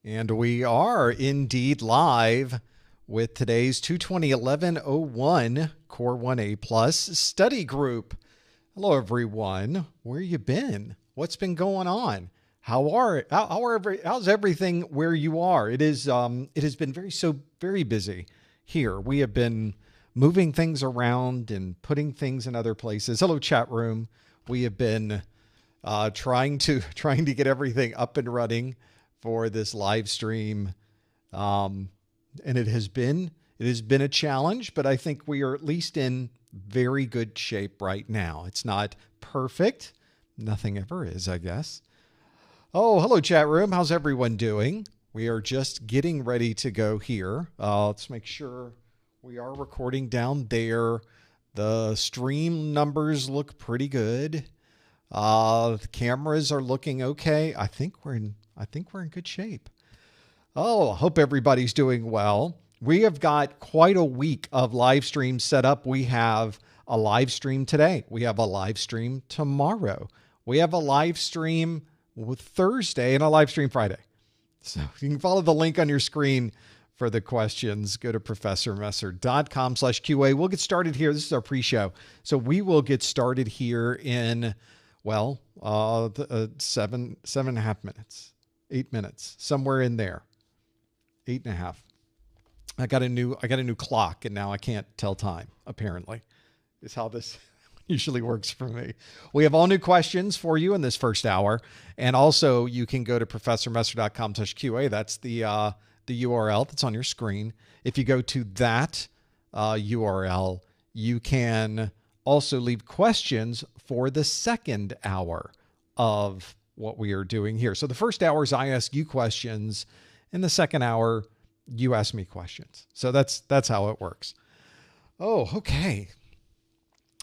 And we are indeed live with today's 220-1101 Core 1A Plus study group. Hello, everyone. Where you been? What's been going on? How's everything where you are? It has been very busy here. We have been moving things around and putting things in other places. Hello, chat room. We have been trying to get everything up and running for this live stream. And it has been a challenge, but I think we are at least in very good shape right now. It's not perfect. Nothing ever is, I guess. Oh, hello, chat room. How's everyone doing? We are just getting ready to go here. Let's make sure we are recording down there. The stream numbers look pretty good. The cameras are looking okay. I think we're in good shape. Oh, I hope everybody's doing well. We have got quite a week of live streams set up. We have a live stream today. We have a live stream tomorrow. We have a live stream with Thursday and a live stream Friday. So you can follow the link on your screen for the questions. Go to professormesser.com/QA. We'll get started here. This is our pre-show. So we will get started here in, 7.5 minutes. 8 minutes, somewhere in there. 8.5. I got a new clock, and now I can't tell time, apparently, is how this usually works for me. We have all new questions for you in this first hour. And also you can go to professormesser.com/QA. That's the URL that's on your screen. If you go to that URL, you can also leave questions for the second hour of what we are doing here. So the first hour is I ask you questions. In the second hour, you ask me questions. So that's how it works. Oh, okay.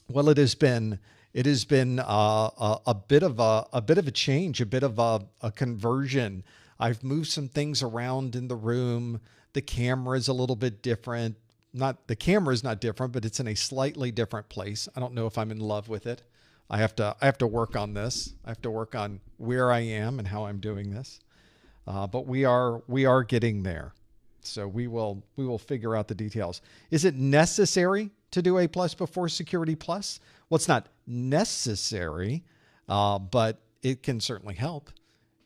Well, it has been a bit of a change, a bit of a conversion. I've moved some things around in the room. The camera is a little bit different. The camera is not different, but it's in a slightly different place. I don't know if I'm in love with it. I have to work on this. I have to work on where I am and how I'm doing this. But we are getting there. So we will figure out the details. Is it necessary to do A+ before Security Plus? Well, it's not necessary, but it can certainly help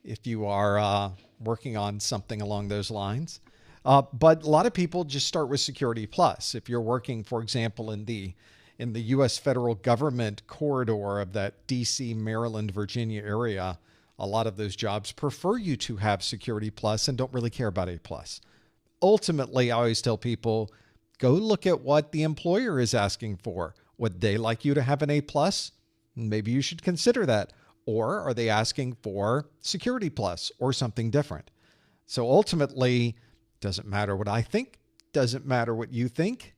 if you are working on something along those lines. But a lot of people just start with Security Plus. If you're working, for example, in the U.S. federal government corridor of that D.C., Maryland, Virginia area, a lot of those jobs prefer you to have Security Plus and don't really care about A+. Ultimately, I always tell people, go look at what the employer is asking for. Would they like you to have an A+? Maybe you should consider that. Or are they asking for Security Plus or something different? So ultimately, doesn't matter what I think, doesn't matter what you think.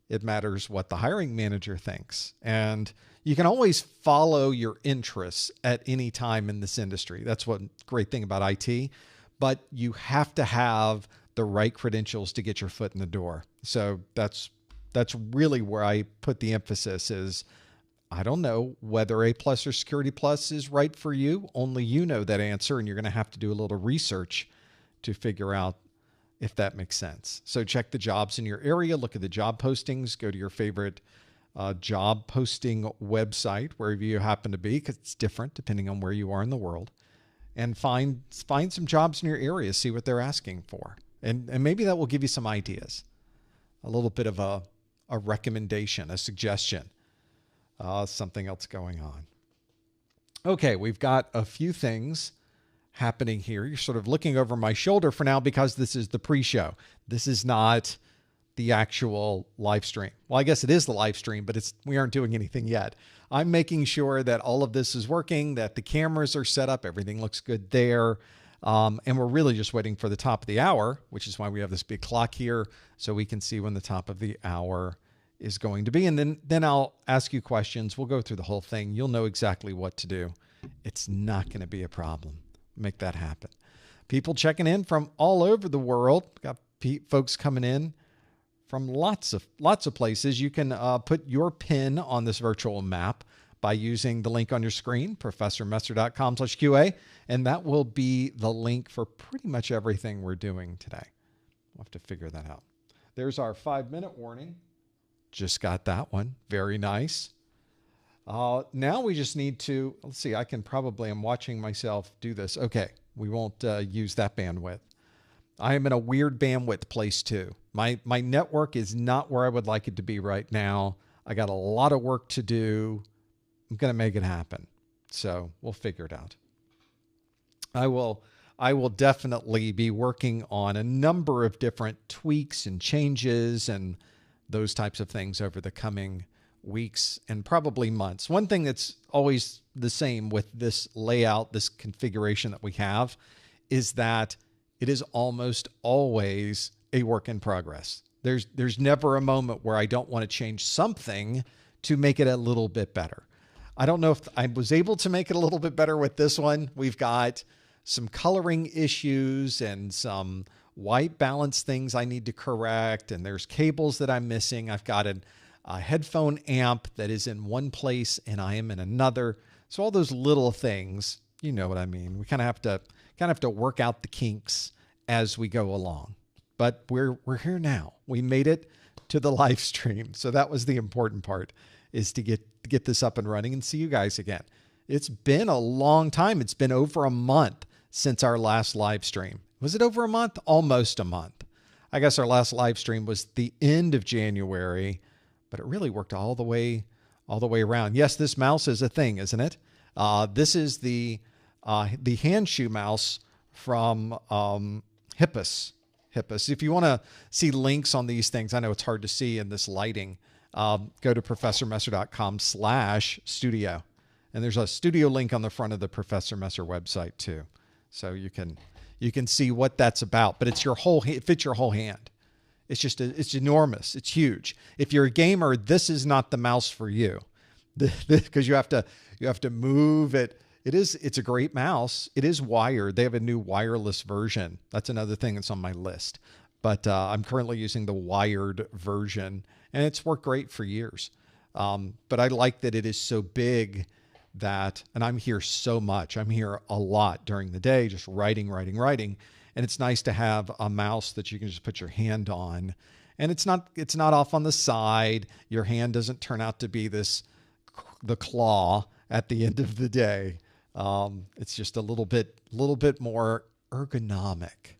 It matters what the hiring manager thinks. And you can always follow your interests at any time in this industry. That's one great thing about IT. But you have to have the right credentials to get your foot in the door. So that's really where I put the emphasis is, I don't know whether A+ or Security Plus is right for you. Only you know that answer, and you're going to have to do a little research to figure out if that makes sense. So check the jobs in your area, look at the job postings, go to your favorite job posting website, wherever you happen to be, because it's different depending on where you are in the world, and find some jobs in your area, see what they're asking for. And maybe that will give you some ideas, a little bit of a recommendation, a suggestion, something else going on. Okay, we've got a few things happening here. You're sort of looking over my shoulder for now because this is the pre-show. This is not the actual live stream. Well, I guess it is the live stream, but we aren't doing anything yet. I'm making sure that all of this is working, that the cameras are set up, everything looks good there. And we're really just waiting for the top of the hour, which is why we have this big clock here, so we can see when the top of the hour is going to be. And then I'll ask you questions. We'll go through the whole thing. You'll know exactly what to do. It's not going to be a problem. Make that happen. People checking in from all over the world. Got folks coming in from lots of places. You can put your pin on this virtual map by using the link on your screen, professormesser.com/QA, and that will be the link for pretty much everything we're doing today. We'll have to figure that out. There's our 5-minute warning. Just got that one. Very nice. Now we just need to, let's see, I'm watching myself do this. Okay, we won't use that bandwidth. I am in a weird bandwidth place too. My network is not where I would like it to be right now. I got a lot of work to do. I'm going to make it happen. So we'll figure it out. I will definitely be working on a number of different tweaks and changes and those types of things over the coming weeks and probably months. One thing that's always the same with this layout, this configuration that we have, is that it is almost always a work in progress. There's never a moment where I don't want to change something to make it a little bit better. I don't know if I was able to make it a little bit better with this one. We've got some coloring issues and some white balance things I need to correct. And there's cables that I'm missing. I've got a headphone amp that is in one place and I am in another. So all those little things, you know what I mean. We kind of have to work out the kinks as we go along. But we're here now. We made it to the live stream. So that was the important part, is to get this up and running and see you guys again. It's been a long time. It's been over a month since our last live stream. Was it over a month? Almost a month. I guess our last live stream was the end of January, but it really worked all the way around. Yes, this mouse is a thing, isn't it? This is the handshoe mouse from Hippus. If you want to see links on these things, I know it's hard to see in this lighting. Go to professormesser.com/studio. And there's a studio link on the front of the Professor Messer website too. So you can see what that's about, but it fits your whole hand. It's enormous. It's huge. If you're a gamer, this is not the mouse for you, because you have to move it. It's a great mouse. It is wired. They have a new wireless version. That's another thing that's on my list. But I'm currently using the wired version, and it's worked great for years. But I like that it is so big and I'm here so much. I'm here a lot during the day, just writing. And it's nice to have a mouse that you can just put your hand on, and it's not off on the side. Your hand doesn't turn out to be the claw at the end of the day. It's just a little bit more ergonomic,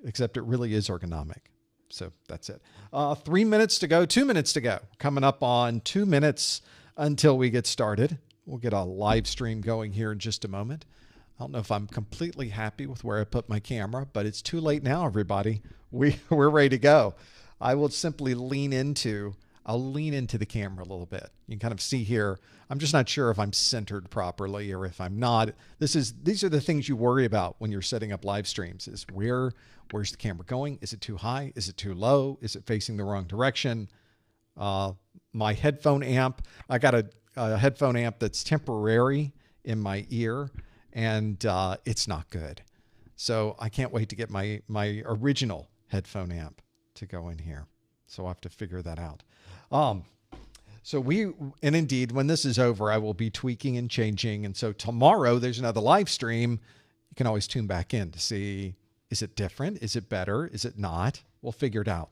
except it really is ergonomic. So that's it. 3 minutes to go, 2 minutes to go. Coming up on 2 minutes until we get started. We'll get a live stream going here in just a moment. I don't know if I'm completely happy with where I put my camera, but it's too late now, everybody. We're ready to go. I will simply lean into the camera a little bit. You can kind of see here, I'm just not sure if I'm centered properly or if I'm not. These are the things you worry about when you're setting up live streams, is where's the camera going? Is it too high? Is it too low? Is it facing the wrong direction? My headphone amp, I got a headphone amp that's temporary in my ear, and it's not good. So I can't wait to get my original headphone amp to go in here. So I'll have to figure that out. And indeed, when this is over, I will be tweaking and changing. And so tomorrow there's another live stream. You can always tune back in to see, is it different? Is it better? Is it not? We'll figure it out.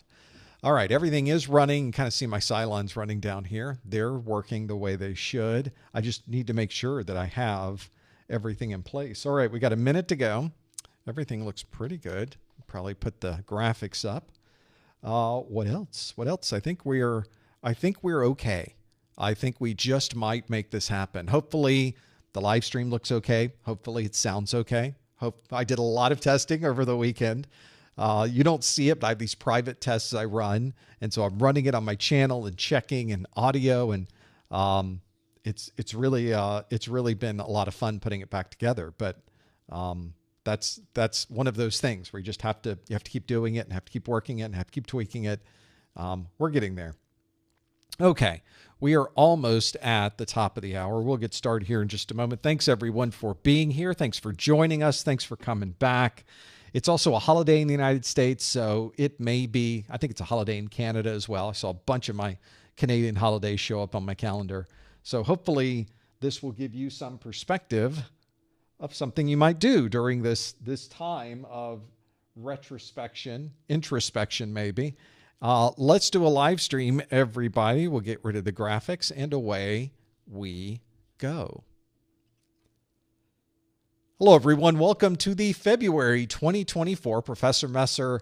All right, everything is running. You kind of see my Cylons running down here. They're working the way they should. I just need to make sure that I have everything in place. All right, we got a minute to go. Everything looks pretty good. Probably put the graphics up. What else? I think we're okay. I think we just might make this happen. Hopefully the live stream looks okay. Hopefully it sounds okay. I did a lot of testing over the weekend. You don't see it, but I have these private tests I run. And so I'm running it on my channel and checking and audio. And it's really been a lot of fun putting it back together. But that's one of those things where you have to keep doing it and have to keep working it and have to keep tweaking it. We're getting there. Okay, we are almost at the top of the hour. We'll get started here in just a moment. Thanks everyone for being here. Thanks for joining us. Thanks for coming back. It's also a holiday in the United States, so it may be, I think it's a holiday in Canada as well. I saw a bunch of my Canadian holidays show up on my calendar. So hopefully this will give you some perspective of something you might do during this time of introspection maybe. Let's do a live stream, everybody. We'll get rid of the graphics and away we go. Hello, everyone. Welcome to the February 2024 Professor Messer,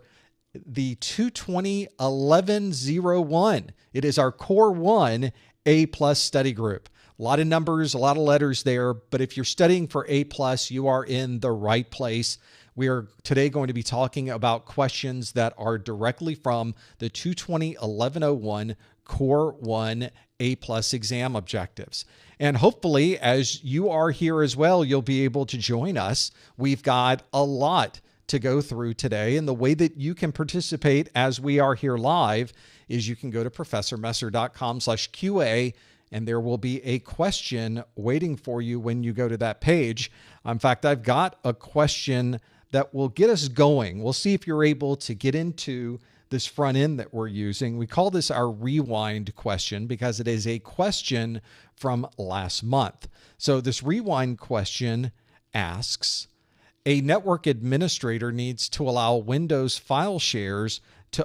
the 220-1101. It is our Core 1 A+ study group. A lot of numbers, a lot of letters there, but if you're studying for A+, you are in the right place. We are today going to be talking about questions that are directly from the 220-1101 Core 1 A+ exam objectives. And hopefully, as you are here as well, you'll be able to join us. We've got a lot to go through today, and the way that you can participate as we are here live is you can go to professormesser.com/QA, and there will be a question waiting for you when you go to that page. In fact, I've got a question that will get us going. We'll see if you're able to get into this front end that we're using. We call this our rewind question because it is a question from last month. So this rewind question asks, a network administrator needs to allow Windows file shares to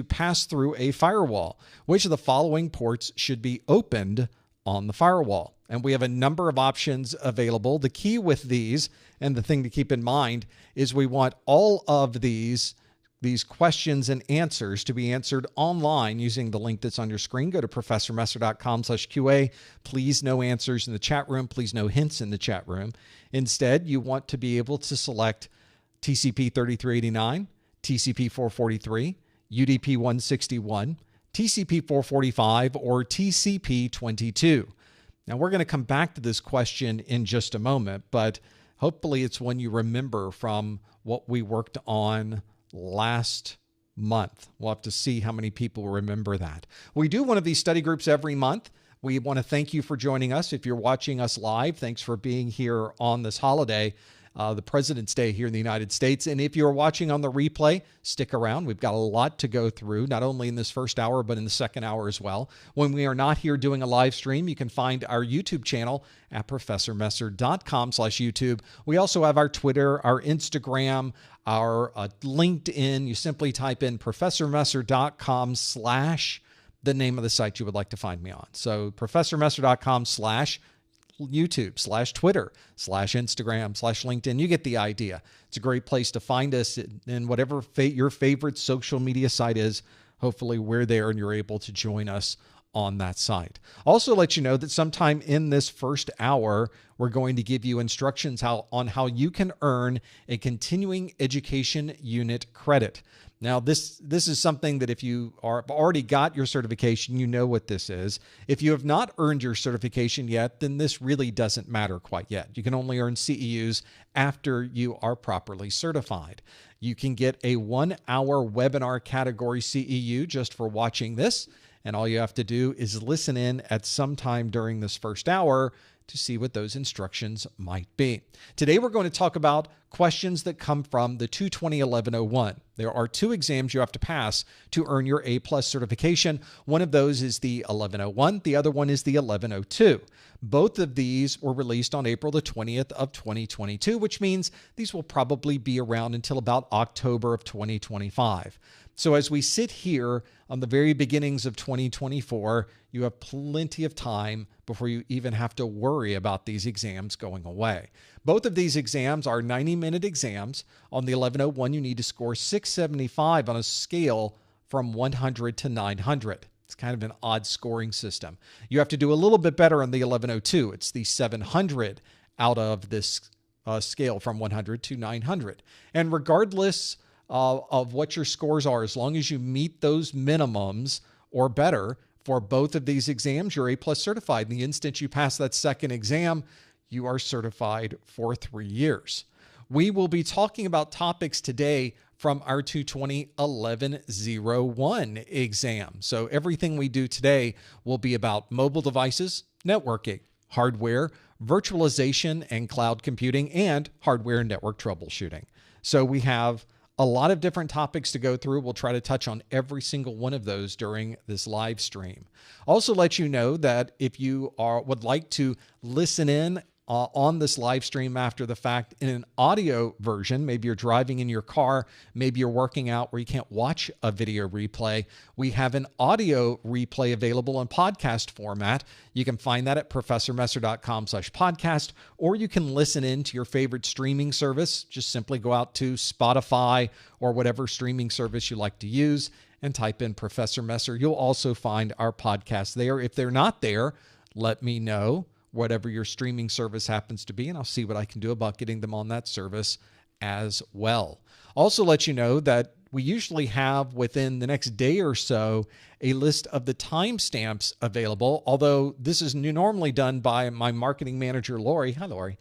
pass through a firewall. Which of the following ports should be opened on the firewall? And we have a number of options available. The key with these, and the thing to keep in mind, is we want all of these questions and answers to be answered online using the link that's on your screen. Go to professormesser.com/QA. Please no answers in the chat room. Please no hints in the chat room. Instead, you want to be able to select TCP 3389, TCP 443, UDP 161, TCP 445, or TCP 22. Now, we're going to come back to this question in just a moment, but hopefully it's one you remember from what we worked on last month. We'll have to see how many people remember that. We do one of these study groups every month. We want to thank you for joining us. If you're watching us live, thanks for being here on this holiday, the President's Day here in the United States. And if you're watching on the replay, stick around. We've got a lot to go through, not only in this first hour, but in the second hour as well. When we are not here doing a live stream, you can find our YouTube channel at professormesser.com/YouTube. We also have our Twitter, our Instagram, our LinkedIn. You simply type in professormesser.com/ the name of the site you would like to find me on. So professormesser.com/YouTube, /Twitter, /Instagram, /LinkedIn. You get the idea. It's a great place to find us in whatever your favorite social media site is. Hopefully we're there and you're able to join us on that site. Also let you know that sometime in this first hour, we're going to give you instructions on how you can earn a continuing education unit credit. Now, this is something that if you already got your certification, you know what this is. If you have not earned your certification yet, then this really doesn't matter quite yet. You can only earn CEUs after you are properly certified. You can get a 1-hour webinar category CEU just for watching this, and all you have to do is listen in at some time during this first hour to see what those instructions might be. Today, we're going to talk about questions that come from the 220-1101. There are 2 exams you have to pass to earn your A+ certification. One of those is the 1101. The other one is the 1102. Both of these were released on April the 20th of 2022, which means these will probably be around until about October of 2025. So as we sit here on the very beginnings of 2024, you have plenty of time before you even have to worry about these exams going away. Both of these exams are 90-minute exams. On the 1101, you need to score 675 on a scale from 100 to 900. It's kind of an odd scoring system. You have to do a little bit better on the 1102. It's the 700 out of this scale from 100 to 900. And regardless of what your scores are, as long as you meet those minimums or better for both of these exams, you're A+ certified. In the instant you pass that second exam, you are certified for 3 years. We will be talking about topics today from our 220-1101 exam. So everything we do today will be about mobile devices, networking, hardware, virtualization and cloud computing, and hardware and network troubleshooting. So we have A lot of different topics to go through. We'll try to touch on every single one of those during this live stream. Also let you know that if you would like to listen in on this live stream after the fact in an audio version, maybe you're driving in your car, maybe you're working out where you can't watch a video replay, we have an audio replay available in podcast format. You can find that at professormesser.com/podcast, or you can listen in to your favorite streaming service. Just simply go out to Spotify or whatever streaming service you like to use and type in Professor Messer. You'll also find our podcast there. If they're not there, let me know, whatever your streaming service happens to be, and I'll see what I can do about getting them on that service as well. Also let you know that we usually have within the next day or so a list of the timestamps available, although this is normally done by my marketing manager, Lori. Hi, Lori.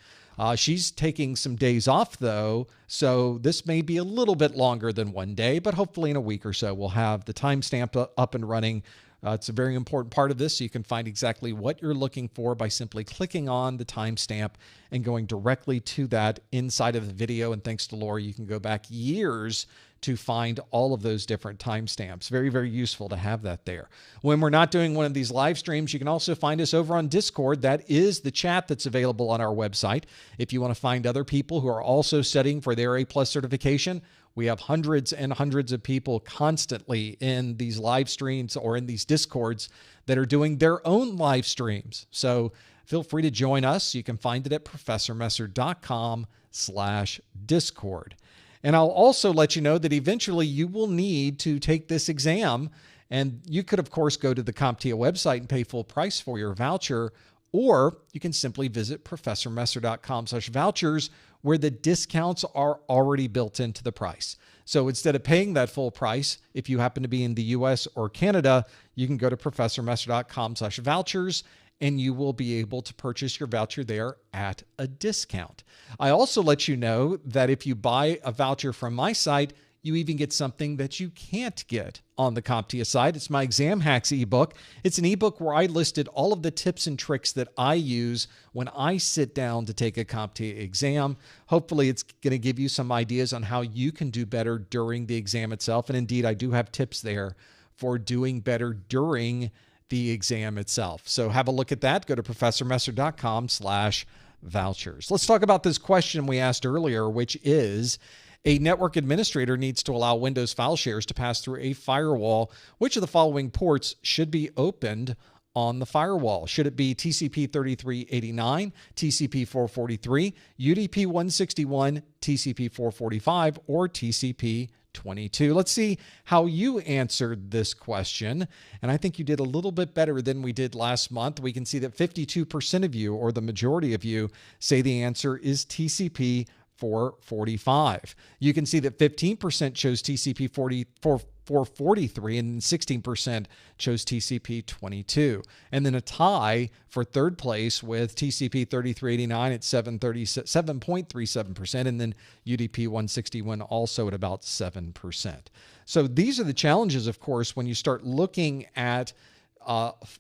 She's taking some days off, though, so this may be a little bit longer than one day, but hopefully in a week or so we'll have the timestamp up and running. It's a very important part of this, so you can find exactly what you're looking for by simply clicking on the timestamp and going directly to that inside of the video. And thanks to Lori, you can go back years to find all of those different timestamps. Very, very useful to have that there. When we're not doing one of these live streams, you can also find us over on Discord. That is the chat that's available on our website. If you want to find other people who are also studying for their A+ certification, we have hundreds and hundreds of people constantly in these live streams or in these Discords that are doing their own live streams. So feel free to join us. You can find it at professormesser.com/Discord. And I'll also let you know that eventually you will need to take this exam. And you could, of course, go to the CompTIA website and pay full price for your voucher, or you can simply visit professormesser.com/vouchers, where the discounts are already built into the price. So instead of paying that full price, if you happen to be in the US or Canada, you can go to professormesser.com/vouchers and you will be able to purchase your voucher there at a discount. I also let you know that if you buy a voucher from my site, you even get something that you can't get on the CompTIA site. It's my Exam Hacks ebook. It's an ebook where I listed all of the tips and tricks that I use when I sit down to take a CompTIA exam. Hopefully, it's going to give you some ideas on how you can do better during the exam itself. And indeed, I do have tips there for doing better during the exam itself. So have a look at that. Go to professormesser.com/vouchers. Let's talk about this question we asked earlier, which is, a network administrator needs to allow Windows file shares to pass through a firewall. Which of the following ports should be opened on the firewall? Should it be TCP 3389, TCP 443, UDP 161, TCP 445, or TCP 22? Let's see how you answered this question. And I think you did a little bit better than we did last month. We can see that 52% of you, or the majority of you, say the answer is TCP 445. You can see that 15% chose TCP 443 and 16% chose TCP 22. And then a tie for third place with TCP 3389 at 7.37%, and then UDP 161 also at about 7%. So these are the challenges, of course, when you start looking at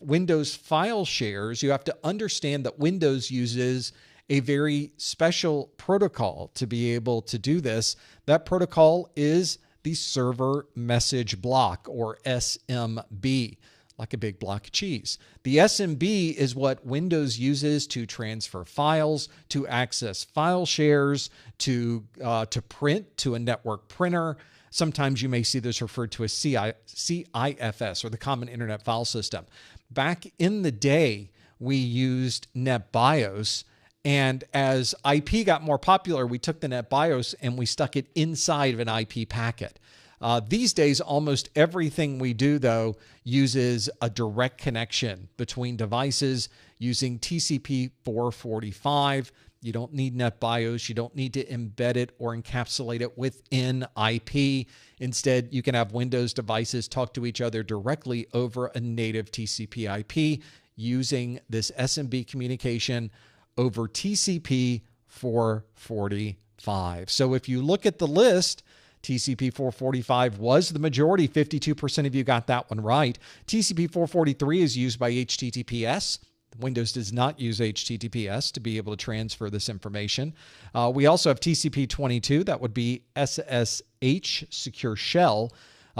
Windows file shares. You have to understand that Windows uses a very special protocol to be able to do this. That protocol is the server message block, or SMB, like a big block of cheese. The SMB is what Windows uses to transfer files, to access file shares, to print to a network printer. Sometimes you may see this referred to as CIFS, or the Common Internet File System. Back in the day, we used NetBIOS. And as IP got more popular, we took the NetBIOS and we stuck it inside of an IP packet. These days, almost everything we do, though, uses a direct connection between devices using TCP 445. You don't need NetBIOS. You don't need to embed it or encapsulate it within IP. Instead, you can have Windows devices talk to each other directly over a native TCP IP using this SMB communication over TCP 445. So if you look at the list, TCP 445 was the majority. 52% of you got that one right. TCP 443 is used by HTTPS. Windows does not use HTTPS to be able to transfer this information. We also have TCP/22. That would be SSH, Secure Shell.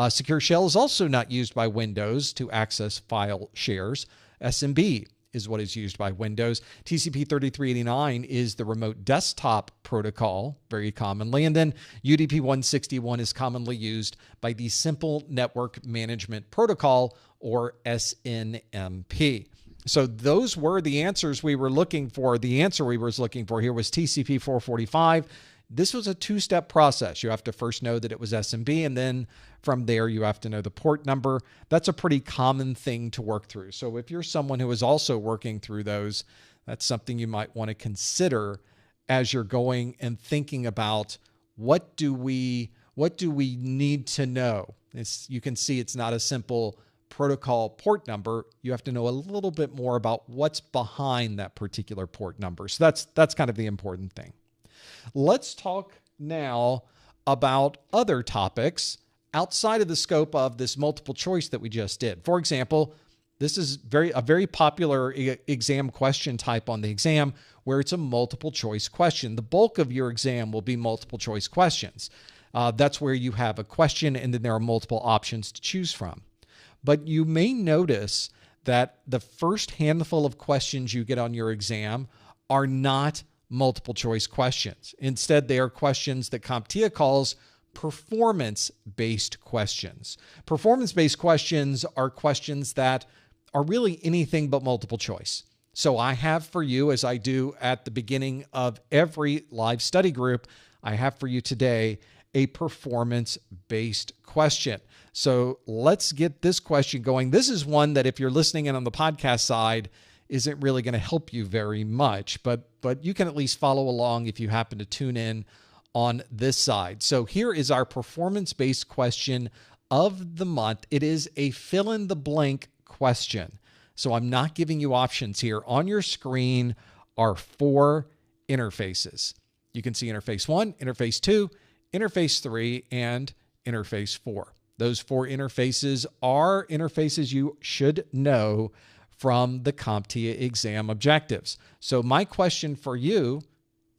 Secure Shell is also not used by Windows to access file shares. SMB is what is used by Windows. TCP/3389 is the remote desktop protocol, very commonly. And then UDP/161 is commonly used by the Simple Network Management Protocol, or SNMP. So those were the answers we were looking for. The answer we were looking for here was TCP/445. This was a two-step process. You have to first know that it was SMB, and then from there you have to know the port number. That's a pretty common thing to work through. So if you're someone who is also working through those, that's something you might want to consider as you're going and thinking about what do we need to know. You can see it's not a simple protocol port number. You have to know a little bit more about what's behind that particular port number. So that's kind of the important thing. Let's talk now about other topics outside of the scope of this multiple choice that we just did. For example, this is a very popular exam question type on the exam, where it's a multiple choice question. The bulk of your exam will be multiple choice questions. That's where you have a question and then there are multiple options to choose from. But you may notice that the first handful of questions you get on your exam are not multiple choice questions. Instead, they are questions that CompTIA calls performance-based questions. Performance-based questions are questions that are really anything but multiple choice. So I have for you, as I do at the beginning of every live study group, I have for you today a performance-based question. So let's get this question going. This is one that if you're listening in on the podcast side, isn't really going to help you very much, but you can at least follow along if you happen to tune in on this side. So here is our performance-based question of the month. It is a fill-in-the-blank question. So I'm not giving you options here. On your screen are 4 interfaces. You can see interface 1, interface 2, interface 3, and interface 4. Those 4 interfaces are interfaces you should know from the CompTIA exam objectives. So my question for you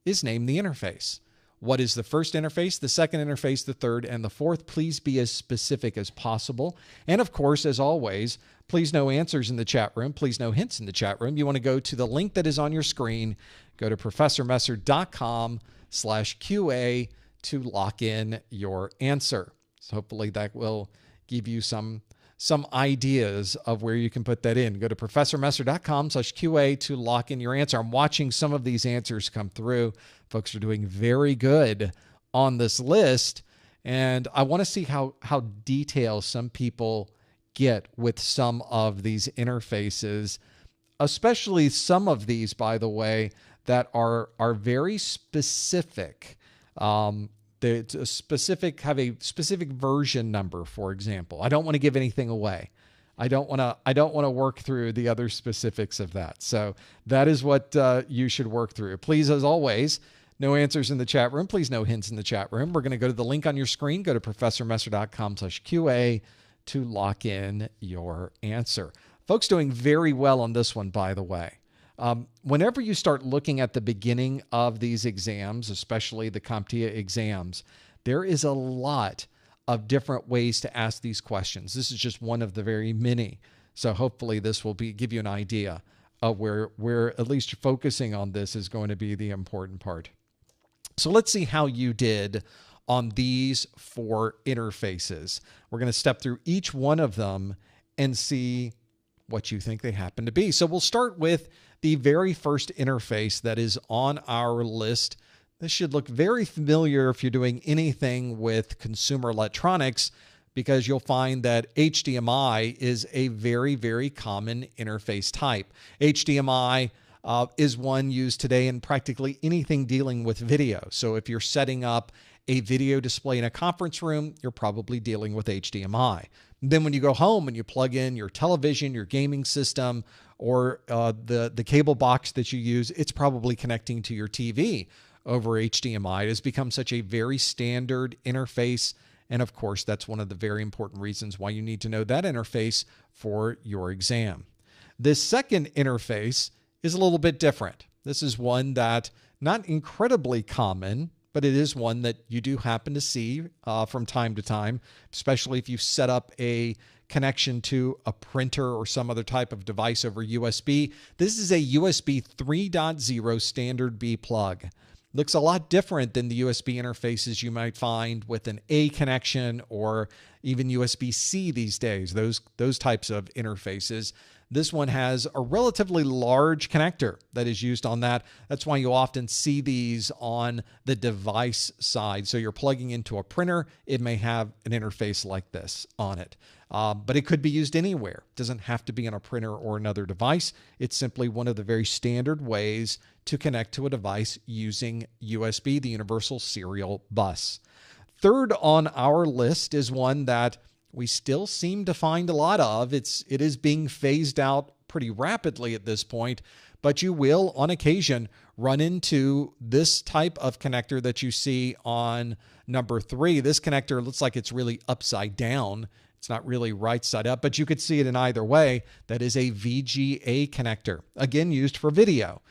is name the interface. What is the first interface, the second interface, the third, and the fourth? Please be as specific as possible. And of course, as always, please no answers in the chat room. Please no hints in the chat room. You want to go to the link that is on your screen. Go to professormesser.com/QA to lock in your answer. So hopefully that will give you some ideas of where you can put that in. Go to professormesser.com/QA to lock in your answer. I'm watching some of these answers come through. Folks are doing very good on this list. And I want to see how detailed some people get with some of these interfaces, especially some of these, by the way, that are very specific. Have a specific version number, for example. I don't want to give anything away. I don't want to work through the other specifics of that. So that is what you should work through. Please, as always, no answers in the chat room. Please, no hints in the chat room. We're going to go to the link on your screen. Go to professormesser.com/QA to lock in your answer. Folks doing very well on this one, by the way. Whenever you start looking at the beginning of these exams, especially the CompTIA exams, there is a lot of different ways to ask these questions. This is just one of the very many. So hopefully this will give you an idea of where at least focusing on this is going to be the important part. So let's see how you did on these 4 interfaces. We're going to step through each one of them and see what you think they happen to be. So we'll start with the very first interface that is on our list. This should look very familiar if you're doing anything with consumer electronics, because you'll find that HDMI is a very, very common interface type. HDMI is one used today in practically anything dealing with video. So if you're setting up a video display in a conference room, you're probably dealing with HDMI. Then when you go home and you plug in your television, your gaming system, or the cable box that you use, it's probably connecting to your TV over HDMI. It has become such a very standard interface. And of course, that's one of the very important reasons why you need to know that interface for your exam. This second interface is a little bit different. This is one that not incredibly common, but it is one that you do happen to see from time to time, especially if you've set up a connection to a printer or some other type of device over USB. This is a USB 3.0 standard B plug. Looks a lot different than the USB interfaces you might find with an A connection or even USB-C these days, those types of interfaces. This one has a relatively large connector that is used on that. That's why you often see these on the device side. So you're plugging into a printer, it may have an interface like this on it. But it could be used anywhere. It doesn't have to be on a printer or another device. It's simply one of the very standard ways to connect to a device using USB, the Universal Serial Bus. Third on our list is one that we still seem to find a lot of. It is being phased out pretty rapidly at this point, but you will on occasion run into this type of connector that you see on number 3. This connector looks like it's really upside down. It's not really right side up, but you could see it in either way. That is a VGA connector, again used for video.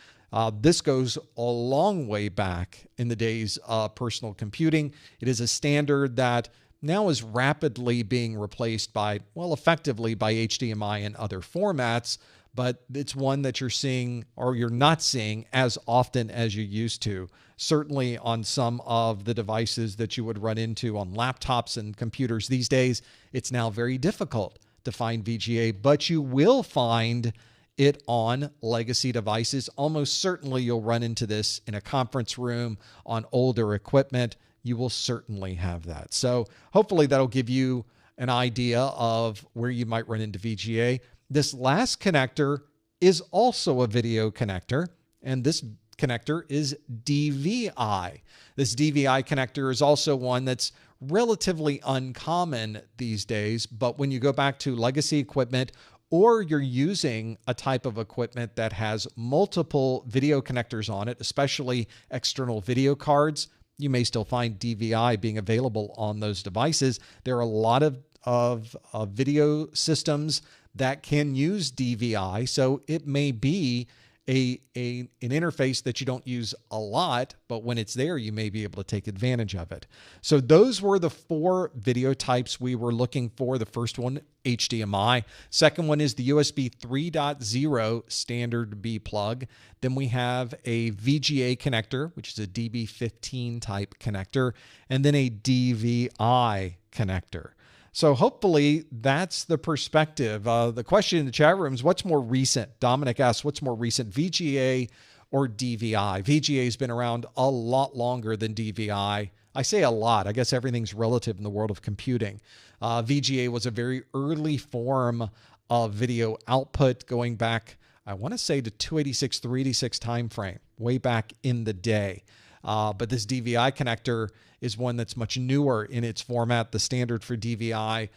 This goes a long way back in the days of personal computing. It is a standard that now is rapidly being replaced by, well, effectively by HDMI and other formats, but it's one that you're seeing or you're not seeing as often as you used to. Certainly on some of the devices that you would run into on laptops and computers these days, it's now very difficult to find VGA, but you will find it on legacy devices. Almost certainly you'll run into this in a conference room on older equipment. You will certainly have that. So hopefully that'll give you an idea of where you might run into VGA. This last connector is also a video connector, and this connector is DVI. This DVI connector is also one that's relatively uncommon these days, but when you go back to legacy equipment or you're using a type of equipment that has multiple video connectors on it, especially external video cards, you may still find DVI being available on those devices. There are a lot of video systems that can use DVI, so it may be an interface that you don't use a lot, but when it's there, you may be able to take advantage of it. So those were the 4 video types we were looking for. The first one, HDMI. Second one is the USB 3.0 standard B plug. Then we have a VGA connector, which is a DB15 type connector, and then a DVI connector. So hopefully that's the perspective. The question in the chat room is, what's more recent? Dominic asks, what's more recent, VGA or DVI? VGA has been around a lot longer than DVI. I say a lot. I guess everything's relative in the world of computing. VGA was a very early form of video output going back, I want to say, to 286, 386 time frame, way back in the day. But this DVI connector is one that's much newer in its format. The standard for DVI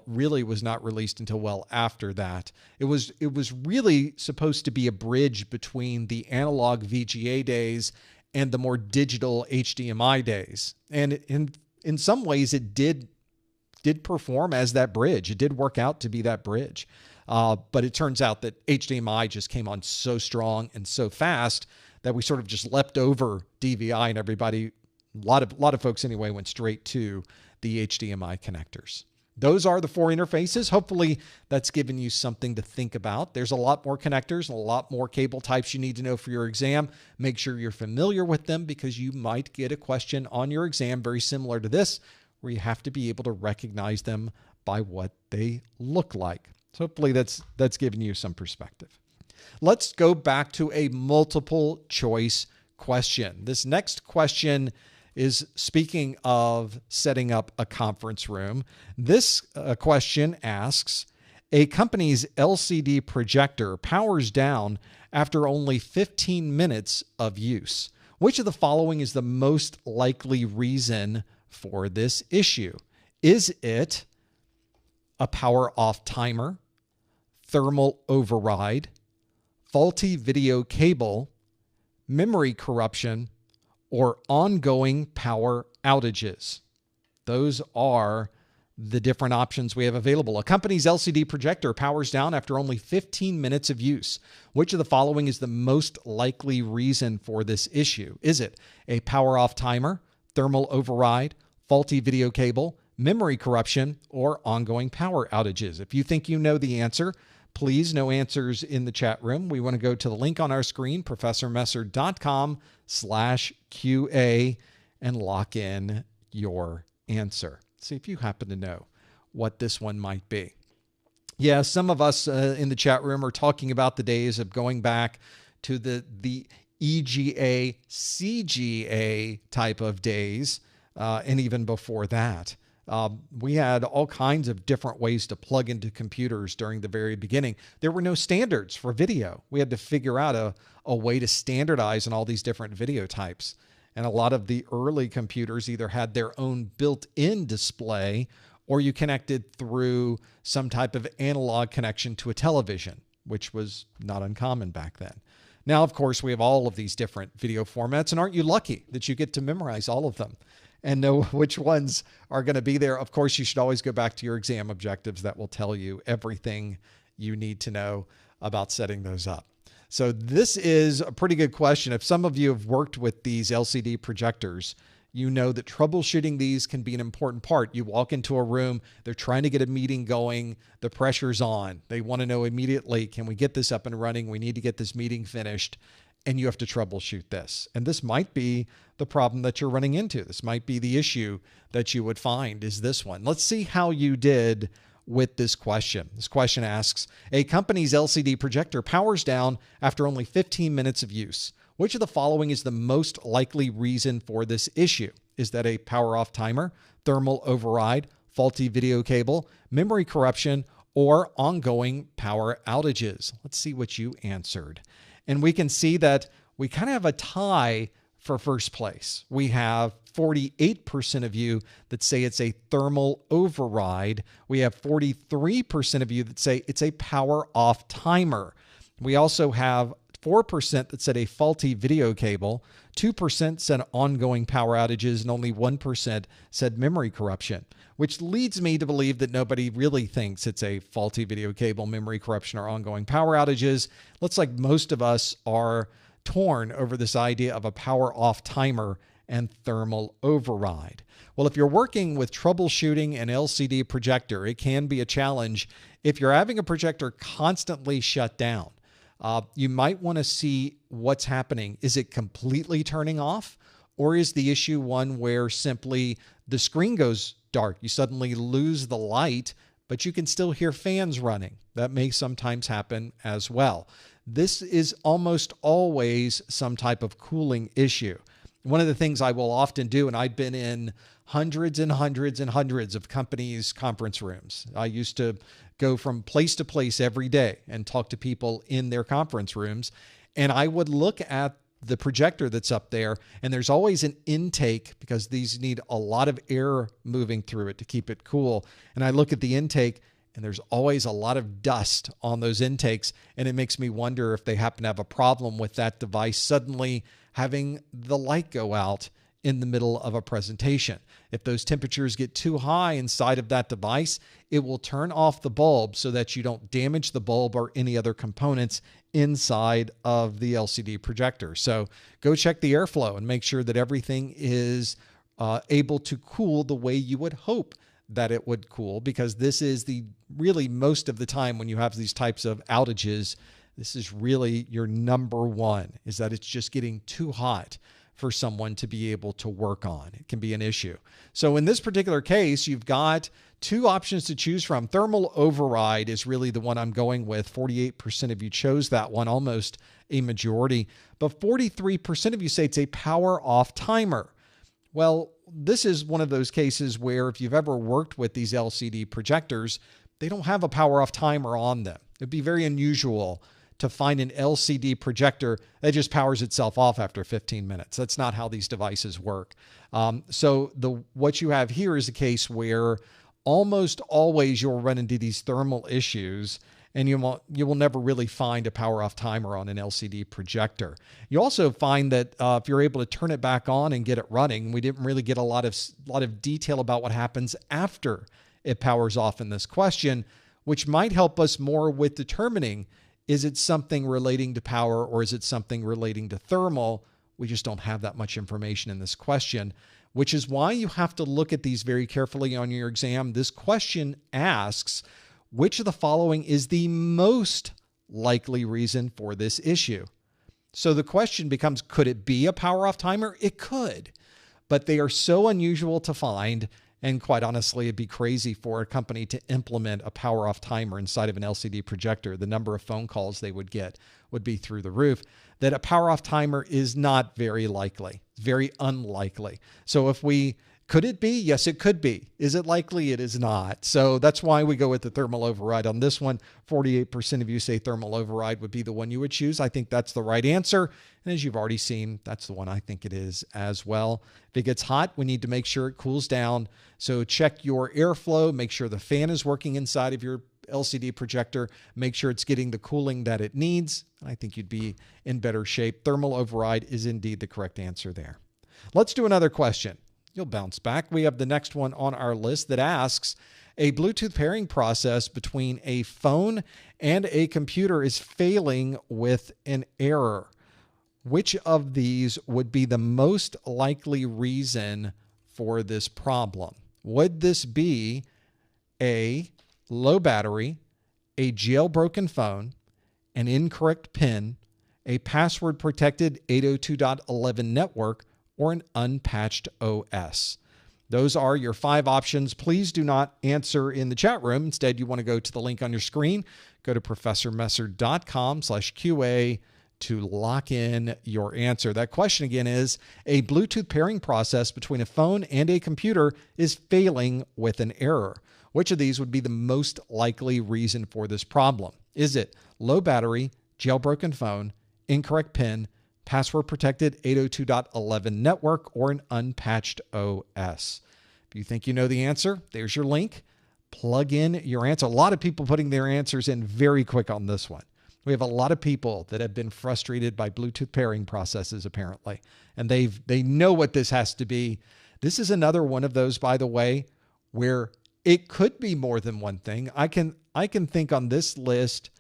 really was not released until well after that. It was really supposed to be a bridge between the analog VGA days and the more digital HDMI days. And in some ways, it did perform as that bridge. It did work out to be that bridge. But it turns out that HDMI just came on so strong and so fast that we sort of just leapt over DVI, and everybody, a lot of folks anyway, went straight to the HDMI connectors. Those are the 4 interfaces. Hopefully that's given you something to think about. There's a lot more connectors and a lot more cable types you need to know for your exam. Make sure you're familiar with them, because you might get a question on your exam very similar to this, where you have to be able to recognize them by what they look like. So hopefully that's given you some perspective. Let's go back to a multiple choice question. This next question is speaking of setting up a conference room. This question asks, a company's LCD projector powers down after only 15 minutes of use. Which of the following is the most likely reason for this issue? Is it a power off timer, thermal override, faulty video cable, memory corruption, or ongoing power outages? Those are the different options we have available. A company's LCD projector powers down after only 15 minutes of use. Which of the following is the most likely reason for this issue? Is it a power off timer, thermal override, faulty video cable, memory corruption, or ongoing power outages? If you think you know the answer, please, no answers in the chat room. We want to go to the link on our screen, professormesser.com/QA, and lock in your answer. See if you happen to know what this one might be. Yeah, some of us in the chat room are talking about the days of going back to the EGA, CGA type of days, and even before that. We had all kinds of different ways to plug into computers during the very beginning. There were no standards for video. We had to figure out a way to standardize on all these different video types. And a lot of the early computers either had their own built-in display or you connected through some type of analog connection to a television, which was not uncommon back then. Now, of course, we have all of these different video formats, and aren't you lucky that you get to memorize all of them and know which ones are going to be there? Of course, you should always go back to your exam objectives. That will tell you everything you need to know about setting those up. So this is a pretty good question. If some of you have worked with these LCD projectors, you know that troubleshooting these can be an important part. You walk into a room, they're trying to get a meeting going, the pressure's on. They want to know immediately, can we get this up and running? We need to get this meeting finished, and you have to troubleshoot this. And this might be the problem that you're running into. This might be the issue that you would find is this one. Let's see how you did with this question. This question asks, a company's LCD projector powers down after only 15 minutes of use. Which of the following is the most likely reason for this issue? Is that a power off timer, thermal override, faulty video cable, memory corruption, or ongoing power outages? Let's see what you answered. And we can see that we kind of have a tie for first place. We have 48% of you that say it's a thermal override. We have 43% of you that say it's a power off timer. We also have 4% that said a faulty video cable, 2% said ongoing power outages, and only 1% said memory corruption, which leads me to believe that nobody really thinks it's a faulty video cable, memory corruption, or ongoing power outages. Looks like most of us are torn over this idea of a power off timer and thermal override. Well, if you're working with troubleshooting an LCD projector, it can be a challenge if you're having a projector constantly shut down. You might want to see what's happening. Is it completely turning off? Or is the issue one where simply the screen goes dark? You suddenly lose the light, but you can still hear fans running. That may sometimes happen as well. This is almost always some type of cooling issue. One of the things I will often do, and I've been in hundreds and hundreds and hundreds of companies' conference rooms. I used to go from place to place every day and talk to people in their conference rooms. And I would look at the projector that's up there, and there's always an intake because these need a lot of air moving through it to keep it cool. And I look at the intake, and there's always a lot of dust on those intakes. And it makes me wonder if they happen to have a problem with that device suddenly having the light go out in the middle of a presentation. If those temperatures get too high inside of that device, it will turn off the bulb so that you don't damage the bulb or any other components inside of the LCD projector. So go check the airflow and make sure that everything is able to cool the way you would hope that it would cool, because this is really most of the time when you have these types of outages, this is really your number one, is that it's just getting too hot for someone to be able to work on. It can be an issue. So in this particular case, you've got two options to choose from. Thermal override is really the one I'm going with. 48% of you chose that one, almost a majority. But 43% of you say it's a power off timer. Well, this is one of those cases where if you've ever worked with these LCD projectors, they don't have a power off timer on them. It'd be very unusual to find an LCD projector that just powers itself off after 15 minutes. That's not how these devices work. So what you have here is a case where almost always you'll run into these thermal issues, and you will never really find a power off timer on an LCD projector. You also find that if you're able to turn it back on and get it running, we didn't really get a lot of detail about what happens after it powers off in this question, which might help us more with determining, is it something relating to power or is it something relating to thermal? We just don't have that much information in this question, which is why you have to look at these very carefully on your exam. This question asks, which of the following is the most likely reason for this issue? So the question becomes, could it be a power off timer? It could, but they are so unusual to find. And quite honestly, it'd be crazy for a company to implement a power off timer inside of an LCD projector. The number of phone calls they would get would be through the roof. That a power off timer is not very likely, very unlikely. So could it be? Yes, it could be. Is it likely? It is not. So that's why we go with the thermal override on this one. 48% of you say thermal override would be the one you would choose. I think that's the right answer. And as you've already seen, that's the one I think it is as well. If it gets hot, we need to make sure it cools down. So check your airflow, make sure the fan is working inside of your LCD projector, make sure it's getting the cooling that it needs. I think you'd be in better shape. Thermal override is indeed the correct answer there. Let's do another question. You'll bounce back. We have the next one on our list that asks, a Bluetooth pairing process between a phone and a computer is failing with an error. Which of these would be the most likely reason for this problem? Would this be A, low battery, a jailbroken phone, an incorrect PIN, a password-protected 802.11 network, or an unpatched OS? Those are your 5 options. Please do not answer in the chat room. Instead, you want to go to the link on your screen. Go to professormesser.com/QA to lock in your answer. That question again is, a Bluetooth pairing process between a phone and a computer is failing with an error. Which of these would be the most likely reason for this problem? Is it low battery, jailbroken phone, incorrect PIN, password-protected 802.11 network, or an unpatched OS? If you think you know the answer, there's your link. Plug in your answer. A lot of people putting their answers in very quick on this one. We have a lot of people that have been frustrated by Bluetooth pairing processes, apparently, and they know what this has to be. This is another one of those, by the way, where it could be more than one thing. I can think on this list,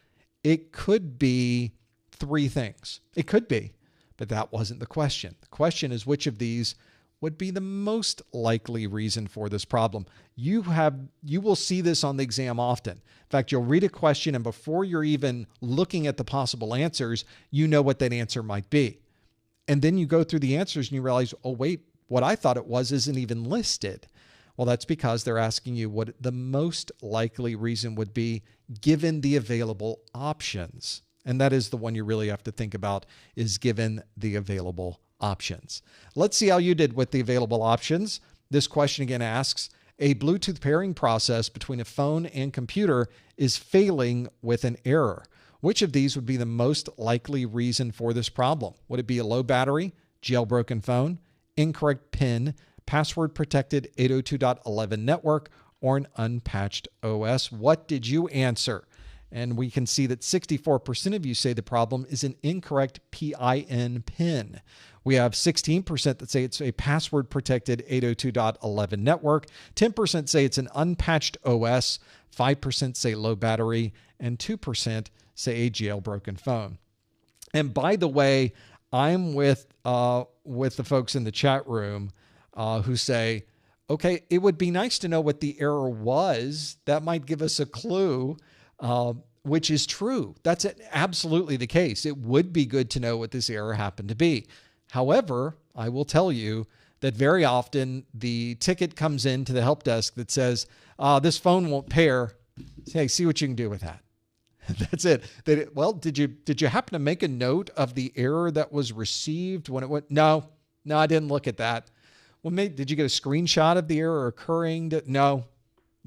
it could be 3 things. It could be, but that wasn't the question. The question is, which of these would be the most likely reason for this problem? You will see this on the exam often. In fact, you'll read a question, and before you're even looking at the possible answers, you know what that answer might be. And then you go through the answers and you realize, oh, wait, what I thought it was isn't even listed. Well, that's because they're asking you what the most likely reason would be given the available options. And that is the one you really have to think about, is given the available options. Let's see how you did with the available options. This question again asks, a Bluetooth pairing process between a phone and computer is failing with an error. Which of these would be the most likely reason for this problem? Would it be a low battery, jailbroken phone, incorrect PIN, password-protected 802.11 network, or an unpatched OS? What did you answer? And we can see that 64% of you say the problem is an incorrect PIN PIN. We have 16% that say it's a password-protected 802.11 network. 10% say it's an unpatched OS. 5% say low battery. And 2% say a jailbroken phone. And by the way, I'm with the folks in the chat room who say, okay, it would be nice to know what the error was. That might give us a clue. Which is true. That's absolutely the case. It would be good to know what this error happened to be. However, I will tell you that very often the ticket comes in to the help desk that says, this phone won't pair. Hey, see what you can do with that. That's it. Well, did you happen to make a note of the error that was received when it went? No, I didn't look at that. Well, did you get a screenshot of the error occurring? No,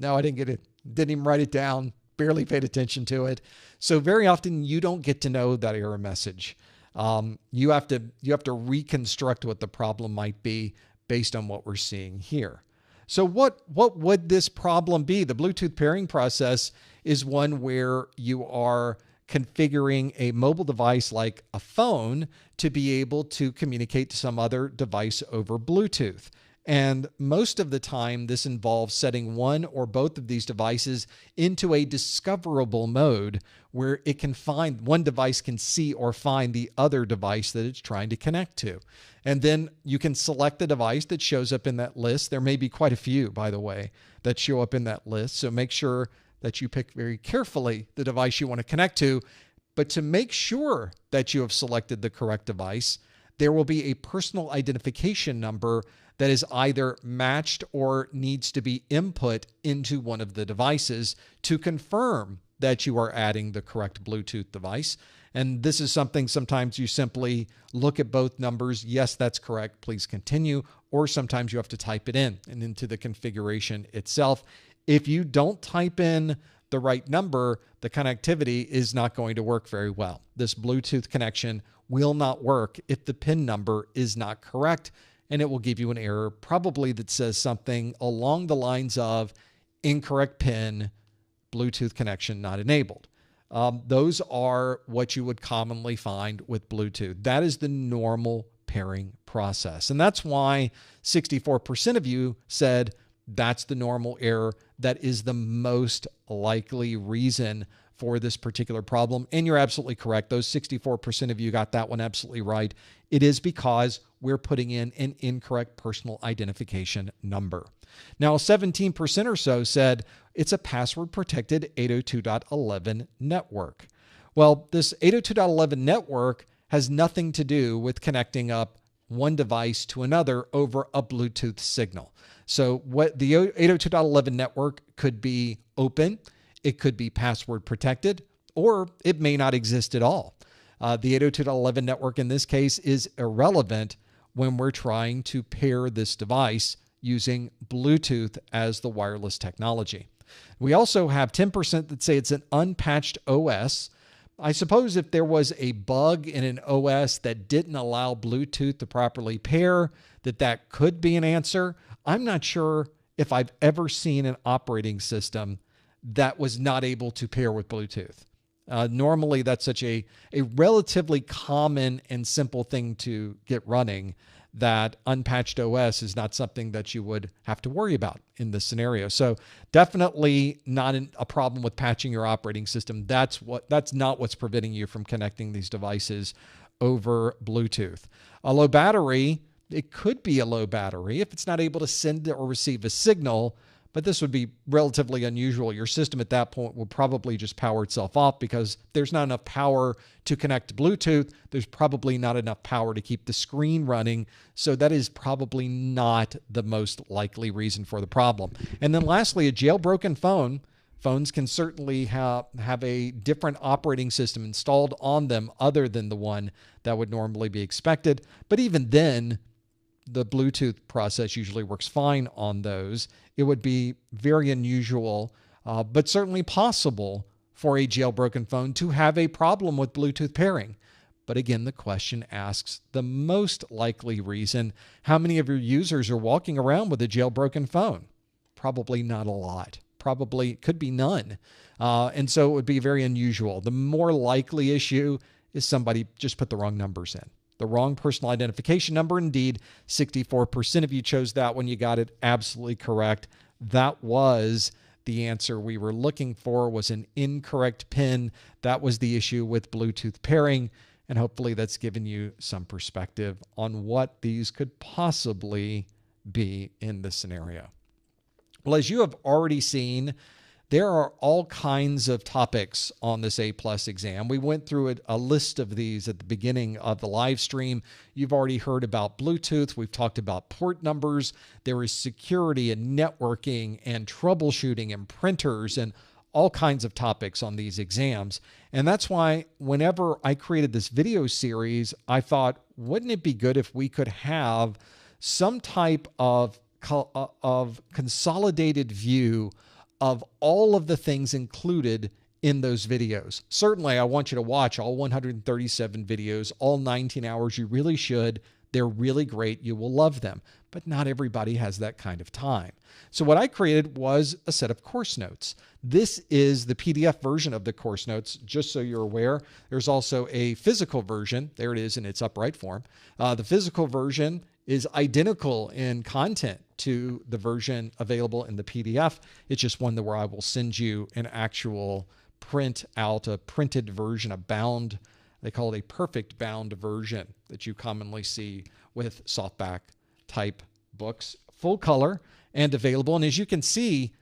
I didn't get it. Didn't even write it down. Barely paid attention to it. So very often you don't get to know that error message. You have to reconstruct what the problem might be based on what we're seeing here. So what would this problem be? The Bluetooth pairing process is one where you are configuring a mobile device like a phone to be able to communicate to some other device over Bluetooth. And most of the time, this involves setting one or both of these devices into a discoverable mode where it can find, one device can see or find the other device that it's trying to connect to. And then you can select the device that shows up in that list. There may be quite a few, by the way, that show up in that list. So make sure that you pick very carefully the device you want to connect to. But to make sure that you have selected the correct device, there will be a personal identification number that is either matched or needs to be input into one of the devices to confirm that you are adding the correct Bluetooth device. And this is something sometimes you simply look at both numbers. Yes, that's correct. Please continue. Or sometimes you have to type it in and into the configuration itself. If you don't type in the right number, the connectivity is not going to work very well. This Bluetooth connection will not work if the PIN number is not correct, and it will give you an error probably that says something along the lines of incorrect PIN, Bluetooth connection not enabled. Those are what you would commonly find with Bluetooth. That is the normal pairing process. And that's why 64% of you said that's the normal error. That is the most likely reason for this particular problem. And you're absolutely correct. Those 64% of you got that one absolutely right. It is because we're putting in an incorrect personal identification number. Now, 17% or so said it's a password-protected 802.11 network. Well, this 802.11 network has nothing to do with connecting up one device to another over a Bluetooth signal. So what the 802.11 network could be open, it could be password protected, or it may not exist at all. The 802.11 network in this case is irrelevant when we're trying to pair this device using Bluetooth as the wireless technology. We also have 10% that say it's an unpatched OS. I suppose if there was a bug in an OS that didn't allow Bluetooth to properly pair, that could be an answer. I'm not sure if I've ever seen an operating system that was not able to pair with Bluetooth. Normally, that's such a relatively common and simple thing to get running that unpatched OS is not something that you would have to worry about in this scenario. So definitely not a problem with patching your operating system. That's not what's preventing you from connecting these devices over Bluetooth. A low battery, it could be a low battery if it's not able to send or receive a signal, but this would be relatively unusual. Your system at that point will probably just power itself off because there's not enough power to connect to Bluetooth. There's probably not enough power to keep the screen running. So that is probably not the most likely reason for the problem. And then lastly, a jailbroken phone. Phones can certainly have a different operating system installed on them other than the one that would normally be expected. But even then, the Bluetooth process usually works fine on those. It would be very unusual, but certainly possible for a jailbroken phone to have a problem with Bluetooth pairing. But again, the question asks the most likely reason. How many of your users are walking around with a jailbroken phone? Probably not a lot. Probably could be none. And so it would be very unusual. The more likely issue is somebody just put the wrong numbers in. The wrong personal identification number. Indeed, 64% of you chose that one. You got it absolutely correct. That was the answer we were looking for, was an incorrect PIN. That was the issue with Bluetooth pairing. And hopefully that's given you some perspective on what these could possibly be in this scenario. Well, as you have already seen, there are all kinds of topics on this A+ exam. We went through a list of these at the beginning of the live stream. You've already heard about Bluetooth. We've talked about port numbers. There is security and networking and troubleshooting and printers and all kinds of topics on these exams. And that's why whenever I created this video series, I thought, wouldn't it be good if we could have some type of consolidated view of all of the things included in those videos. Certainly, I want you to watch all 137 videos, all 19 hours. You really should. They're really great. You will love them, but not everybody has that kind of time. So what I created was a set of course notes. This is the PDF version of the course notes, just so you're aware. There's also a physical version. There it is in its upright form. The physical version is identical in content to the version available in the PDF. It's just one where I will send you an actual print out, a printed version, a bound, they call it a perfect bound version that you commonly see with softback type books, full color and available. And as you can see,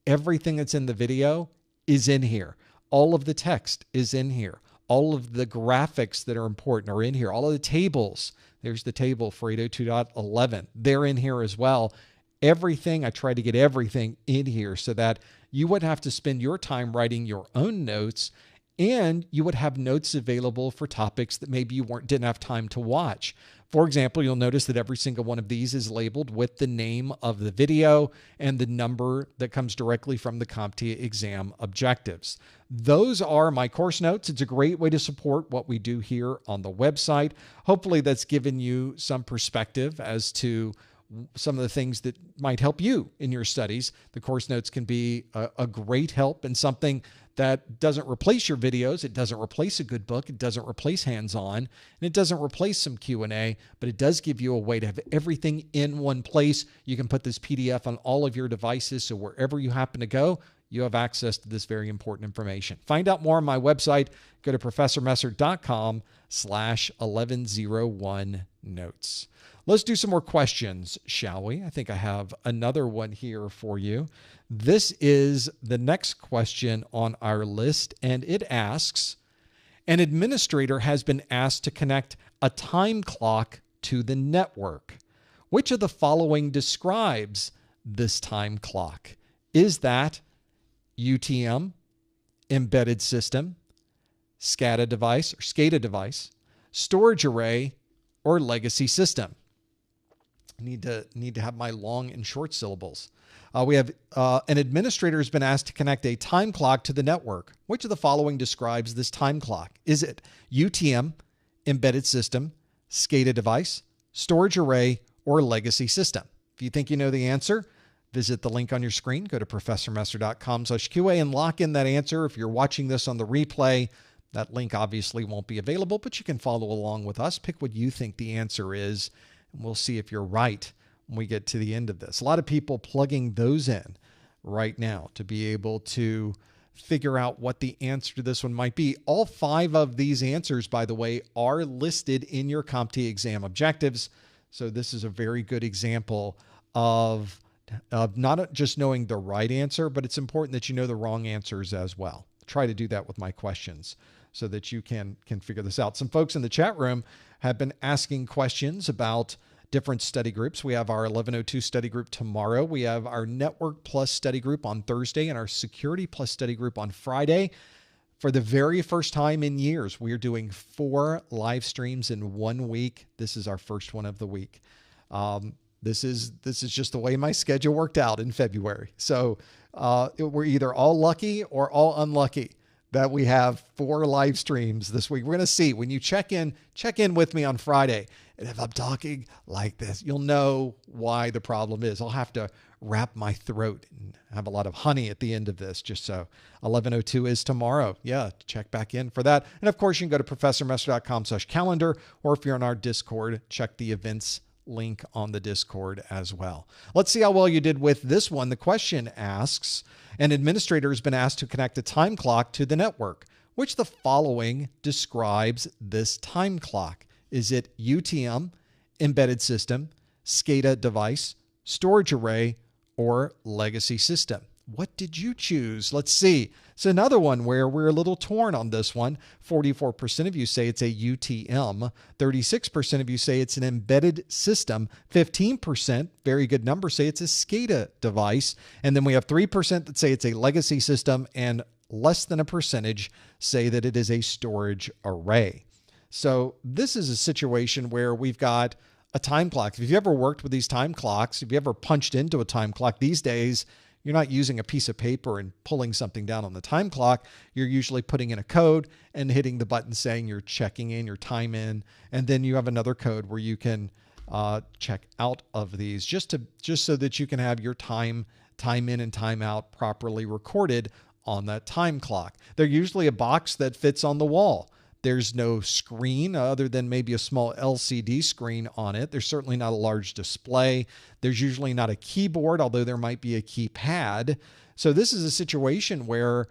everything that's in the video is in here. All of the text is in here. All of the graphics that are important are in here. All of the tables, there's the table for 802.11. They're in here as well. Everything, I try to get everything in here so that you would have to spend your time writing your own notes, and you would have notes available for topics that maybe you didn't have time to watch. For example, you'll notice that every single one of these is labeled with the name of the video and the number that comes directly from the CompTIA exam objectives. Those are my course notes. It's a great way to support what we do here on the website. Hopefully that's given you some perspective as to some of the things that might help you in your studies. The course notes can be a great help and something that doesn't replace your videos. It doesn't replace a good book. It doesn't replace hands-on, and it doesn't replace some Q&A, but it does give you a way to have everything in one place. You can put this PDF on all of your devices, so wherever you happen to go, you have access to this very important information. Find out more on my website. Go to professormesser.com/1101notes. Let's do some more questions, shall we? I think I have another one here for you. This is the next question on our list, and it asks, an administrator has been asked to connect a time clock to the network. Which of the following describes this time clock? Is that UTM, embedded system, SCADA device, storage array, or legacy system? Need to have my long and short syllables. We have an administrator has been asked to connect a time clock to the network. Which of the following describes this time clock? Is it UTM, embedded system, SCADA device, storage array, or legacy system? If you think you know the answer, visit the link on your screen. Go to professormesser.com/QA and lock in that answer. If you're watching this on the replay, that link obviously won't be available, but you can follow along with us. Pick what you think the answer is, and we'll see if you're right when we get to the end of this. A lot of people plugging those in right now to be able to figure out what the answer to this one might be. All 5 of these answers, by the way, are listed in your CompTIA exam objectives. So this is a very good example of not just knowing the right answer, but it's important that you know the wrong answers as well. Try to do that with my questions so that you can figure this out. Some folks in the chat room have been asking questions about different study groups. We have our 1102 study group tomorrow. We have our Network Plus study group on Thursday and our Security Plus study group on Friday. For the very first time in years, we are doing 4 live streams in 1 week. This is our first one of the week. This is just the way my schedule worked out in February. So we're either all lucky or all unlucky that we have 4 live streams this week. We're going to see when you check in with me on Friday. And if I'm talking like this, you'll know why the problem is. I'll have to wrap my throat and have a lot of honey at the end of this, just so. 1102 is tomorrow. Yeah, check back in for that. And of course, you can go to professormesser.com/calendar, or if you're on our Discord, check the events link on the Discord as well. Let's see how well you did with this one. The question asks, an administrator has been asked to connect a time clock to the network. Which of the following describes this time clock? Is it UTM, embedded system, SCADA device, storage array, or legacy system? What did you choose? Let's see. It's another one where we're a little torn on this one. 44% of you say it's a UTM. 36% of you say it's an embedded system. 15%, very good number, say it's a SCADA device. And then we have 3% that say it's a legacy system, and less than a percentage say that it is a storage array. So this is a situation where we've got a time clock. If you've ever worked with these time clocks, if you ever punched into a time clock, these days you're not using a piece of paper and pulling something down on the time clock. You're usually putting in a code and hitting the button saying you're checking in your time in. And then you have another code where you can check out of these just so that you can have your time in and time out properly recorded on that time clock. They're usually a box that fits on the wall. There's no screen other than maybe a small LCD screen on it. There's certainly not a large display. There's usually not a keyboard, although there might be a keypad. So this is a situation where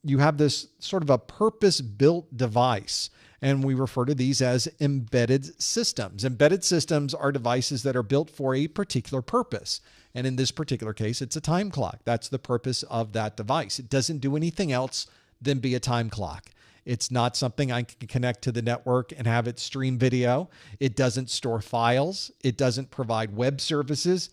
you have this sort of a purpose-built device, and we refer to these as embedded systems. Embedded systems are devices that are built for a particular purpose. And in this particular case, it's a time clock. That's the purpose of that device. It doesn't do anything else than be a time clock. It's not something I can connect to the network and have it stream video. It doesn't store files. It doesn't provide web services.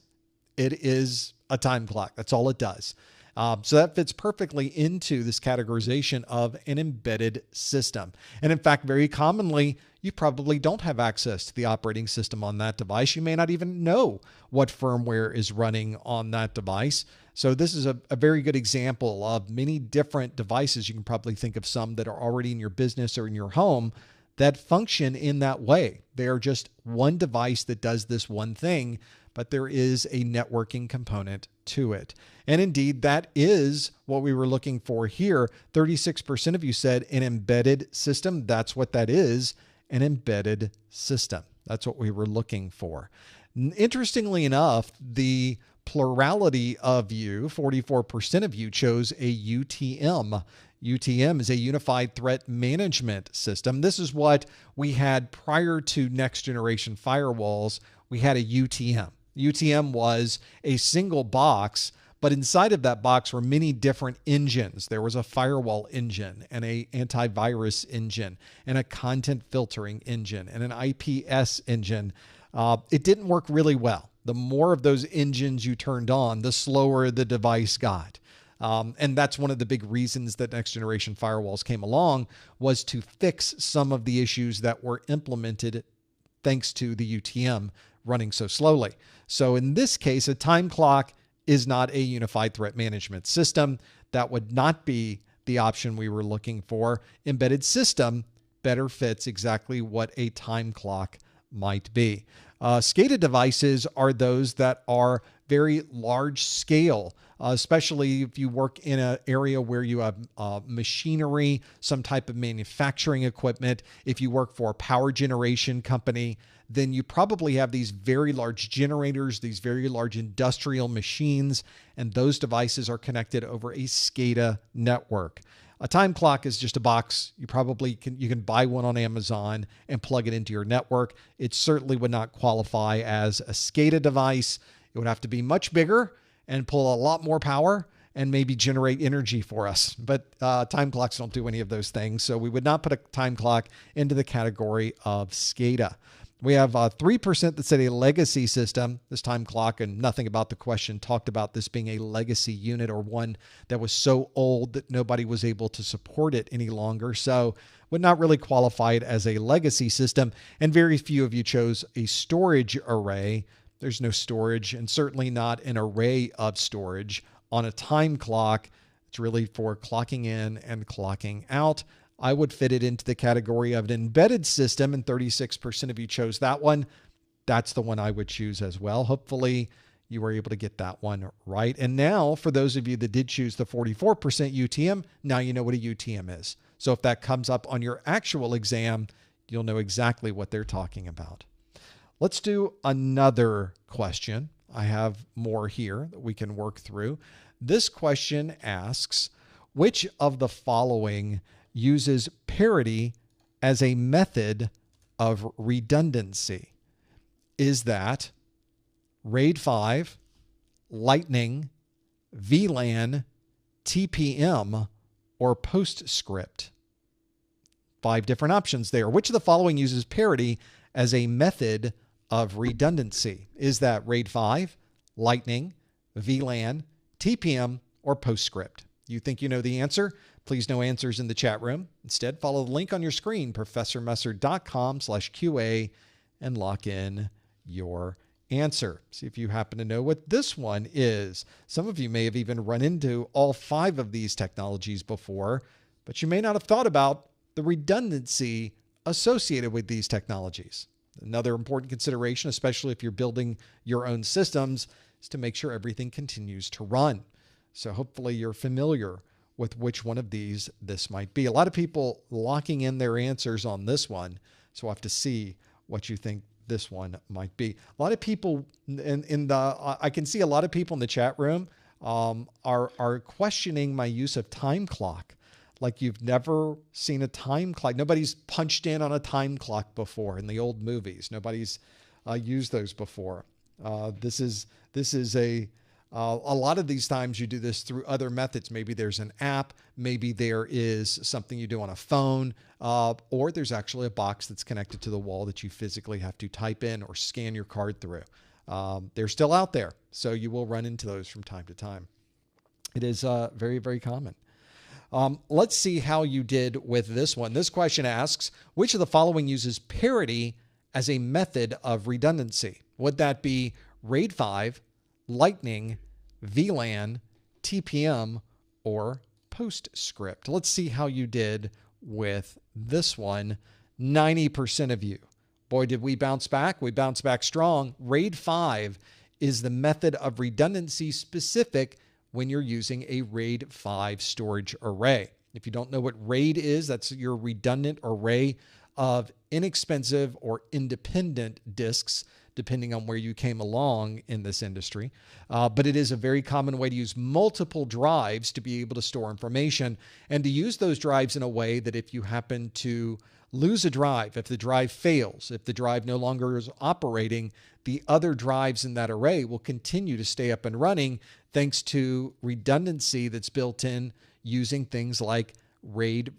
It is a time clock. That's all it does. So that fits perfectly into this categorization of an embedded system. And in fact, very commonly, you probably don't have access to the operating system on that device. You may not even know what firmware is running on that device. So this is a very good example of many different devices. You can probably think of some that are already in your business or in your home that function in that way. They are just one device that does this one thing, but there is a networking component to it. And indeed, that is what we were looking for here. 36% of you said an embedded system. That's what that is, an embedded system. That's what we were looking for. Interestingly enough, the plurality of you, 44% of you, chose a UTM. UTM is a Unified Threat Management System. This is what we had prior to next generation firewalls. We had a UTM. UTM was a single box, but inside of that box were many different engines. There was a firewall engine and an antivirus engine and a content filtering engine and an IPS engine. It didn't work really well. The more of those engines you turned on, the slower the device got. And that's one of the big reasons that next generation firewalls came along, was to fix some of the issues that were implemented thanks to the UTM running so slowly. So in this case, a time clock is not a unified threat management system. That would not be the option we were looking for. Embedded system better fits exactly what a time clock might be. SCADA devices are those that are very large scale, especially if you work in an area where you have machinery, some type of manufacturing equipment. If you work for a power generation company, then you probably have these very large generators, these very large industrial machines, and those devices are connected over a SCADA network. A time clock is just a box. You can buy one on Amazon and plug it into your network. It certainly would not qualify as a SCADA device. It would have to be much bigger and pull a lot more power and maybe generate energy for us. But time clocks don't do any of those things. So we would not put a time clock into the category of SCADA. We have 3% that said a legacy system. This time clock and nothing about the question talked about this being a legacy unit or one that was so old that nobody was able to support it any longer. So would not really qualify it as a legacy system. And very few of you chose a storage array. There's no storage and certainly not an array of storage on a time clock. It's really for clocking in and clocking out. I would fit it into the category of an embedded system, and 36% of you chose that one. That's the one I would choose as well. Hopefully you were able to get that one right. And now for those of you that did choose the 44% UTM, now you know what a UTM is. So if that comes up on your actual exam, you'll know exactly what they're talking about. Let's do another question. I have more here that we can work through. This question asks, which of the following uses parity as a method of redundancy? Is that RAID 5, Lightning, VLAN, TPM, or PostScript? 5 different options there. Which of the following uses parity as a method of redundancy? Is that RAID 5, Lightning, VLAN, TPM, or PostScript? You think you know the answer? Please no answers in the chat room. Instead, follow the link on your screen, professormesser.com/QA, and lock in your answer. See if you happen to know what this one is. Some of you may have even run into all 5 of these technologies before, but you may not have thought about the redundancy associated with these technologies. Another important consideration, especially if you're building your own systems, is to make sure everything continues to run. So hopefully you're familiar with which one of these this might be. A lot of people locking in their answers on this one, so we'll have to see what you think this one might be. A lot of people I can see a lot of people in the chat room are questioning my use of time clock. Like you've never seen a time clock. Nobody's punched in on a time clock before in the old movies. Nobody's used those before. This is a lot of these times you do this through other methods. Maybe there's an app, maybe there is something you do on a phone, or there's actually a box that's connected to the wall that you physically have to type in or scan your card through. They're still out there, so you will run into those from time to time. It is very, very common. Let's see how you did with this one. This question asks, which of the following uses parity as a method of redundancy? Would that be RAID 5, Lightning, VLAN, TPM, or PostScript? Let's see how you did with this one. 90% of you. Boy, did we bounce back. We bounced back strong. RAID 5 is the method of redundancy specific when you're using a RAID 5 storage array. If you don't know what RAID is, that's your redundant array of inexpensive or independent disks, depending on where you came along in this industry. But it is a very common way to use multiple drives to be able to store information and to use those drives in a way that if you happen to lose a drive, if the drive fails, if the drive no longer is operating, the other drives in that array will continue to stay up and running thanks to redundancy that's built in using things like RAID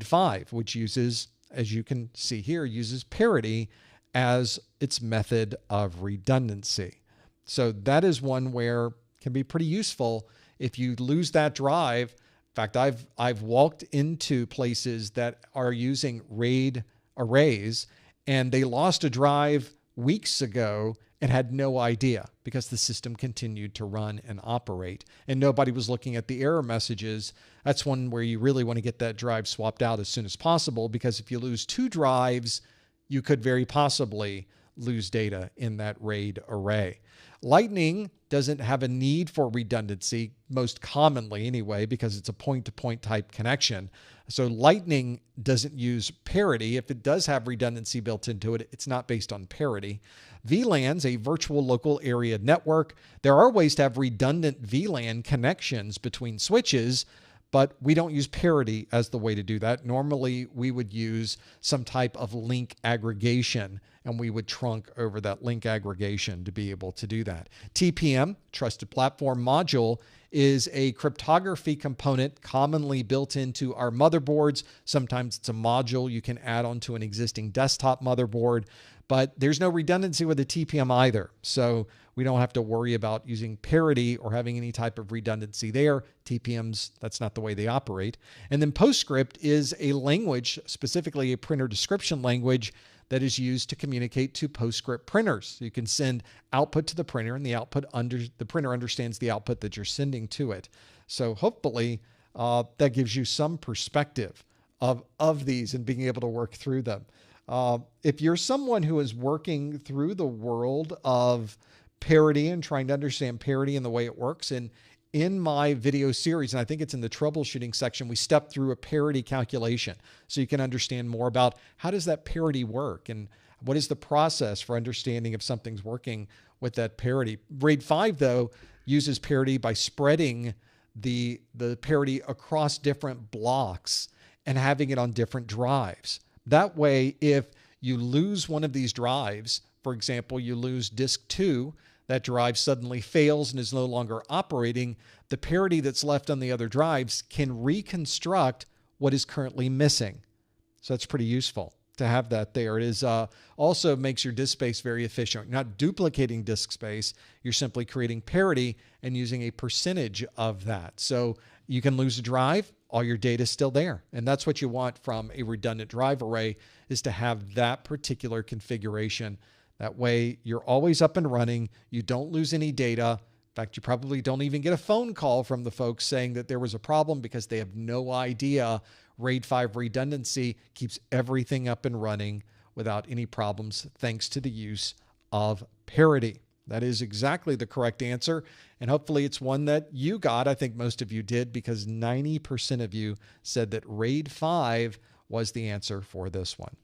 5, which uses, as you can see here, uses parity as its method of redundancy. So that is one where it can be pretty useful if you lose that drive. In fact, I've walked into places that are using RAID arrays and they lost a drive weeks ago and had no idea because the system continued to run and operate and nobody was looking at the error messages. That's one where you really want to get that drive swapped out as soon as possible, because if you lose 2 drives, you could very possibly lose data in that RAID array. Lightning doesn't have a need for redundancy, most commonly anyway, because it's a point-to-point type connection. So Lightning doesn't use parity. If it does have redundancy built into it, it's not based on parity. VLAN's a virtual local area network. There are ways to have redundant VLAN connections between switches, but we don't use parity as the way to do that. Normally, we would use some type of link aggregation, and we would trunk over that link aggregation to be able to do that. TPM, Trusted Platform Module, is a cryptography component commonly built into our motherboards. Sometimes it's a module you can add onto an existing desktop motherboard, but there's no redundancy with the TPM either. So we don't have to worry about using parity or having any type of redundancy there. TPMs, that's not the way they operate. And then PostScript is a language, specifically a printer description language, that is used to communicate to PostScript printers. So you can send output to the printer, and the printer understands the output that you're sending to it. So hopefully that gives you some perspective of these and being able to work through them. If you're someone who is working through the world of parity and trying to understand parity and the way it works, and in my video series, and I think it's in the troubleshooting section, we step through a parity calculation so you can understand more about how does that parity work and what is the process for understanding if something's working with that parity. RAID 5, though, uses parity by spreading the parity across different blocks and having it on different drives. That way, if you lose one of these drives, for example, you lose disk 2, that drive suddenly fails and is no longer operating, the parity that's left on the other drives can reconstruct what is currently missing. So that's pretty useful to have that there. It is also makes your disk space very efficient. You're not duplicating disk space. You're simply creating parity and using a percentage of that. So you can lose a drive, all your data is still there. And that's what you want from a redundant drive array, is to have that particular configuration. That way you're always up and running. You don't lose any data. In fact, you probably don't even get a phone call from the folks saying that there was a problem because they have no idea. RAID 5 redundancy keeps everything up and running without any problems thanks to the use of parity. That is exactly the correct answer. And hopefully it's one that you got. I think most of you did because 90% of you said that RAID 5 was the answer for this one.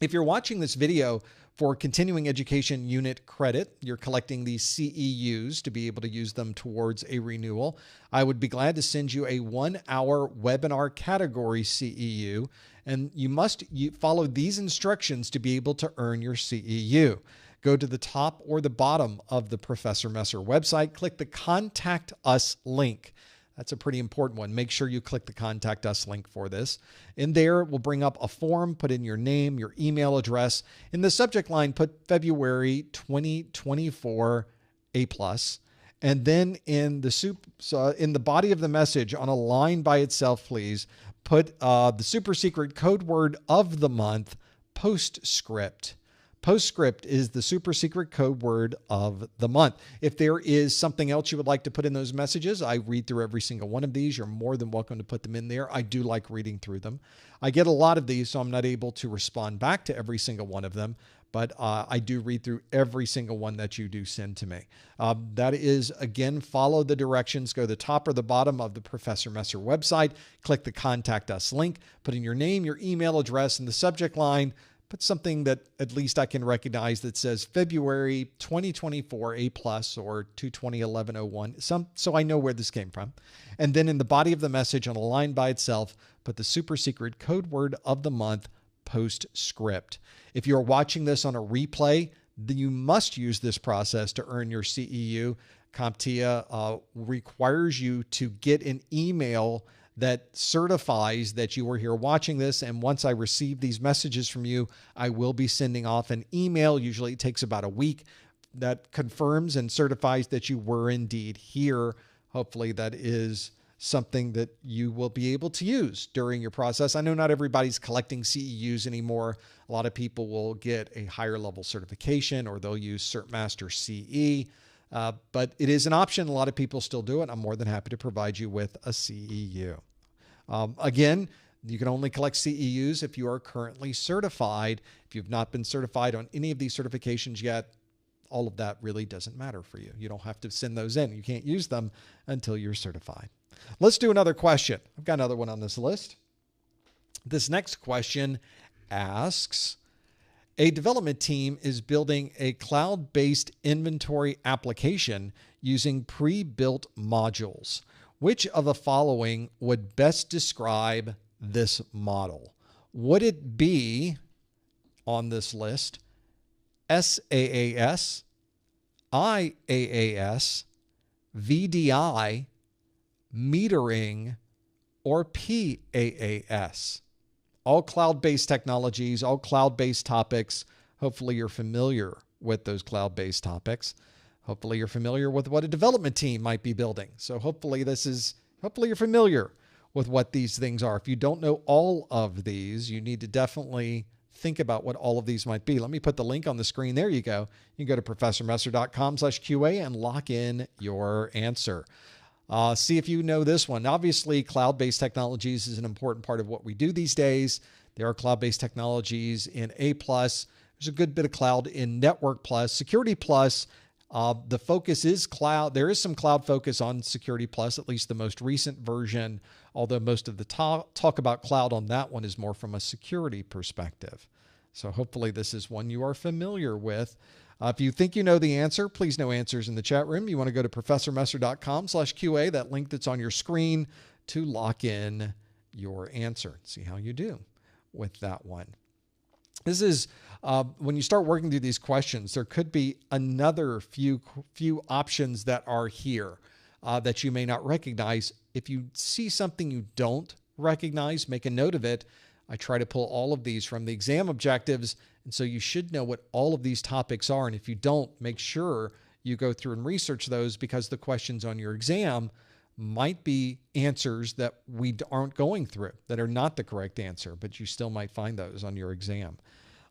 If you're watching this video for continuing education unit credit, you're collecting these CEUs to be able to use them towards a renewal, I would be glad to send you a 1-hour webinar category CEU, and you must follow these instructions to be able to earn your CEU. Go to the top or the bottom of the Professor Messer website, click the Contact Us link. That's a pretty important one. Make sure you click the Contact Us link for this. In there, we'll bring up a form, put in your name, your email address. In the subject line, put February 2024 A+. And then in the body of the message, on a line by itself, please, put the super secret code word of the month, postscript. Postscript is the super secret code word of the month. If there is something else you would like to put in those messages, I read through every single one of these. You're more than welcome to put them in there. I do like reading through them. I get a lot of these, so I'm not able to respond back to every single one of them, but I do read through every single one that you do send to me. That is, again, follow the directions. Go to the top or the bottom of the Professor Messer website. Click the Contact Us link. Put in your name, your email address in the subject line. Put something that at least I can recognize that says February 2024 A+ or 2201101, so I know where this came from. And then in the body of the message on a line by itself, put the super secret code word of the month, postscript. If you're watching this on a replay, then you must use this process to earn your CEU. CompTIA requires you to get an email that certifies that you were here watching this. And once I receive these messages from you, I will be sending off an email. Usually it takes about a week that confirms and certifies that you were indeed here. Hopefully that is something that you will be able to use during your process. I know not everybody's collecting CEUs anymore. A lot of people will get a higher level certification or they'll use CertMaster CE. But it is an option. A lot of people still do it. I'm more than happy to provide you with a CEU. Again, you can only collect CEUs if you are currently certified. If you've not been certified on any of these certifications yet, all of that really doesn't matter for you. You don't have to send those in. You can't use them until you're certified. Let's do another question. I've got another one on this list. This next question asks, a development team is building a cloud-based inventory application using pre-built modules. Which of the following would best describe this model? Would it be, on this list, SaaS, IaaS, VDI, metering, or PaaS? All cloud-based technologies, all cloud-based topics. Hopefully you're familiar with those cloud-based topics. Hopefully you're familiar with what a development team might be building. So hopefully you're familiar with what these things are. If you don't know all of these, you need to definitely think about what all of these might be. Let me put the link on the screen. There you go. You can go to professormesser.com/QA and lock in your answer. See if you know this one. Obviously, cloud-based technologies is an important part of what we do these days. There are cloud-based technologies in A+. There's a good bit of cloud in Network+, Security+. The focus is cloud. There is some cloud focus on Security+, at least the most recent version, although most of the talk about cloud on that one is more from a security perspective. So hopefully this is one you are familiar with. If you think you know the answer, please no answers in the chat room. You want to go to professormesser.com/QA, that link that's on your screen, to lock in your answer. See how you do with that one. This is, when you start working through these questions, there could be another few options that are here that you may not recognize. If you see something you don't recognize, make a note of it. I try to pull all of these from the exam objectives, and so you should know what all of these topics are. And if you don't, make sure you go through and research those, because the questions on your exam might be answers that we aren't going through, that are not the correct answer, but you still might find those on your exam.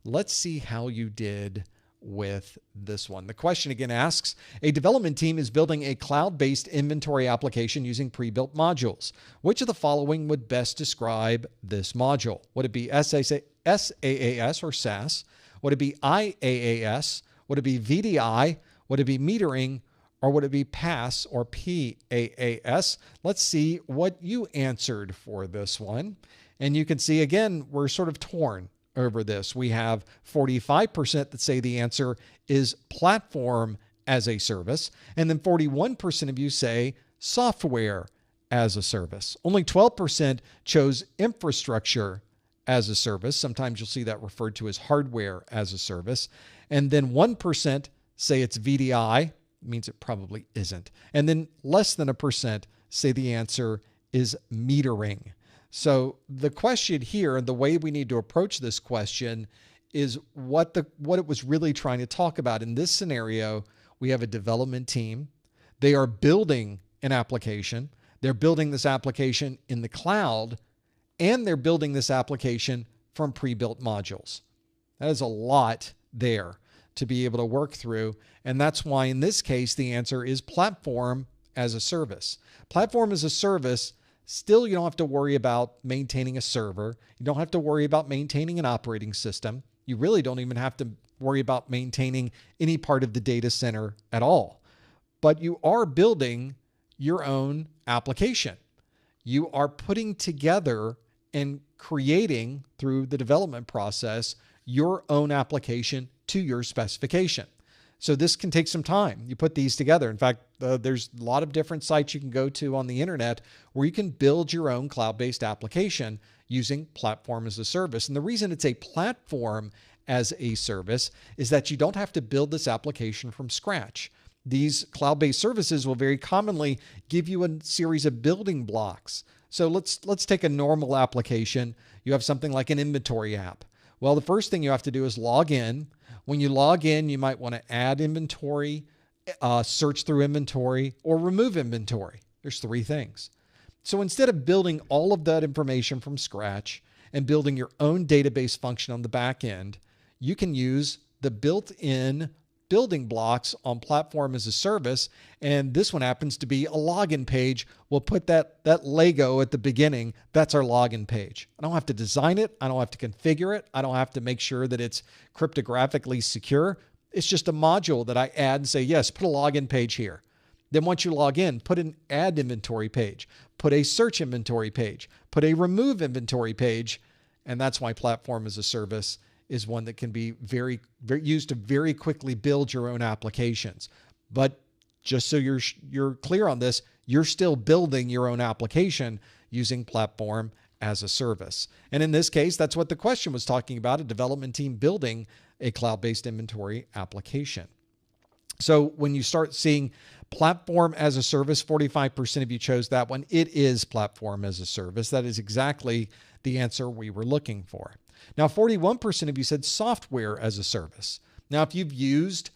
Let's see how you did with this one. The question again asks, a development team is building a cloud-based inventory application using pre-built modules. Which of the following would best describe this module? Would it be SaaS or SaaS? Would it be IaaS? Would it be VDI? Would it be metering? Or would it be PaaS or PaaS? Let's see what you answered for this one. And you can see, again, we're sort of torn over this. We have 45% that say the answer is platform as a service. And then 41% of you say software as a service. Only 12% chose infrastructure as a service. Sometimes you'll see that referred to as hardware as a service. And then 1% say it's VDI. Means it probably isn't. And then less than 1% say the answer is metering. So the question here, and the way we need to approach this question, is what it was really trying to talk about. In this scenario, we have a development team. They are building an application. They're building this application in the cloud, and they're building this application from pre-built modules. That is a lot there to be able to work through. And that's why in this case, the answer is platform as a service. Platform as a service, still you don't have to worry about maintaining a server. You don't have to worry about maintaining an operating system. You really don't even have to worry about maintaining any part of the data center at all. But you are building your own application. You are putting together and creating through the development process your own application to your specification. So this can take some time. You put these together. In fact, there's a lot of different sites you can go to on the internet where you can build your own cloud-based application using platform as a service. And the reason it's a platform as a service is that you don't have to build this application from scratch. These cloud-based services will very commonly give you a series of building blocks. So let's take a normal application. You have something like an inventory app. Well, the first thing you have to do is log in. When you log in, you might want to add inventory, search through inventory, or remove inventory. There's three things. So instead of building all of that information from scratch and building your own database function on the back end, you can use the built-in building blocks on platform as a service. And this one happens to be a login page. We'll put that Lego at the beginning. That's our login page. I don't have to design it. I don't have to configure it. I don't have to make sure that it's cryptographically secure. It's just a module that I add and say, yes, put a login page here. Then once you log in, put an add inventory page, put a search inventory page, put a remove inventory page. And that's why platform as a service is one that can be very used to very quickly build your own applications. But just so you're clear on this, you're still building your own application using platform as a service. And in this case, that's what the question was talking about, a development team building a cloud-based inventory application. So when you start seeing platform as a service, 45% of you chose that one. It is platform as a service. That is exactly the answer we were looking for. Now, 41% of you said software as a service. Now, if you've used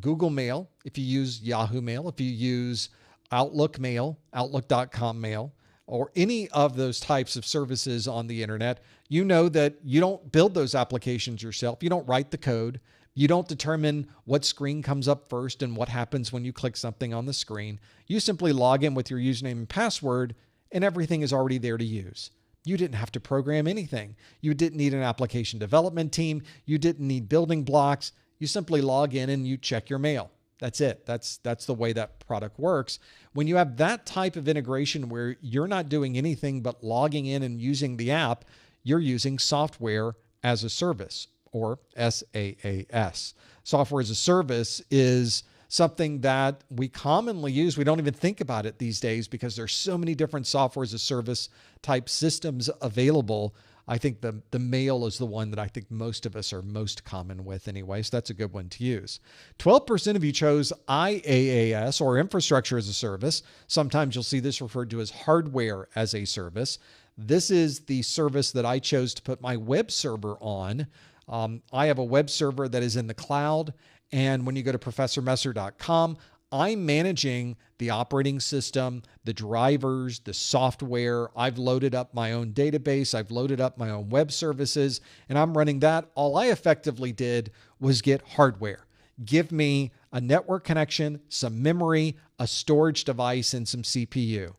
Google Mail, if you use Yahoo Mail, if you use Outlook Mail, Outlook.com Mail, or any of those types of services on the internet, you know that you don't build those applications yourself. You don't write the code. You don't determine what screen comes up first and what happens when you click something on the screen. You simply log in with your username and password, and everything is already there to use. You didn't have to program anything. You didn't need an application development team. You didn't need building blocks. You simply log in and you check your mail. That's it. That's the way that product works. When you have that type of integration where you're not doing anything but logging in and using the app, you're using software as a service, or SaaS. Software as a service is something that we commonly use. We don't even think about it these days because there's so many different software as a service type systems available. I think the mail is the one that I think most of us are most common with anyway, so that's a good one to use. 12% of you chose IaaS, or infrastructure as a service. Sometimes you'll see this referred to as hardware as a service. This is the service that I chose to put my web server on. I have a web server that is in the cloud, and when you go to professormesser.com, I'm managing the operating system, the drivers, the software. I've loaded up my own database. I've loaded up my own web services, and I'm running that. All I effectively did was get hardware. Give me a network connection, some memory, a storage device, and some CPU.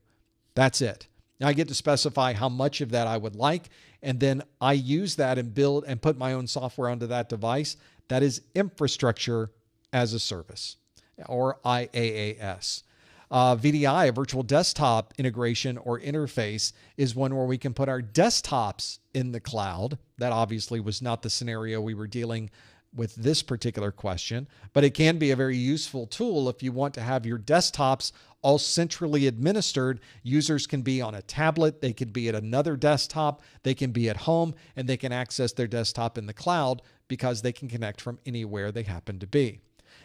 That's it. Now I get to specify how much of that I would like, and then I use that and build and put my own software onto that device. That is infrastructure as a service, or IaaS. VDI, a virtual desktop integration or interface, is one where we can put our desktops in the cloud. That obviously was not the scenario we were dealing with this particular question, but it can be a very useful tool if you want to have your desktops all centrally administered. Users can be on a tablet, they could be at another desktop, they can be at home, and they can access their desktop in the cloud because they can connect from anywhere they happen to be.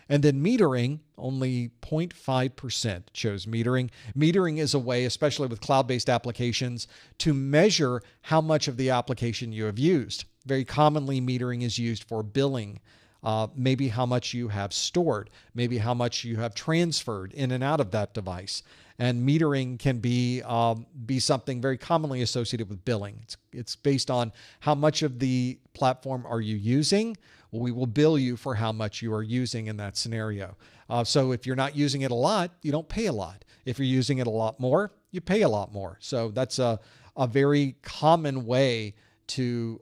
And then metering, only 0.5% chose metering. Metering is a way, especially with cloud-based applications, to measure how much of the application you have used. Very commonly, metering is used for billing, maybe how much you have stored, maybe how much you have transferred in and out of that device. And metering can be something very commonly associated with billing. It's based on how much of the platform are you using. Well, we will bill you for how much you are using in that scenario. So if you're not using it a lot, you don't pay a lot. If you're using it a lot more, you pay a lot more. So that's a very common way to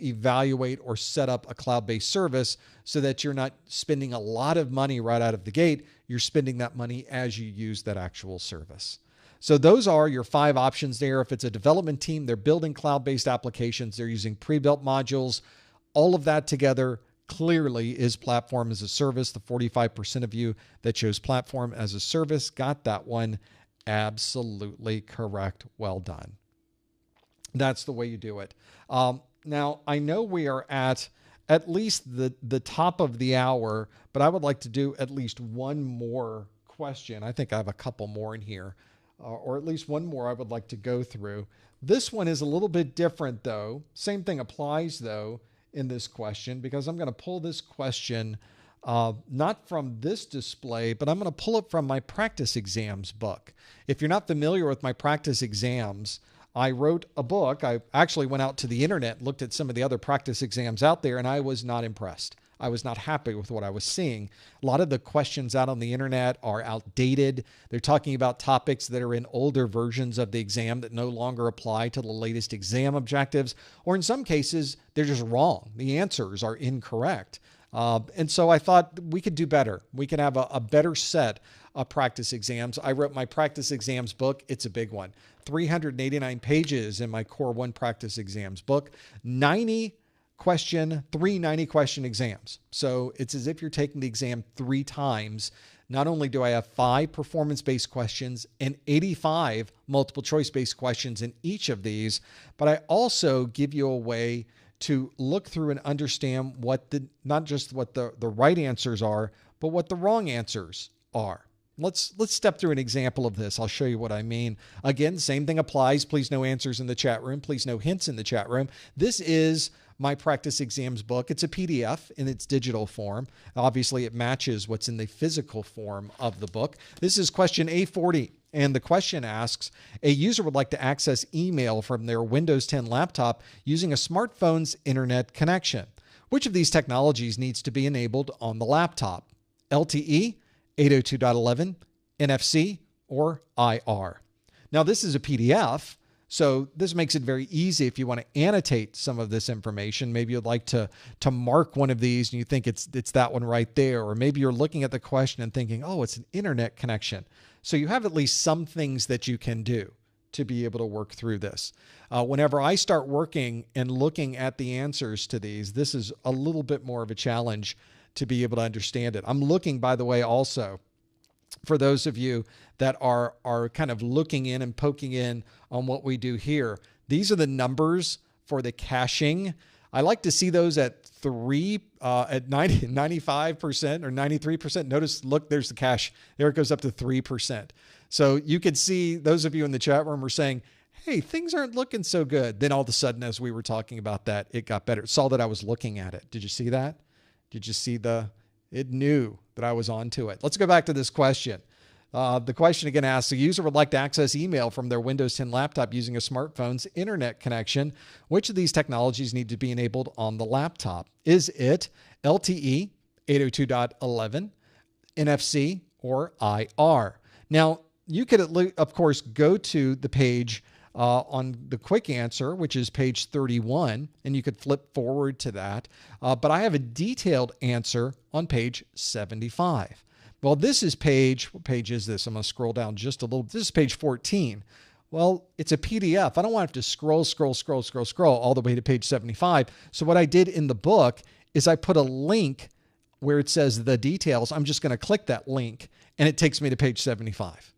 evaluate or set up a cloud-based service so that you're not spending a lot of money right out of the gate. You're spending that money as you use that actual service. So those are your 5 options there. If it's a development team, they're building cloud-based applications, they're using pre-built modules. All of that together clearly is platform as a service. The 45% of you that chose platform as a service got that one absolutely correct. Well done. That's the way you do it. Now, I know we are at least the top of the hour, but I would like to do at least one more question. I think I have a couple more in here, or at least one more I would like to go through. This one is a little bit different, though. Same thing applies, though, in this question, because I'm going to pull this question not from this display, but I'm going to pull it from my practice exams book. If you're not familiar with my practice exams, I wrote a book. I actually went out to the internet, looked at some of the other practice exams out there, and I was not impressed. I was not happy with what I was seeing. A lot of the questions out on the internet are outdated. They're talking about topics that are in older versions of the exam that no longer apply to the latest exam objectives, or in some cases, they're just wrong. The answers are incorrect. And so I thought we could do better. We can have a better set of practice exams. I wrote my practice exams book. It's a big one. 389 pages in my Core 1 practice exams book. 90 question exams. So it's as if you're taking the exam 3 times. Not only do I have 5 performance-based questions and 85 multiple choice-based questions in each of these, but I also give you a way to look through and understand not just what the right answers are, but what the wrong answers are. Let's step through an example of this. I'll show you what I mean. Again, same thing applies. Please no answers in the chat room. Please no hints in the chat room. This is my practice exams book. It's a PDF in its digital form. Obviously, it matches what's in the physical form of the book. This is question A40. And the question asks, a user would like to access email from their Windows 10 laptop using a smartphone's internet connection. Which of these technologies needs to be enabled on the laptop? LTE, 802.11, NFC, or IR? Now, this is a PDF, so this makes it very easy if you want to annotate some of this information. Maybe you'd like to mark one of these and you think it's that one right there, or maybe you're looking at the question and thinking, oh, it's an internet connection. So you have at least some things that you can do to be able to work through this. Whenever I start working and looking at the answers to these, this is a little bit more of a challenge to be able to understand it. I'm looking, by the way, also for those of you that are kind of looking in and poking in on what we do here. These are the numbers for the caching. I like to see those at 95% or 93%. Notice, look, there's the cache. There it goes up to 3%. So you could see those of you in the chat room were saying, hey, things aren't looking so good. Then all of a sudden, as we were talking about that, it got better. It saw that I was looking at it. Did you see that? Did you see it knew that I was onto it? Let's go back to this question. The question again asks, a user would like to access email from their Windows 10 laptop using a smartphone's internet connection. Which of these technologies need to be enabled on the laptop? Is it LTE, 802.11, NFC, or IR? Now, you could, of course, go to the page on the quick answer, which is page 31, and you could flip forward to that. But I have a detailed answer on page 75. Well, this is what page is this? I'm going to scroll down just a little. This is page 14. Well, it's a PDF. I don't want to have to scroll all the way to page 75. So what I did in the book is I put a link where it says the details. I'm just going to click that link, and it takes me to page 75.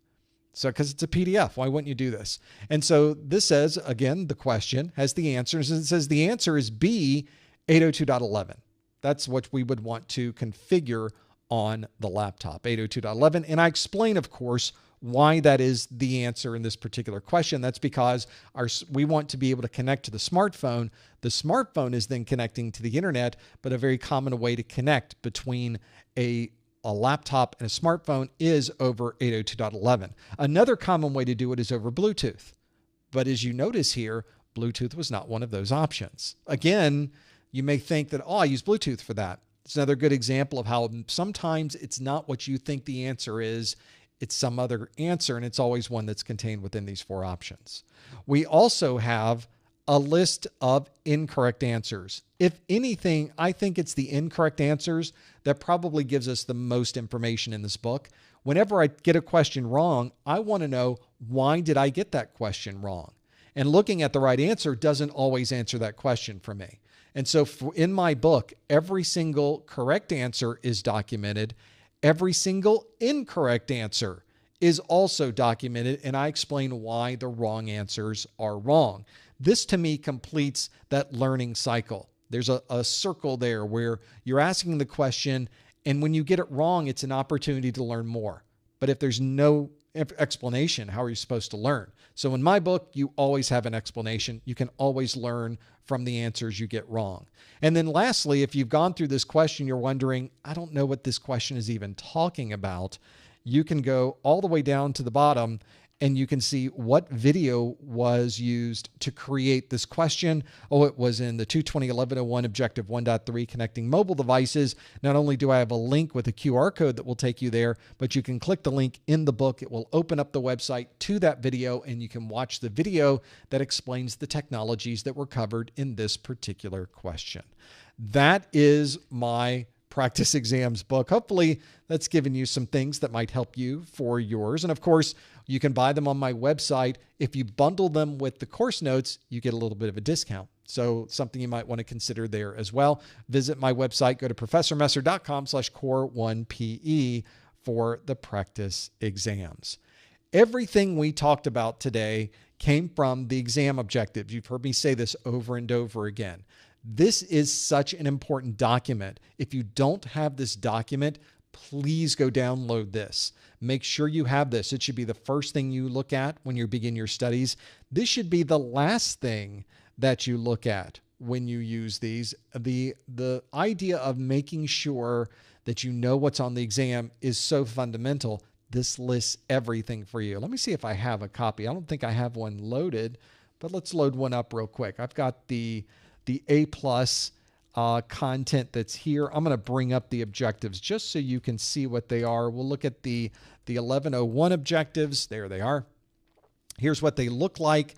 So, because it's a PDF, why wouldn't you do this? And so this says, again, the question has the answers. And it says the answer is B, 802.11. That's what we would want to configure on the laptop, 802.11. And I explain, of course, why that is the answer in this particular question. That's because we want to be able to connect to the smartphone. The smartphone is then connecting to the internet, but a very common way to connect between a laptop and a smartphone is over 802.11. Another common way to do it is over Bluetooth. But as you notice here, Bluetooth was not one of those options. Again, you may think that, I use Bluetooth for that. It's another good example of how sometimes it's not what you think the answer is. It's some other answer, and it's always one that's contained within these 4 options. We also have a list of incorrect answers. If anything, I think it's the incorrect answers that probably gives us the most information in this book. Whenever I get a question wrong, I want to know, why did I get that question wrong? And looking at the right answer doesn't always answer that question for me. And so in my book, every single correct answer is documented. Every single incorrect answer is also documented, and I explain why the wrong answers are wrong. This, to me, completes that learning cycle. There's a circle there where you're asking the question, and when you get it wrong, it's an opportunity to learn more. But if there's no explanation, how are you supposed to learn? So in my book, you always have an explanation. You can always learn from the answers you get wrong. And then lastly, if you've gone through this question, you're wondering, I don't know what this question is even talking about. You can go all the way down to the bottom and you can see what video was used to create this question. It was in the 2011-01 Objective 1.3 connecting mobile devices. Not only do I have a link with a QR code that will take you there, but you can click the link in the book. It will open up the website to that video, and you can watch the video that explains the technologies that were covered in this particular question. That is my practice exams book. Hopefully that's given you some things that might help you for yours. And of course, you can buy them on my website. If you bundle them with the course notes, you get a little bit of a discount. So something you might want to consider there as well. Visit my website, go to professormesser.com/core1pe for the practice exams. Everything we talked about today came from the exam objectives. You've heard me say this over and over again. This is such an important document. If you don't have this document, please go download this. Make sure you have this. It should be the first thing you look at when you begin your studies. This should be the last thing that you look at when you use these. The idea of making sure that you know what's on the exam is so fundamental. This lists everything for you. Let me see if I have a copy. I don't think I have one loaded, but let's load one up real quick. I've got the A+ content that's here. I'm going to bring up the objectives just so you can see what they are. We'll look at the 1101 objectives. There they are. Here's what they look like.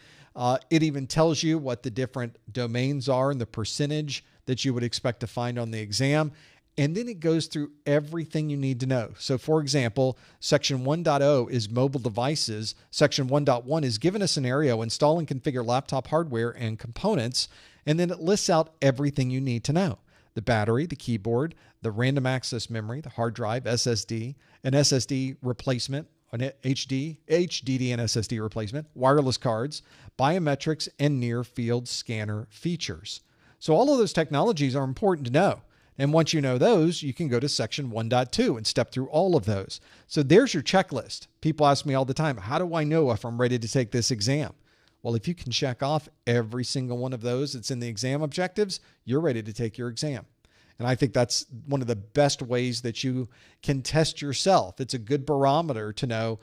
It even tells you what the different domains are and the percentage that you would expect to find on the exam. And then it goes through everything you need to know. So for example, section 1.0 is mobile devices. Section 1.1 is given a scenario, install and configure laptop hardware and components. And then it lists out everything you need to know. The battery, the keyboard, the random access memory, the hard drive, SSD, an SSD replacement, an HDD and SSD replacement, wireless cards, biometrics, and near field scanner features. So all of those technologies are important to know. And once you know those, you can go to section 1.2 and step through all of those. So there's your checklist. People ask me all the time, how do I know if I'm ready to take this exam? Well, if you can check off every single one of those that's in the exam objectives, you're ready to take your exam. And I think that's one of the best ways that you can test yourself. It's a good barometer to know,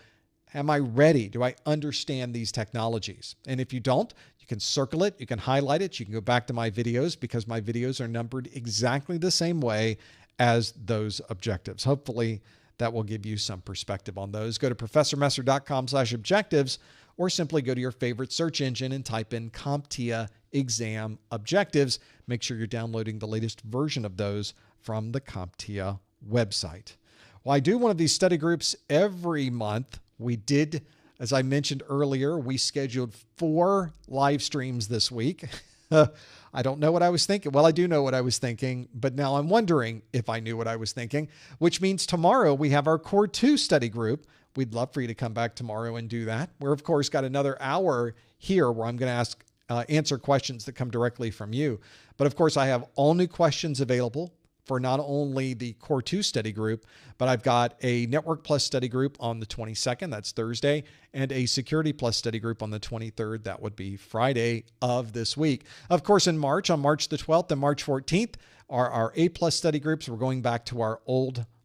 am I ready? Do I understand these technologies? And if you don't, you can circle it, you can highlight it, you can go back to my videos because my videos are numbered exactly the same way as those objectives. Hopefully that will give you some perspective on those. Go to professormesser.com/objectives or simply go to your favorite search engine and type in CompTIA Exam Objectives. Make sure you're downloading the latest version of those from the CompTIA website. Well, I do one of these study groups every month. We did, as I mentioned earlier, we scheduled 4 live streams this week. I don't know what I was thinking. Well, I do know what I was thinking, but now I'm wondering if I knew what I was thinking, which means tomorrow we have our Core 2 study group. We'd love for you to come back tomorrow and do that. We're, of course, got another hour here where I'm going to answer questions that come directly from you. But, of course, I have all new questions available for not only the Core 2 study group, but I've got a Network Plus study group on the 22nd, that's Thursday, and a Security Plus study group on the 23rd, that would be Friday of this week. Of course, in March, on March the 12th and March 14th, are our A Plus study groups. We're going back to our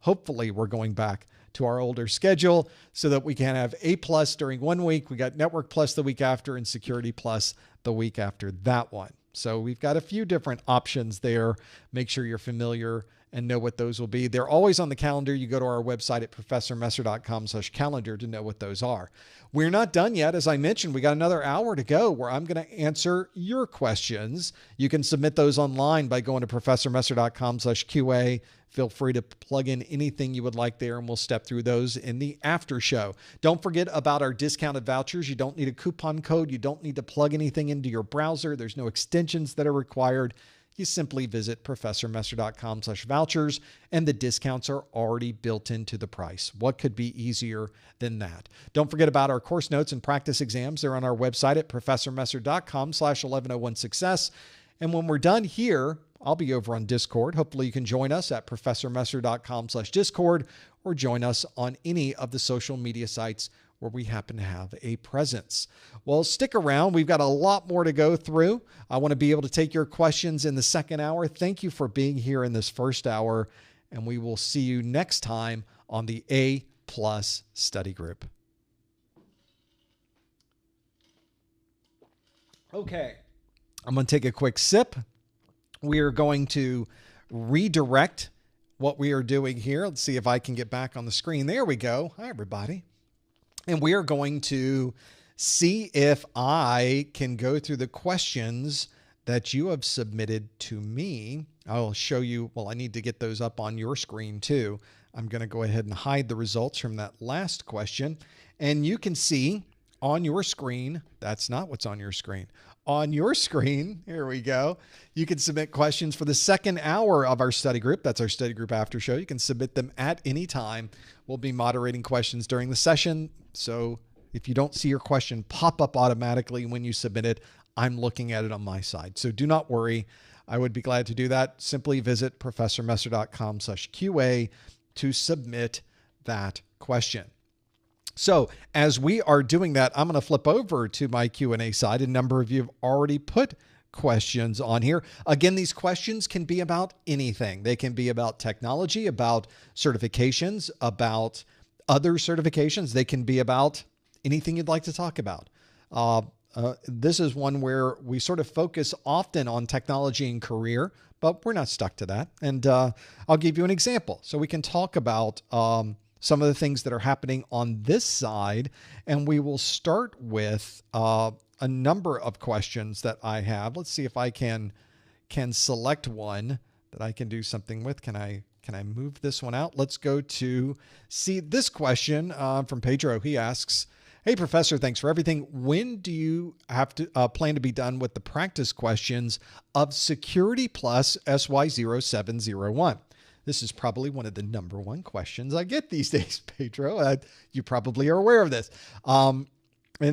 hopefully we're going back to our older schedule so that we can have A Plus during one week. We got Network Plus the week after and Security Plus the week after that one. So we've got a few different options there. Make sure you're familiar and know what those will be. They're always on the calendar. You go to our website at professormesser.com/calendar to know what those are. We're not done yet. As I mentioned, we got another hour to go where I'm going to answer your questions. You can submit those online by going to professormesser.com/QA. Feel free to plug in anything you would like there, and we'll step through those in the after show. Don't forget about our discounted vouchers. You don't need a coupon code. You don't need to plug anything into your browser. There's no extensions that are required. You simply visit professormesser.com/vouchers, and the discounts are already built into the price. What could be easier than that? Don't forget about our course notes and practice exams. They're on our website at professormesser.com/1101success. And when we're done here, I'll be over on Discord. Hopefully you can join us at professormesser.com/Discord or join us on any of the social media sites where we happen to have a presence. Well, stick around. We've got a lot more to go through. I want to be able to take your questions in the second hour. Thank you for being here in this first hour, and we will see you next time on the A Plus study group. Okay, I'm going to take a quick sip. We are going to redirect what we are doing here. Let's see if I can get back on the screen. There we go. Hi, everybody. And we are going to see if I can go through the questions that you have submitted to me. I'll show you. Well, I need to get those up on your screen too. I'm going to go ahead and hide the results from that last question. And you can see on your screen, that's not what's on your screen. On your screen, here we go. You can submit questions for the second hour of our study group. That's our study group after show. You can submit them at any time. We'll be moderating questions during the session. So if you don't see your question pop up automatically when you submit it, I'm looking at it on my side. So do not worry. I would be glad to do that. Simply visit professormesser.com/QA to submit that question. So as we are doing that, I'm going to flip over to my Q&A side. A number of you have already put questions on here. Again, these questions can be about anything. They can be about technology, about certifications, about other certifications. They can be about anything you'd like to talk about. This is one where we sort of focus often on technology and career, but we're not stuck to that. And I'll give you an example. So we can talk about some of the things that are happening on this side. And we will start with a number of questions that I have. Let's see if I can select one that I can do something with. Can I move this one out? Let's go to see this question from Pedro. He asks, hey, Professor, thanks for everything. When do you have to plan to be done with the practice questions of Security Plus SY0701? This is probably one of the number one questions I get these days, Pedro. You probably are aware of this. And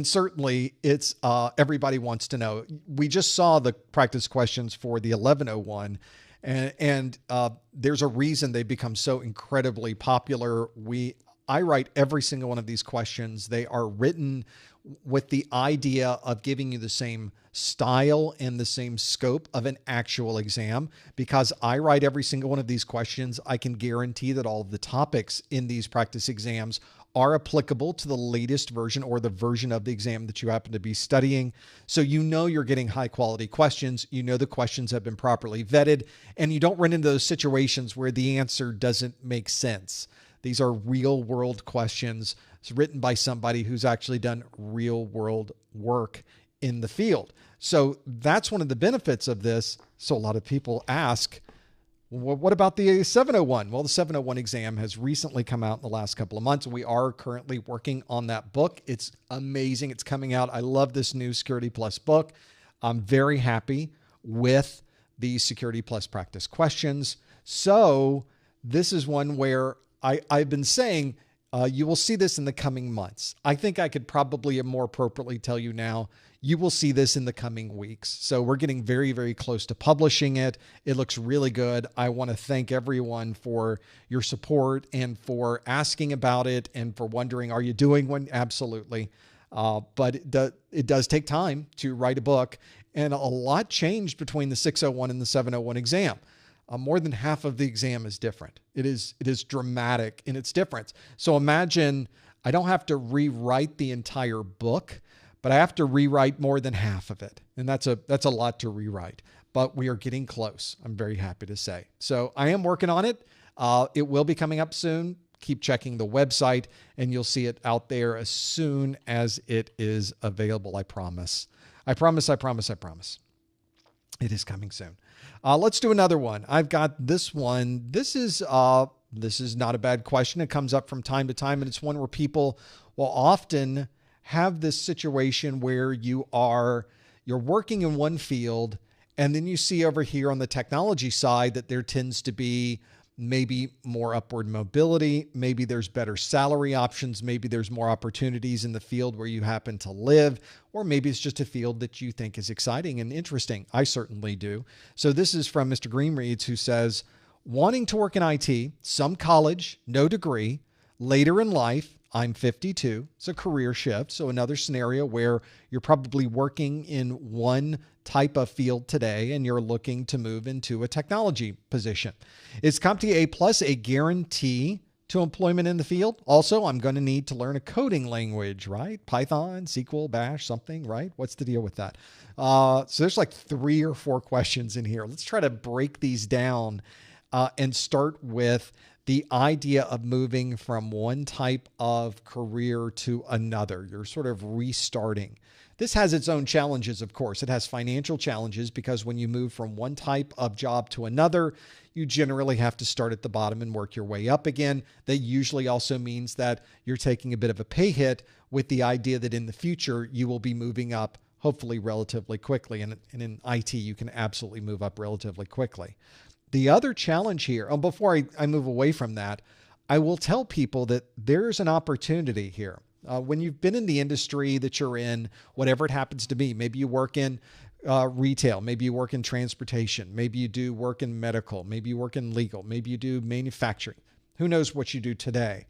certainly it's everybody wants to know. We just saw the practice questions for the 1101, and there's a reason they become so incredibly popular. I write every single one of these questions. They are written with the idea of giving you the same style and the same scope of an actual exam. Because I write every single one of these questions, I can guarantee that all of the topics in these practice exams are applicable to the latest version or the version of the exam that you happen to be studying. So you know you're getting high quality questions, you know the questions have been properly vetted, and you don't run into those situations where the answer doesn't make sense. These are real world questions. It's written by somebody who's actually done real world work in the field. So that's one of the benefits of this. So a lot of people ask, well, what about the 701? Well, the 701 exam has recently come out in the last couple of months. We are currently working on that book. It's amazing. It's coming out. I love this new Security Plus book. I'm very happy with the Security Plus practice questions. So this is one where I've been saying you will see this in the coming months. I think I could probably more appropriately tell you now, you will see this in the coming weeks. So we're getting very, very close to publishing it. It looks really good. I want to thank everyone for your support and for asking about it and for wondering, are you doing one? Absolutely. But it does take time to write a book, and a lot changed between the 601 and the 701 exam. More than half of the exam is different. It is dramatic in its difference. So imagine I don't have to rewrite the entire book, but I have to rewrite more than half of it. And that's a lot to rewrite, but we are getting close. I'm very happy to say. So I am working on it. It will be coming up soon. Keep checking the website and you'll see it out there as soon as it is available. I promise. I promise. It is coming soon. Let's do another one. I've got this one. This is not a bad question. It comes up from time to time, and it's one where people will often have this situation where you're working in one field, and then you see over here on the technology side that there tends to be maybe more upward mobility. Maybe there's better salary options. Maybe there's more opportunities in the field where you happen to live, or maybe it's just a field that you think is exciting and interesting. I certainly do. So this is from Mr. Greenreads, who says, wanting to work in IT, some college, no degree, later in life, I'm 52. It's a career shift. So another scenario where you're probably working in one type of field today and you're looking to move into a technology position. Is CompTIA A Plus a guarantee to employment in the field? Also, I'm going to need to learn a coding language, right? Python, SQL, Bash, something, right? What's the deal with that? So there's like 3 or 4 questions in here. Let's try to break these down and start with the idea of moving from one type of career to another. You're sort of restarting. This has its own challenges, of course. It has financial challenges because when you move from one type of job to another, you generally have to start at the bottom and work your way up again. That usually also means that you're taking a bit of a pay hit with the idea that in the future, you will be moving up, hopefully relatively quickly. And in IT, you can absolutely move up relatively quickly. The other challenge here, before I move away from that, I will tell people that there's an opportunity here. When you've been in the industry that you're in, whatever it happens to be, maybe you work in retail, maybe you work in transportation, maybe you do work in medical, maybe you work in legal, maybe you do manufacturing. Who knows what you do today?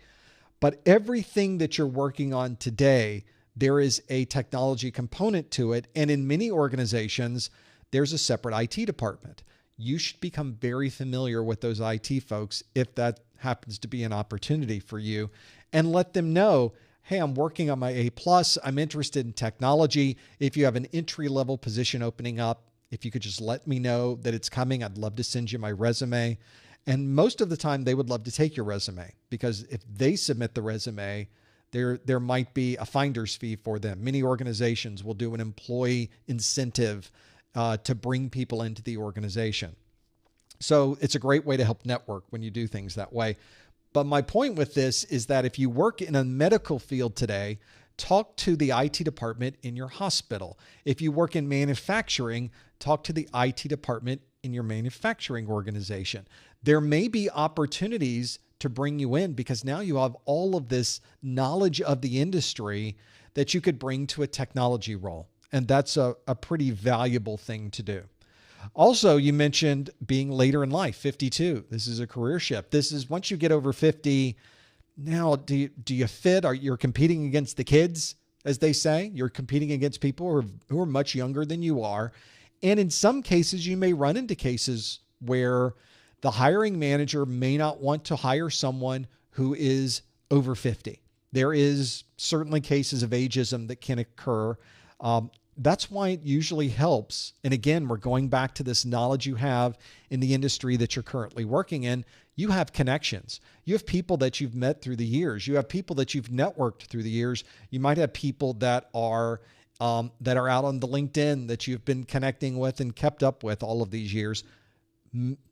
But everything that you're working on today, there is a technology component to it. And in many organizations, there's a separate IT department. You should become very familiar with those IT folks if that happens to be an opportunity for you, and let them know, hey, I'm working on my A+, I'm interested in technology. If you have an entry-level position opening up, if you could just let me know that it's coming, I'd love to send you my resume. And most of the time they would love to take your resume, because if they submit the resume, there might be a finder's fee for them. Many organizations will do an employee incentive to bring people into the organization. So it's a great way to help network when you do things that way. But my point with this is that if you work in a medical field today, talk to the IT department in your hospital. If you work in manufacturing, talk to the IT department in your manufacturing organization. There may be opportunities to bring you in because now you have all of this knowledge of the industry that you could bring to a technology role. And that's a pretty valuable thing to do. Also, you mentioned being later in life, 52. This is a career shift. This is once you get over 50, Now, do you fit? You're competing against the kids, as they say. You're competing against people who are much younger than you are. And in some cases, you may run into cases where the hiring manager may not want to hire someone who is over 50. There is certainly cases of ageism that can occur. That's why it usually helps. And again, we're going back to this knowledge you have in the industry that you're currently working in. You have connections. You have people that you've met through the years. You have people that you've networked through the years. You might have people that are out on the LinkedIn that you've been connecting with and kept up with all of these years.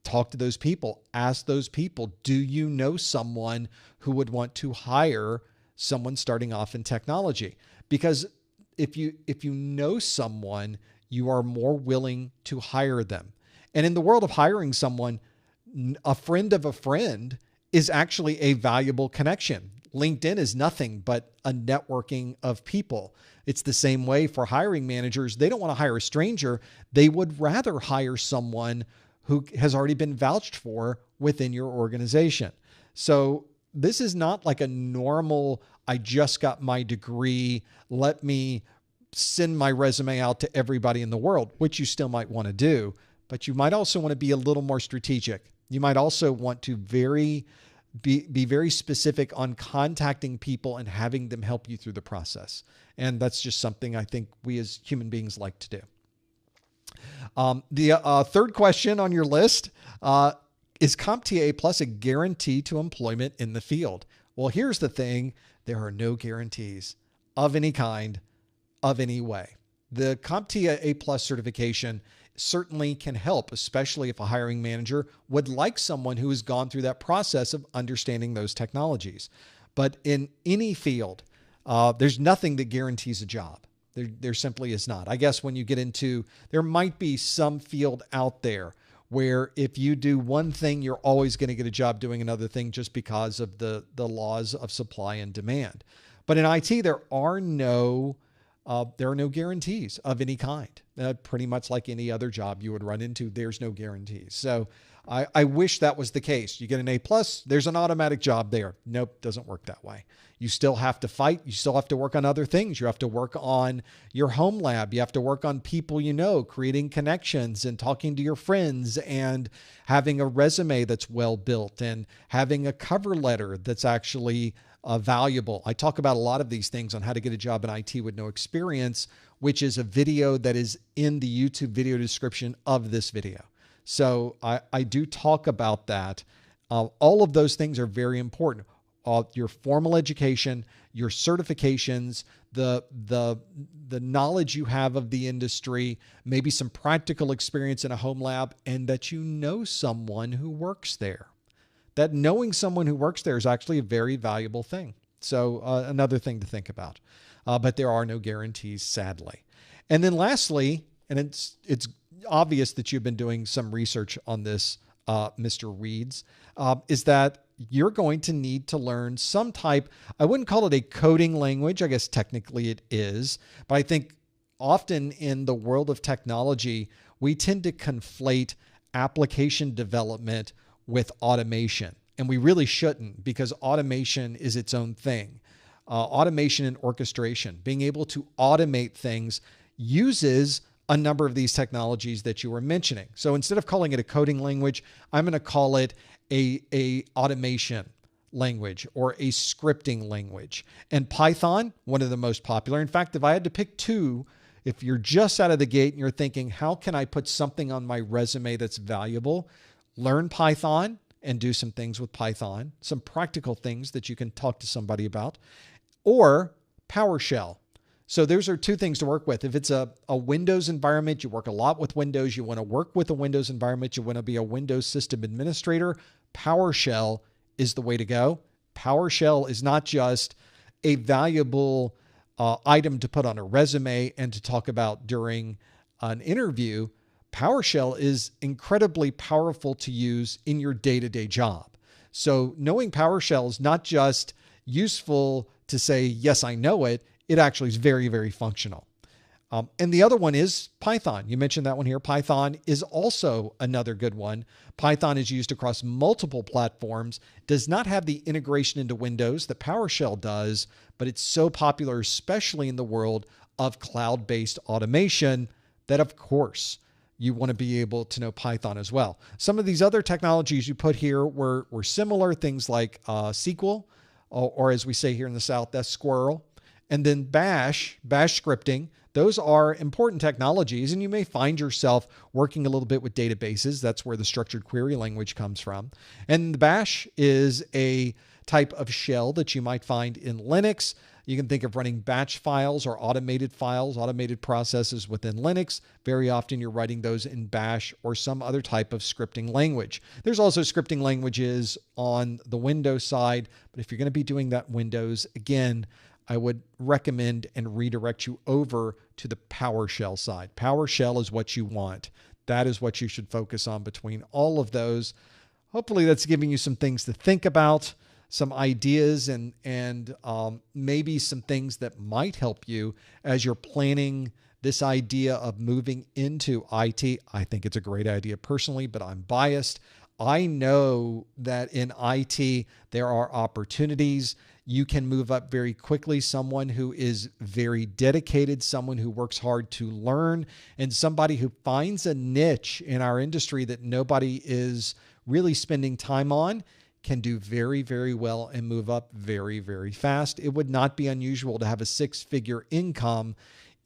Talk to those people. Ask those people, do you know someone who would want to hire someone starting off in technology? Because if you know someone, you are more willing to hire them. And in the world of hiring someone, a friend of a friend is actually a valuable connection. LinkedIn is nothing but a networking of people. It's the same way for hiring managers. They don't want to hire a stranger. They would rather hire someone who has already been vouched for within your organization. So this is not like a normal, I just got my degree, let me send my resume out to everybody in the world, which you still might want to do, but you might also want to be a little more strategic. You might also want to be very specific on contacting people and having them help you through the process. And that's just something I think we as human beings like to do. The third question on your list, is CompTIA A Plus a guarantee to employment in the field? Well, here's the thing. There are no guarantees of any kind, of any way. The CompTIA A Plus certification certainly can help, especially if a hiring manager would like someone who has gone through that process of understanding those technologies. But in any field, there's nothing that guarantees a job. There simply is not. I guess when you get into, there might be some field out there where if you do one thing, you're always going to get a job doing another thing just because of the laws of supply and demand. But in IT, there are no guarantees of any kind. Pretty much like any other job you would run into, there's no guarantees. So I wish that was the case. You get an A+, there's an automatic job there. Nope, doesn't work that way. You still have to fight. You still have to work on other things. You have to work on your home lab. You have to work on people you know, creating connections and talking to your friends and having a resume that's well built and having a cover letter that's actually valuable. I talk about a lot of these things on how to get a job in IT with no experience, which is a video that is in the YouTube video description of this video. So I do talk about that. All of those things are very important. Your formal education, your certifications, the knowledge you have of the industry, maybe some practical experience in a home lab, and that you know someone who works there. That knowing someone who works there is actually a very valuable thing. So another thing to think about. But there are no guarantees, sadly. And then lastly, and it's obvious that you've been doing some research on this, Mr. Reeds, is that you're going to need to learn some type, I wouldn't call it a coding language. I guess technically it is, but I think often in the world of technology, we tend to conflate application development with automation. And we really shouldn't, because automation is its own thing. Automation and orchestration, being able to automate things, uses a number of these technologies that you were mentioning. So instead of calling it a coding language, I'm going to call it a automation language or a scripting language. And Python, one of the most popular. In fact, if I had to pick two, if you're just out of the gate and you're thinking, how can I put something on my resume that's valuable? Learn Python and do some things with Python, some practical things that you can talk to somebody about, or PowerShell. So those are two things to work with. If it's a Windows environment, you work a lot with Windows, you want to work with a Windows environment, you want to be a Windows system administrator, PowerShell is the way to go. PowerShell is not just a valuable item to put on a resume and to talk about during an interview. PowerShell is incredibly powerful to use in your day-to-day job. So knowing PowerShell is not just useful to say, yes, I know it. It actually is very, very functional. And the other one is Python. You mentioned that one here. Python is also another good one. Python is used across multiple platforms, does not have the integration into Windows that PowerShell does, but it's so popular, especially in the world of cloud-based automation, that of course you want to be able to know Python as well. Some of these other technologies you put here were similar, things like SQL, or as we say here in the South, that's squirrel. And then bash scripting. Those are important technologies, and you may find yourself working a little bit with databases. That's where the structured query language comes from. And the bash is a type of shell that you might find in Linux. You can think of running batch files or automated processes within Linux. Very often you're writing those in bash or some other type of scripting language. There's also scripting languages on the Windows side, but if you're going to be doing that Windows, again, I would recommend and redirect you over to the PowerShell side. PowerShell is what you want. That is what you should focus on between all of those. Hopefully that's giving you some things to think about, some ideas, and maybe some things that might help you as you're planning this idea of moving into IT. I think it's a great idea personally, but I'm biased. I know that in IT, there are opportunities. You can move up very quickly. Someone who is very dedicated, someone who works hard to learn, and somebody who finds a niche in our industry that nobody is really spending time on can do very, very well and move up very, very fast. It would not be unusual to have a six-figure income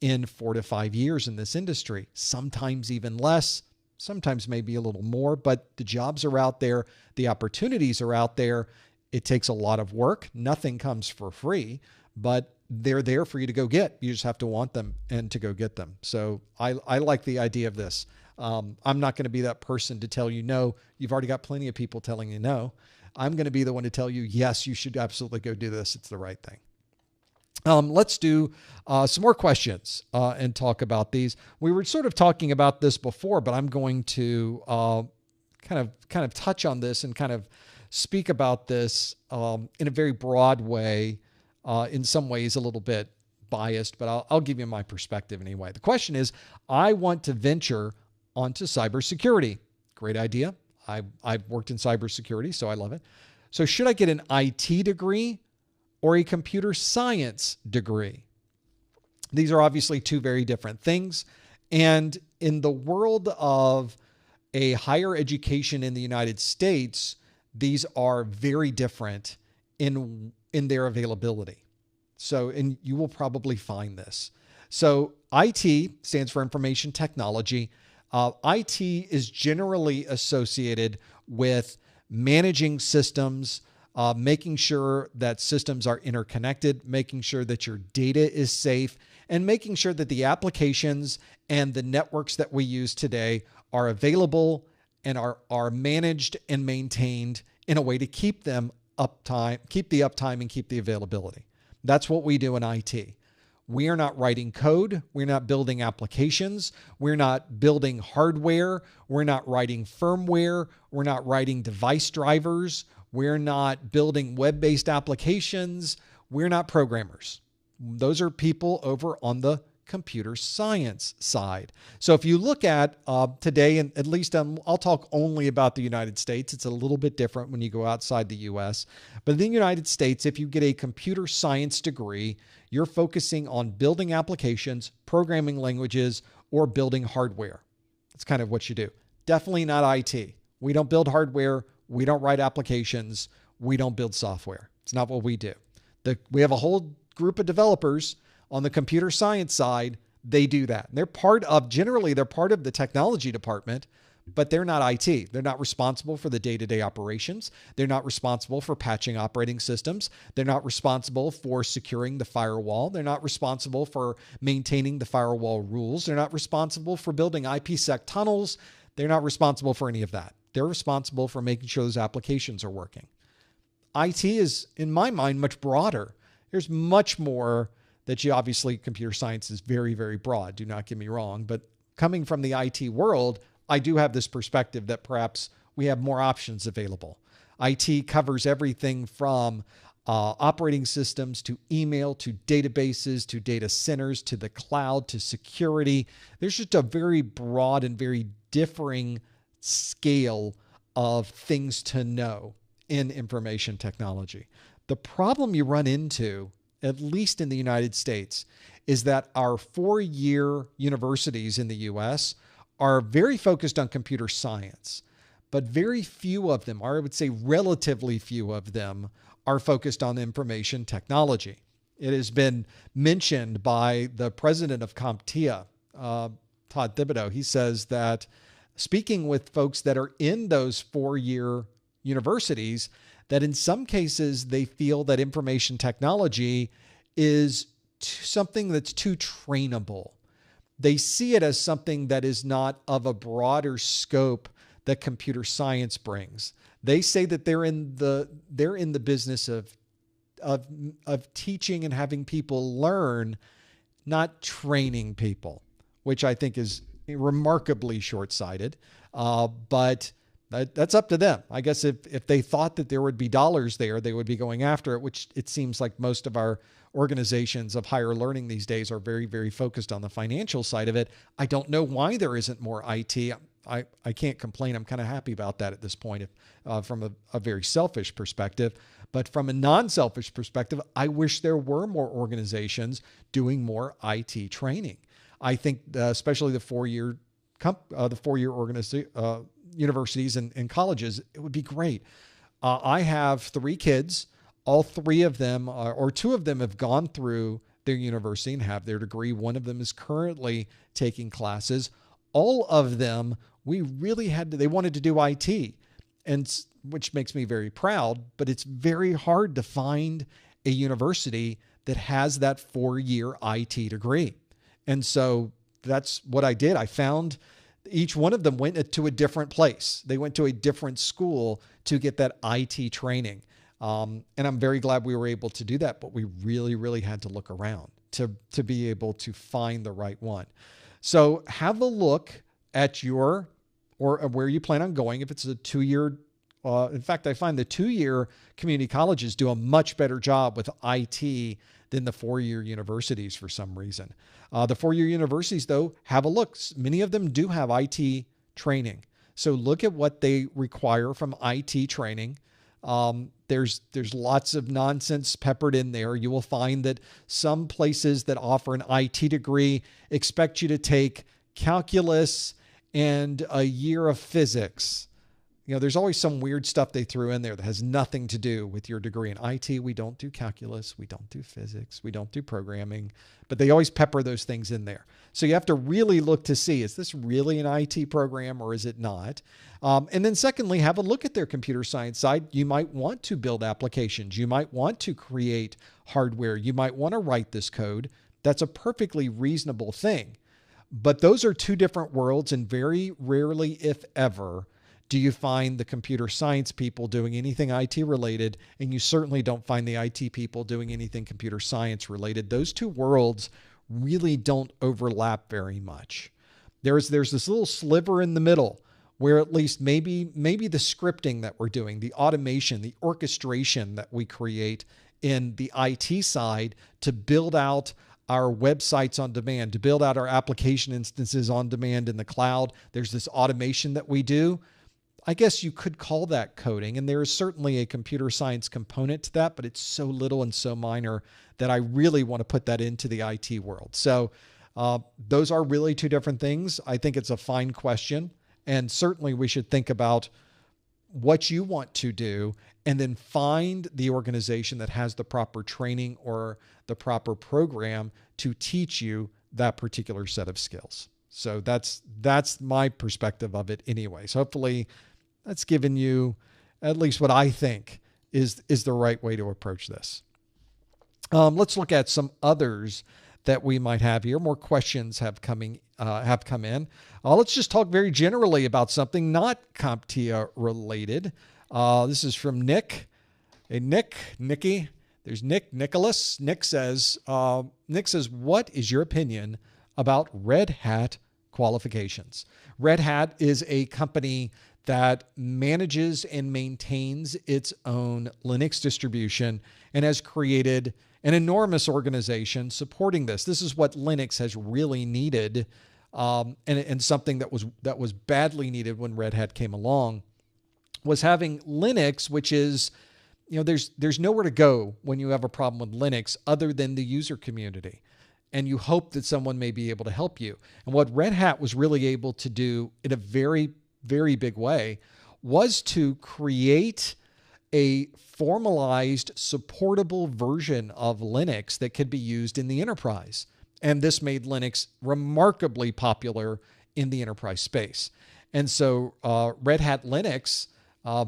in 4 to 5 years in this industry, sometimes even less, sometimes maybe a little more, but the jobs are out there. The opportunities are out there. It takes a lot of work. Nothing comes for free, but they're there for you to go get. You just have to want them and to go get them. So I like the idea of this. I'm not going to be that person to tell you no. You've already got plenty of people telling you no. I'm going to be the one to tell you, yes, you should absolutely go do this. It's the right thing. Let's do some more questions and talk about these. We were sort of talking about this before, but I'm going to kind of touch on this and kind of speak about this in a very broad way, in some ways a little bit biased, but I'll give you my perspective anyway. The question is, I want to venture onto cybersecurity. Great idea. I've worked in cybersecurity, so I love it. So should I get an IT degree or a computer science degree? These are obviously two very different things. And in the world of a higher education in the United States, these are very different in their availability. So, and you will probably find this. So IT stands for information technology. IT is generally associated with managing systems, making sure that systems are interconnected, making sure that your data is safe, and making sure that the applications and the networks that we use today are available and are managed and maintained in a way to keep them uptime, keep the uptime and keep the availability. That's what we do in IT. We are not writing code. We're not building applications. We're not building hardware. We're not writing firmware. We're not writing device drivers. We're not building web-based applications. We're not programmers. Those are people over on the computer science side. So if you look at today, and at least I'll talk only about the United States. It's a little bit different when you go outside the US. But in the United States, if you get a computer science degree, you're focusing on building applications, programming languages, or building hardware. That's kind of what you do. Definitely not IT. We don't build hardware. We don't write applications. We don't build software. It's not what we do. We have a whole group of developers on the computer science side. They do that. Generally, they're part of the technology department, but they're not IT. They're not responsible for the day-to-day operations. They're not responsible for patching operating systems. They're not responsible for securing the firewall. They're not responsible for maintaining the firewall rules. They're not responsible for building IPsec tunnels. They're not responsible for any of that. They're responsible for making sure those applications are working. IT is, in my mind, much broader. There's much more that you obviously, computer science is very, very broad. Do not get me wrong. But coming from the IT world, I do have this perspective that perhaps we have more options available. IT covers everything from operating systems to email to databases to data centers to the cloud to security. There's just a very broad and very differing scale of things to know in information technology. The problem you run into, at least in the United States, is that our 4-year universities in the US are very focused on computer science, but very few of them, or I would say relatively few of them, are focused on information technology. It has been mentioned by the president of CompTIA, Todd Thibodeau. He says that speaking with folks that are in those 4-year universities, that in some cases they feel that information technology is something that's too trainable. They see it as something that is not of a broader scope that computer science brings. They say that they're in the business of teaching and having people learn, not training people, which I think is remarkably short-sighted. But that's up to them. I guess if they thought that there would be dollars there, they would be going after it, which it seems like most of our organizations of higher learning these days are very, very focused on the financial side of it. I don't know why there isn't more IT. I can't complain. I'm kind of happy about that at this point from a very selfish perspective. But from a non-selfish perspective, I wish there were more organizations doing more IT training. I think especially the 4-year universities and colleges, it would be great. I have 3 kids. All 3 of them, or 2 of them, have gone through their university and have their degree. One of them is currently taking classes. All of them, they wanted to do IT, and which makes me very proud, but it's very hard to find a university that has that 4-year IT degree. And so that's what I did. I found each one of them went to a different place. They went to a different school to get that IT training. And I'm very glad we were able to do that, but we really, really had to look around to be able to find the right one. So have a look at where you plan on going. If it's a 2-year, in fact, I find the 2-year community colleges do a much better job with IT than the 4-year universities for some reason. The 4-year universities, though, have a look. Many of them do have IT training. So look at what they require from IT training. There's lots of nonsense peppered in there. You will find that some places that offer an IT degree expect you to take calculus and a year of physics. You know, there's always some weird stuff they threw in there that has nothing to do with your degree. In IT, we don't do calculus, we don't do physics, we don't do programming, but they always pepper those things in there. So you have to really look to see, is this really an IT program or is it not? And then secondly, have a look at their computer science side. You might want to build applications. You might want to create hardware. You might want to write this code. That's a perfectly reasonable thing. But those are 2 different worlds, and very rarely, if ever, do you find the computer science people doing anything IT related, and you certainly don't find the IT people doing anything computer science related. Those 2 worlds really don't overlap very much. There's this little sliver in the middle where at least maybe the scripting that we're doing, the automation, the orchestration that we create in the IT side to build out our websites on demand, to build out our application instances on demand in the cloud. There's this automation that we do. I guess you could call that coding, and there is certainly a computer science component to that, but it's so little and so minor that I really want to put that into the IT world. So those are really 2 different things. I think it's a fine question, and certainly we should think about what you want to do and then find the organization that has the proper training or the proper program to teach you that particular set of skills. So that's my perspective of it anyway. So hopefully that's given you at least what I think is the right way to approach this. Let's look at some others that we might have here. More questions have come in. Let's just talk very generally about something not CompTIA related. This is from Nick. Hey, Nicky. There's Nicholas. Nick says, what is your opinion about Red Hat qualifications? Red Hat is a company that manages and maintains its own Linux distribution, and has created an enormous organization supporting this. This is what Linux has really needed, and something that was badly needed when Red Hat came along, was having Linux, which is, there's nowhere to go when you have a problem with Linux other than the user community. And you hope that someone may be able to help you. And what Red Hat was really able to do in a very, very big way was to create a formalized, supportable version of Linux that could be used in the enterprise. And this made Linux remarkably popular in the enterprise space. And so Red Hat Linux,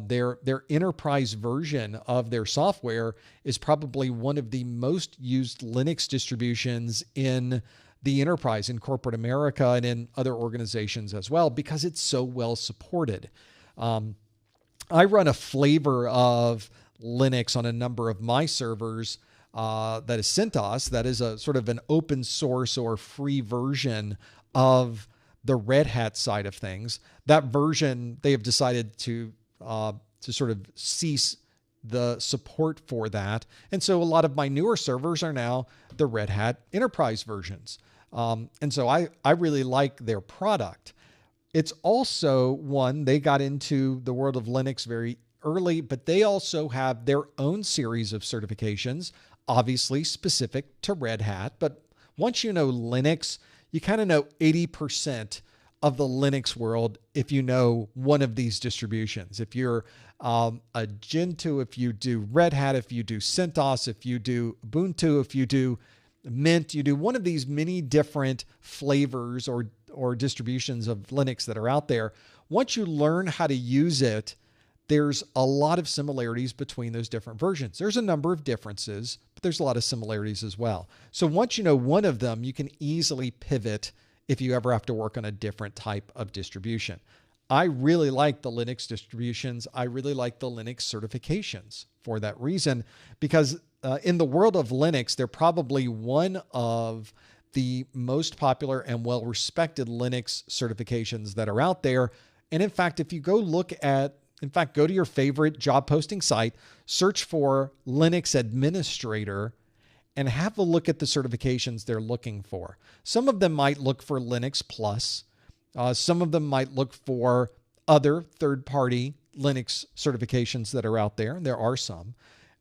their enterprise version of their software, is probably one of the most used Linux distributions in the enterprise, in corporate America, and in other organizations as well, because it's so well supported. I run a flavor of Linux on a number of my servers that is CentOS. That is a sort of an open source or free version of the Red Hat side of things. That version, they have decided to sort of cease the support for that. And so a lot of my newer servers are now the Red Hat enterprise versions. And so I really like their product. It's also one, they got into the world of Linux very early, but they also have their own series of certifications, obviously specific to Red Hat. But once you know Linux, you kind of know 80% of the Linux world if you know one of these distributions. If you're a Gentoo, if you do Red Hat, if you do CentOS, if you do Ubuntu, if you do Mint, you do one of these many different flavors or distributions of Linux that are out there. Once you learn how to use it, there's a lot of similarities between those different versions. There's a number of differences, but there's a lot of similarities as well. So once you know one of them, you can easily pivot if you ever have to work on a different type of distribution. I really like the Linux distributions. I really like the Linux certifications for that reason, because in the world of Linux, they're probably one of the most popular and well-respected Linux certifications that are out there. And in fact, if you go to your favorite job posting site, search for Linux Administrator, and have a look at the certifications they're looking for. Some of them might look for Linux Plus. Some of them might look for other third-party Linux certifications that are out there, and there are some.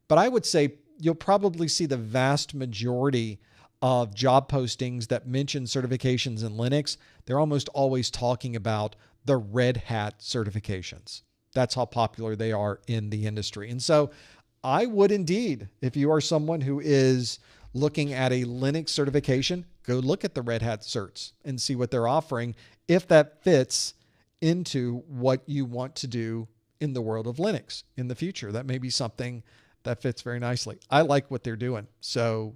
But I would say you'll probably see the vast majority of job postings that mention certifications in Linux. They're almost always talking about the Red Hat certifications. That's how popular they are in the industry. And so I would indeed, if you are someone who is looking at a Linux certification, go look at the Red Hat certs and see what they're offering, if that fits into what you want to do in the world of Linux in the future. That may be something that fits very nicely. I like what they're doing. So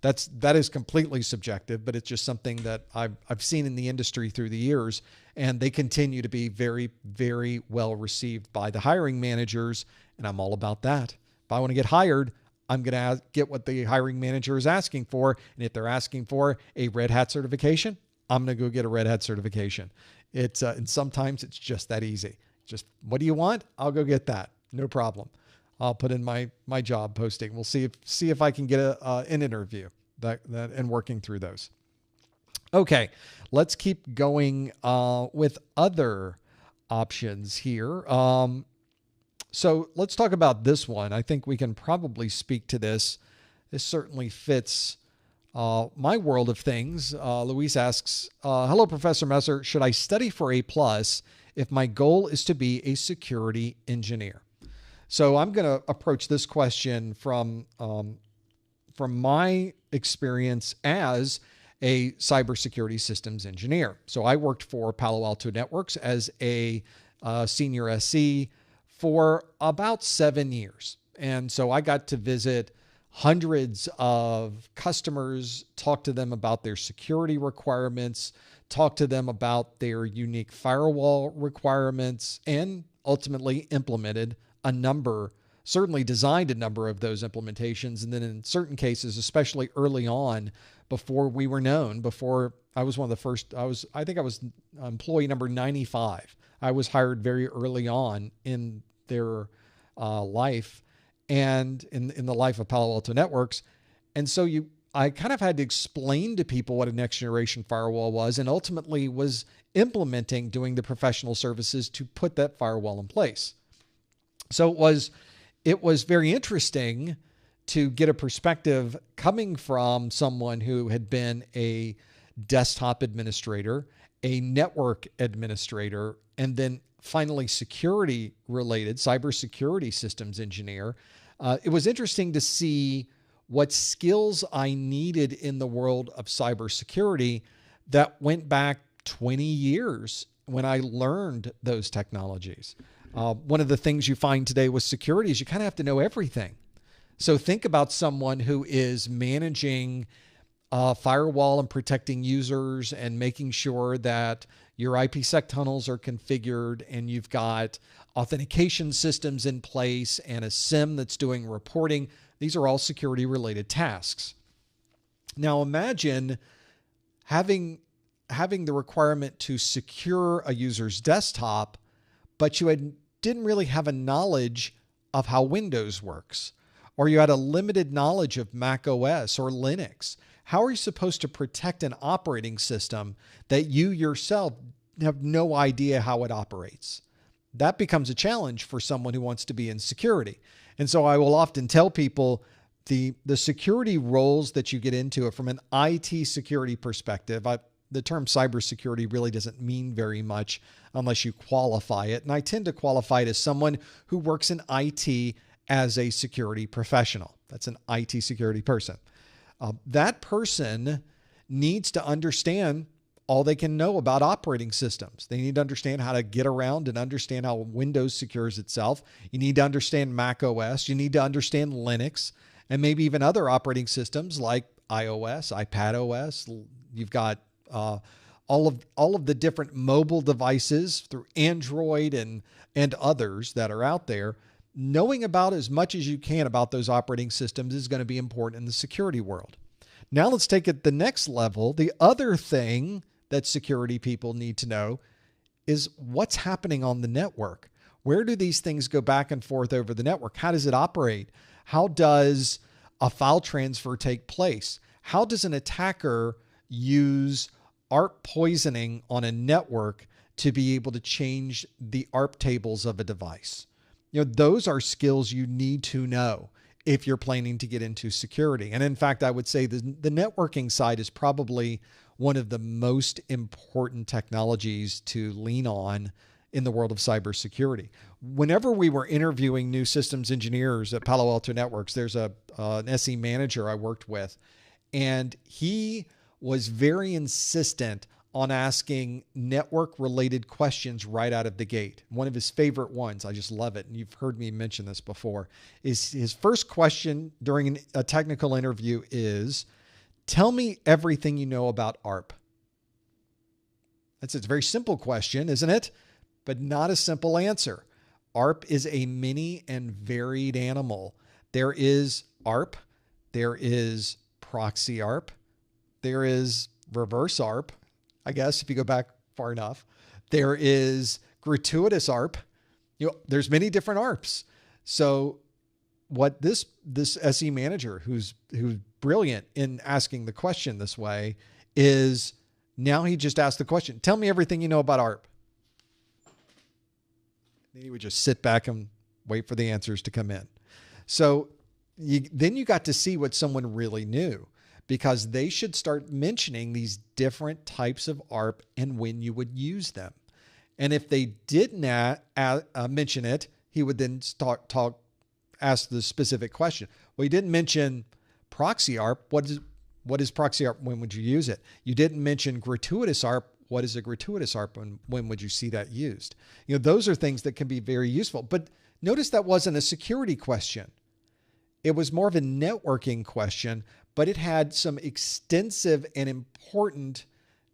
that is completely subjective, but it's just something that I've seen in the industry through the years, and they continue to be very, very well received by the hiring managers, and I'm all about that. If I want to get hired, I'm going to get what the hiring manager is asking for, and if they're asking for a Red Hat certification, I'm going to go get a Red Hat certification. And sometimes it's just that easy. Just, what do you want? I'll go get that. No problem. I'll put in my job posting. We'll see if I can get an interview and working through those. Okay, let's keep going with other options here. So let's talk about this one. I think we can probably speak to this. This certainly fits my world of things. Luis asks, hello, Professor Messer. Should I study for A+ if my goal is to be a security engineer? So I'm going to approach this question from my experience as a cybersecurity systems engineer. So I worked for Palo Alto Networks as a senior SE for about 7 years. And so I got to visit hundreds of customers, talk to them about their security requirements, talk to them about their unique firewall requirements, and ultimately implemented certainly designed a number of those implementations. And then in certain cases, especially early on, before we were known, before I was one of the first, I think I was employee number 95. I was hired very early on in their life. and in the life of Palo Alto Networks. And so I kind of had to explain to people what a next generation firewall was, and ultimately was implementing, doing the professional services to put that firewall in place. So it was very interesting to get a perspective coming from someone who had been a desktop administrator, a network administrator, and then finally security related, cybersecurity systems engineer. It was interesting to see what skills I needed in the world of cybersecurity that went back 20 years when I learned those technologies. One of the things you find today with security is you kind of have to know everything. So think about someone who is managing a firewall and protecting users and making sure that your IPsec tunnels are configured and you've got authentication systems in place and a SIEM that's doing reporting. These are all security related tasks. Now imagine having the requirement to secure a user's desktop, but you didn't really have a knowledge of how Windows works, or you had a limited knowledge of Mac OS or Linux. How are you supposed to protect an operating system that you yourself have no idea how it operates? That becomes a challenge for someone who wants to be in security. And so I will often tell people the security roles that you get into from an IT security perspective. The term cybersecurity really doesn't mean very much unless you qualify it. And I tend to qualify it as someone who works in IT as a security professional. That's an IT security person. That person needs to understand all they can know about operating systems. They need to understand how to get around and understand how Windows secures itself. You need to understand Mac OS. You need to understand Linux and maybe even other operating systems like iOS, iPad OS. You've got all of the different mobile devices through Android and others that are out there. Knowing about as much as you can about those operating systems is going to be important in the security world. Now let's take it the next level. The other thing that security people need to know is what's happening on the network. Where do these things go back and forth over the network? How does it operate? How does a file transfer take place? How does an attacker use ARP poisoning on a network to be able to change the ARP tables of a device? Those are skills you need to know if you're planning to get into security. And in fact, I would say the networking side is probably one of the most important technologies to lean on in the world of cybersecurity. Whenever we were interviewing new systems engineers at Palo Alto Networks, there's an SE manager I worked with, and he was very insistent on asking network-related questions right out of the gate. One of his favorite ones, I just love it, and you've heard me mention this before, is his first question during a technical interview is, tell me everything you know about ARP. That's a very simple question, isn't it? But not a simple answer. ARP is a many and varied animal. There is ARP, there is proxy ARP, there is reverse ARP, I guess, if you go back far enough. There is gratuitous ARP. There's many different ARPs. So what this SE manager, who's brilliant in asking the question this way, is now he just asked the question, tell me everything you know about ARP. Then he would just sit back and wait for the answers to come in. So then you got to see what someone really knew, because they should start mentioning these different types of ARP and when you would use them. And if they didn't mention it, he would then ask the specific question. Well, he didn't mention proxy ARP. What is proxy ARP? When would you use it? You didn't mention gratuitous ARP. What is a gratuitous ARP? And when would you see that used? Those are things that can be very useful. But notice that wasn't a security question. It was more of a networking question, but it had some extensive and important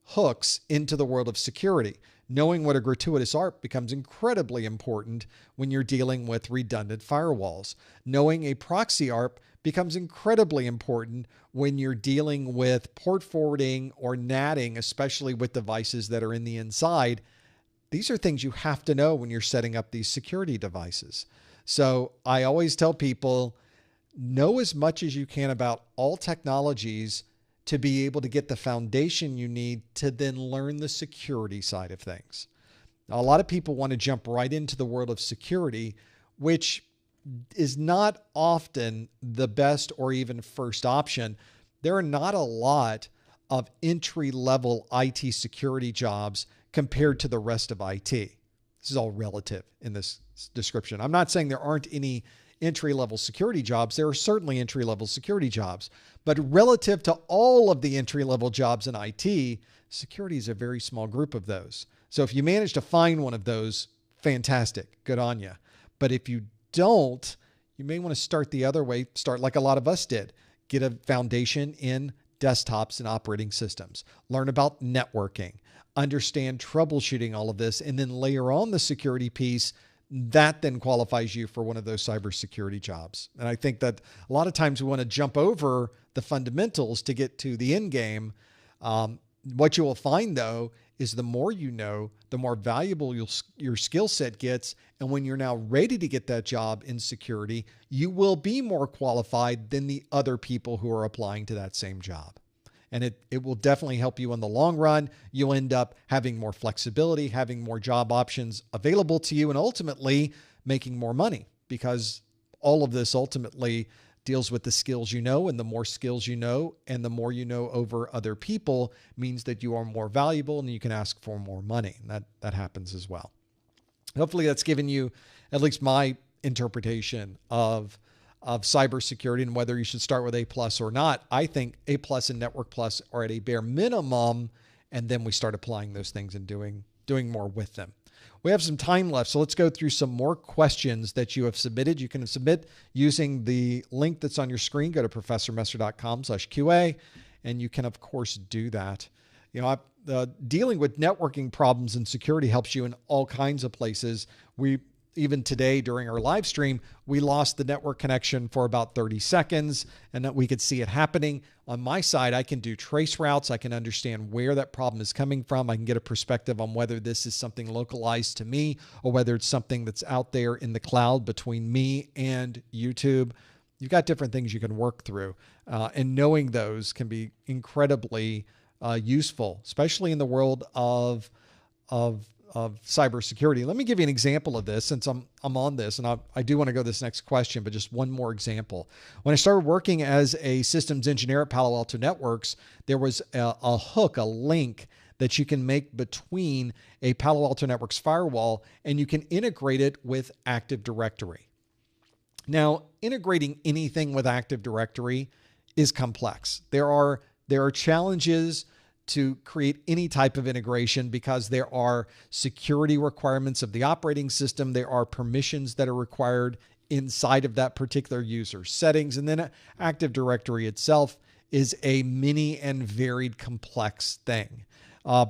hooks into the world of security. Knowing what a gratuitous ARP becomes incredibly important when you're dealing with redundant firewalls. Knowing a proxy ARP becomes incredibly important when you're dealing with port forwarding or NATing, especially with devices that are in the inside. These are things you have to know when you're setting up these security devices. So I always tell people, know as much as you can about all technologies to be able to get the foundation you need to then learn the security side of things. Now, a lot of people want to jump right into the world of security, which is not often the best or even first option. There are not a lot of entry-level IT security jobs compared to the rest of IT. This is all relative in this description. I'm not saying there aren't any entry-level security jobs. There are certainly entry-level security jobs, but relative to all of the entry-level jobs in IT, security is a very small group of those. So if you manage to find one of those, fantastic, good on you. But if you don't, you may want to start the other way, start like a lot of us did, get a foundation in desktops and operating systems, learn about networking, understand troubleshooting all of this, and then layer on the security piece. That then qualifies you for one of those cybersecurity jobs. And I think that a lot of times we want to jump over the fundamentals to get to the end game. What you will find, though, is the more you know, the more valuable your skill set gets. And when you're now ready to get that job in security, you will be more qualified than the other people who are applying to that same job. And it will definitely help you in the long run. You'll end up having more flexibility, having more job options available to you, and ultimately making more money, because all of this ultimately deals with the skills you know, and the more skills you know and the more you know over other people means that you are more valuable and you can ask for more money. And that happens as well. Hopefully that's given you at least my interpretation of cybersecurity and whether you should start with A+ or not. I think A+ and Network Plus are at a bare minimum, and then we start applying those things and doing more with them. We have some time left, so let's go through some more questions that you have submitted. You can submit using the link that's on your screen. Go to professormesser.com/QA, and you can, of course, do that. You know, dealing with networking problems and security helps you in all kinds of places. Even today during our live stream, we lost the network connection for about 30 seconds and that we could see it happening. On my side, I can do trace routes. I can understand where that problem is coming from. I can get a perspective on whether this is something localized to me or whether it's something that's out there in the cloud between me and YouTube. You've got different things you can work through. And knowing those can be incredibly useful, especially in the world of cybersecurity. Let me give you an example of this since I'm on this, and I do want to go to this next question, but just one more example. When I started working as a systems engineer at Palo Alto Networks, there was a hook, a link that you can make between a Palo Alto Networks firewall, and you can integrate it with Active Directory. Now, integrating anything with Active Directory is complex. There are challenges to create any type of integration because there are security requirements of the operating system. There are permissions that are required inside of that particular user's settings. And then Active Directory itself is a many and varied complex thing.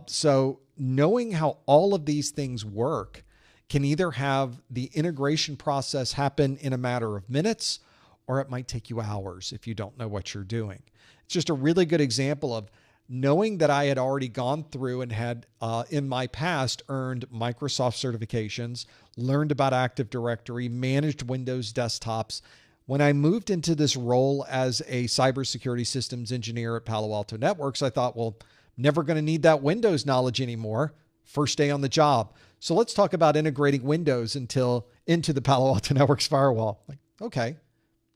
So knowing how all of these things work can either have the integration process happen in a matter of minutes, or it might take you hours if you don't know what you're doing. It's just a really good example of knowing that I had already gone through and had in my past earned Microsoft certifications, learned about Active Directory, managed Windows desktops. When I moved into this role as a cybersecurity systems engineer at Palo Alto Networks, I thought, well, never going to need that Windows knowledge anymore. First day on the job. So let's talk about integrating Windows into the Palo Alto Networks firewall. Like, okay,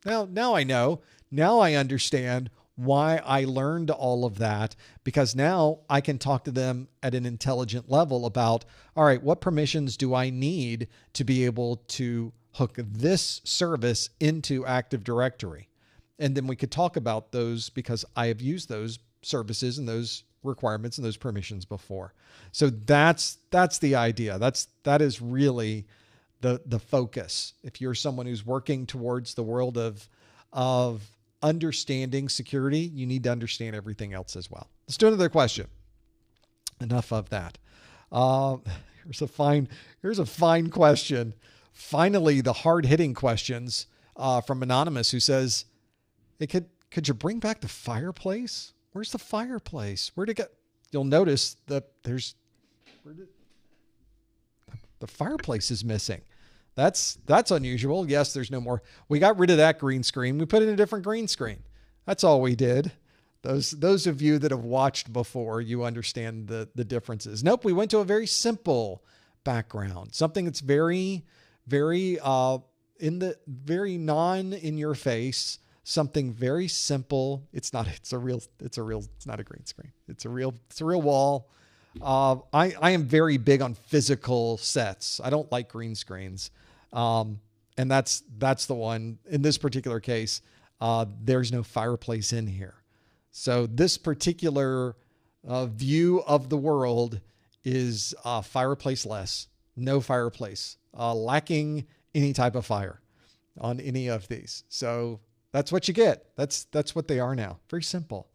now I know. Now I understand why I learned all of that, because now I can talk to them at an intelligent level about, all right, what permissions do I need to be able to hook this service into Active Directory? And then we could talk about those because I have used those services and those requirements and those permissions before. So that's the idea. That is really the focus. If you're someone who's working towards the world of understanding security, you need to understand everything else as well. Let's do another question. Enough of that. Here's a fine question. Finally, the hard-hitting questions from Anonymous, who says, hey, could you bring back the fireplace? Where's the fireplace? Where'd it go? You'll notice that the fireplace is missing. That's unusual. Yes, there's no more. We got rid of that green screen. We put in a different green screen. That's all we did. Those of you that have watched before, you understand the differences. Nope, we went to a very simple background. Something that's very, very very in your face. Something very simple. It's not a green screen. It's a real wall. I am very big on physical sets. I don't like green screens. And that's the one in this particular case. There's no fireplace in here. So this particular view of the world is fireplace-less, no fireplace, lacking any type of fire on any of these. So that's what you get. That's what they are now. Very simple.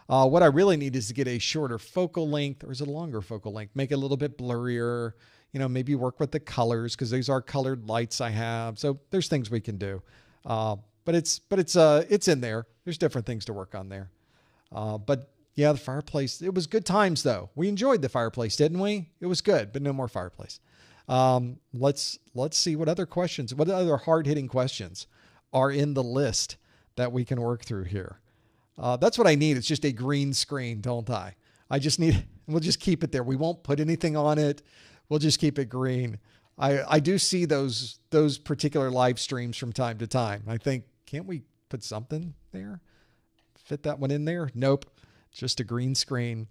What I really need is to get a shorter focal length, or is it a longer focal length? Make it a little bit blurrier. Maybe work with the colors, because these are colored lights I have. So there's things we can do. But it's in there. There's different things to work on there. But yeah, the fireplace, it was good times though. We enjoyed the fireplace, didn't we? It was good, but no more fireplace. Let's see what other hard-hitting questions are in the list that we can work through here. That's what I need. It's just a green screen, don't I? We'll just keep it there. We won't put anything on it. We'll just keep it green. I do see those particular live streams from time to time. I think, can't we put something there? Fit that one in there? Nope. Just a green screen,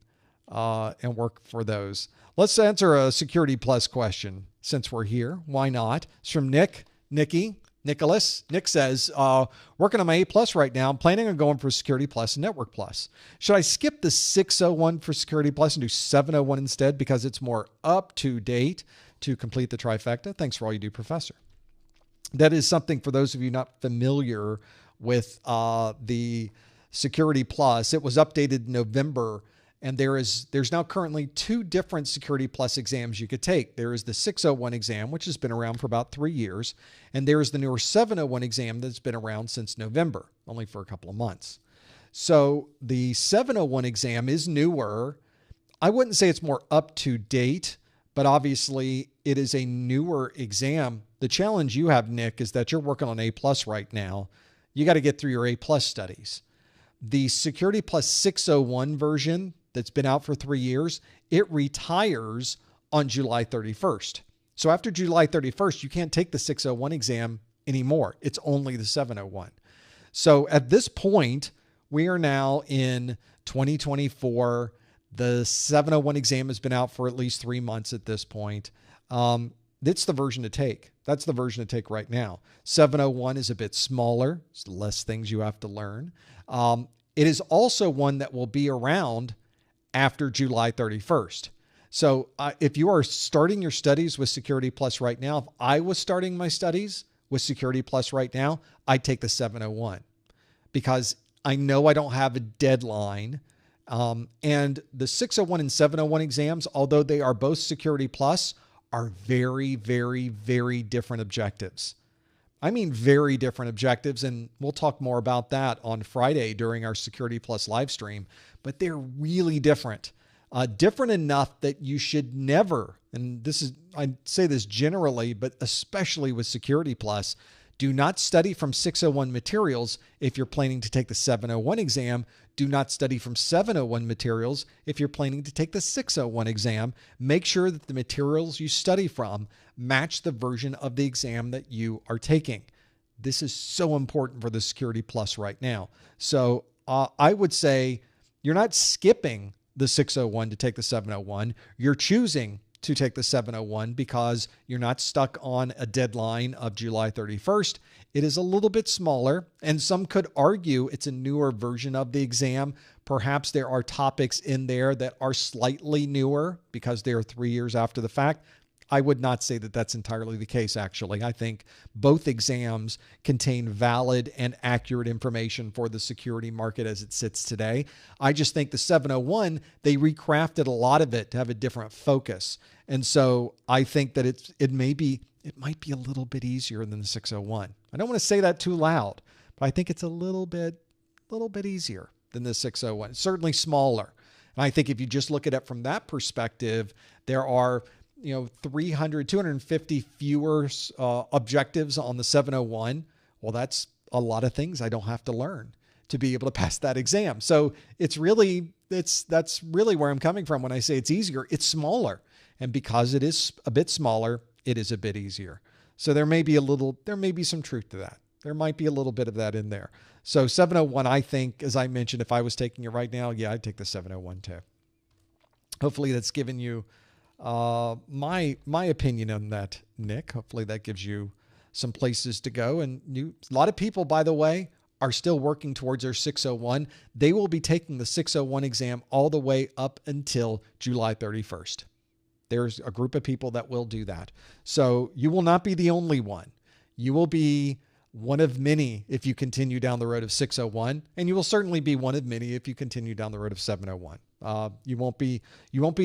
and work for those. Let's answer a Security Plus question since we're here. Why not? It's from Nicholas. Nick says, working on my A+ right now. I'm planning on going for Security Plus and Network Plus. Should I skip the 601 for Security Plus and do 701 instead because it's more up to date to complete the trifecta? Thanks for all you do, Professor. That is something for those of you not familiar with the Security Plus. It was updated in November, and there's now currently 2 different Security Plus exams you could take. There is the 601 exam, which has been around for about 3 years, and there is the newer 701 exam that's been around since November, only for a couple of months. So the 701 exam is newer. I wouldn't say it's more up to date, but obviously it is a newer exam. The challenge you have, Nick, is that you're working on A+ right now. You got to get through your A+ studies. The Security Plus 601 version that's been out for 3 years, it retires on July 31st. So after July 31st, you can't take the 601 exam anymore. It's only the 701. So at this point, we are now in 2024. The 701 exam has been out for at least 3 months at this point. It's the version to take. That's the version to take right now. 701 is a bit smaller. There's less things you have to learn. It is also one that will be around after July 31st. So if you are starting your studies with Security Plus right now, if I was starting my studies with Security Plus right now, I'd take the 701 because I know I don't have a deadline. And the 601 and 701 exams, although they are both Security Plus, are very, very, very different objectives. I mean, very different objectives. And we'll talk more about that on Friday during our Security Plus live stream, but they're really different. Different enough that you should never, and I say this generally, but especially with Security Plus, do not study from 601 materials if you're planning to take the 701 exam. Do not study from 701 materials if you're planning to take the 601 exam. Make sure that the materials you study from match the version of the exam that you are taking. This is so important for the Security Plus right now. So I would say you're not skipping the 601 to take the 701. You're choosing to take the 701 because you're not stuck on a deadline of July 31st. It is a little bit smaller, and some could argue it's a newer version of the exam. Perhaps there are topics in there that are slightly newer because they're 3 years after the fact. I would not say that that's entirely the case, actually. I think both exams contain valid and accurate information for the security market as it sits today. I just think the 701, they recrafted a lot of it to have a different focus. And so I think that it might be a little bit easier than the 601. I don't want to say that too loud, but I think it's a little bit easier than the 601. It's certainly smaller. And I think if you just look at it from that perspective, there are 250 fewer objectives on the 701. Well, that's a lot of things I don't have to learn to be able to pass that exam. So that's really where I'm coming from when I say it's easier. It's smaller. And because it is a bit smaller, it is a bit easier. So there may be some truth to that. There might be a little bit of that in there. So 701, I think, as I mentioned, if I was taking it right now, yeah, I'd take the 701 too. Hopefully that's given you my opinion on that, Nick. Hopefully that gives you some places to go. And a lot of people, by the way, are still working towards their 601. They will be taking the 601 exam all the way up until July 31st. There's a group of people that will do that. So you will not be the only one. You will be one of many if you continue down the road of 601, and you will certainly be one of many if you continue down the road of 701. You won't be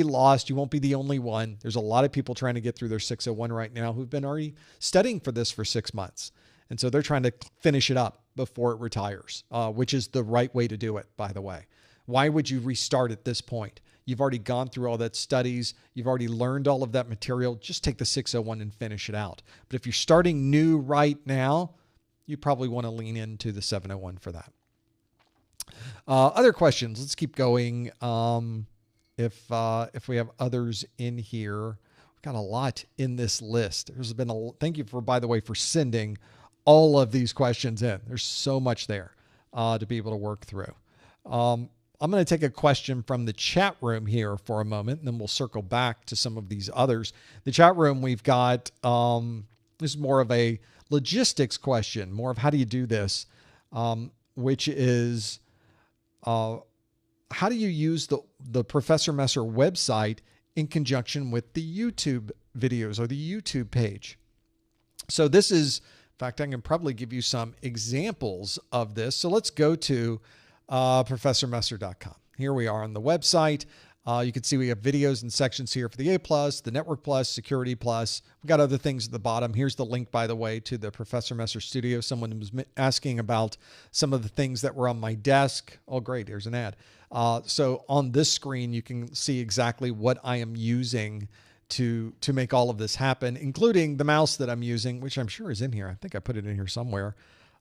lost. You won't be the only one. There's a lot of people trying to get through their 601 right now who've been already studying for this for 6 months. And so they're trying to finish it up before it retires, which is the right way to do it, by the way. Why would you restart at this point? You've already gone through all that studies. You've already learned all of that material. Just take the 601 and finish it out. But if you're starting new right now, you probably want to lean into the 701 for that. Other questions. Let's keep going. If we have others in here, we've got a lot in this list. Thank you by the way, for sending all of these questions in. There's so much there to be able to work through. I'm going to take a question from the chat room here for a moment, and then we'll circle back to some of these others. The chat room, we've got, this is more of a logistics question, more of how do you do this, which is how do you use the Professor Messer website in conjunction with the YouTube videos or the YouTube page? So this is, in fact, I can probably give you some examples of this. So let's go to professormesser.com. Here we are on the website. You can see we have videos and sections here for the A+, the Network Plus, Security Plus. We've got other things at the bottom. Here's the link, by the way, to the Professor Messer studio. Someone was asking about some of the things that were on my desk. Oh, great. Here's an ad. So on this screen, you can see exactly what I am using to make all of this happen, including the mouse that I'm using, which I'm sure is in here. I think I put it in here somewhere.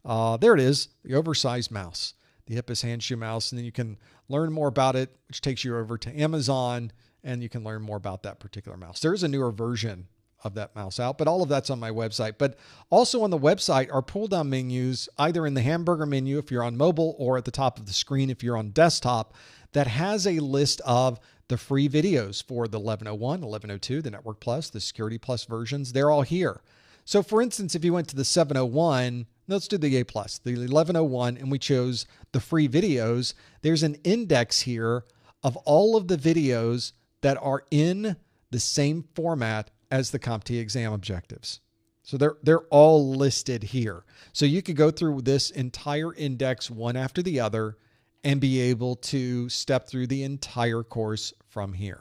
There it is, the oversized mouse, the Hippus handshoe mouse. And then you can learn more about it, which takes you over to Amazon, and you can learn more about that particular mouse. There's a newer version of that mouse out, but all of that's on my website. But also on the website are pull-down menus, either in the hamburger menu if you're on mobile or at the top of the screen if you're on desktop, that has a list of the free videos for the 1101, 1102, the Network Plus, the Security Plus versions. They're all here. So for instance, if you went to the 701, let's do the A+, the 1101, and we chose the free videos, there's an index here of all of the videos that are in the same format as the CompTIA exam objectives. So they're all listed here. So you could go through this entire index one after the other and be able to step through the entire course from here.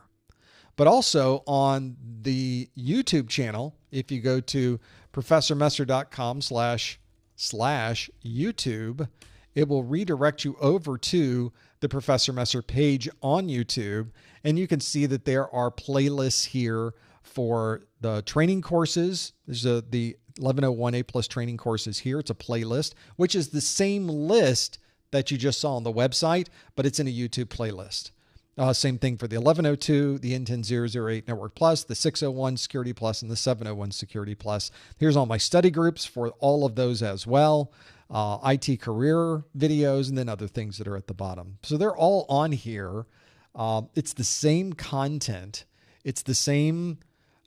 But also on the YouTube channel, if you go to professormesser.com/YouTube, it will redirect you over to the Professor Messer page on YouTube. And you can see that there are playlists here for the training courses. There's the 1101 A+ training courses here. It's a playlist, which is the same list that you just saw on the website, but it's in a YouTube playlist. Same thing for the 1102, the N10008 Network Plus, the 601 Security Plus, and the 701 Security Plus. Here's all my study groups for all of those as well. IT career videos, and then other things that are at the bottom. So they're all on here. It's the same content. It's the same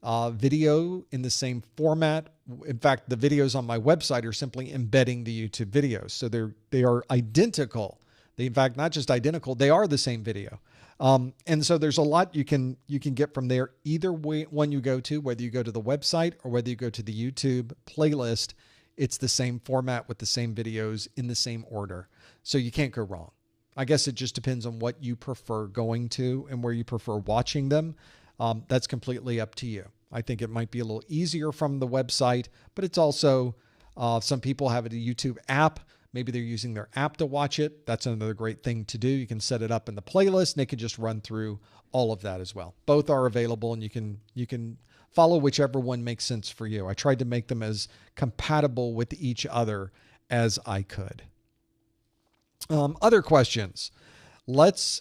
video in the same format. In fact, the videos on my website are simply embedding the YouTube videos. So they are identical. In fact, not just identical, they are the same video. And so there's a lot you can get from there. Either way, one you go to, whether you go to the website or whether you go to the YouTube playlist, it's the same format with the same videos in the same order. So you can't go wrong. I guess it just depends on what you prefer going to and where you prefer watching them. That's completely up to you. I think it might be a little easier from the website, but it's also, some people have a YouTube app. Maybe they're using their app to watch it. That's another great thing to do. You can set it up in the playlist and it can just run through all of that as well. Both are available, and you can follow whichever one makes sense for you. I tried to make them as compatible with each other as I could. Other questions. This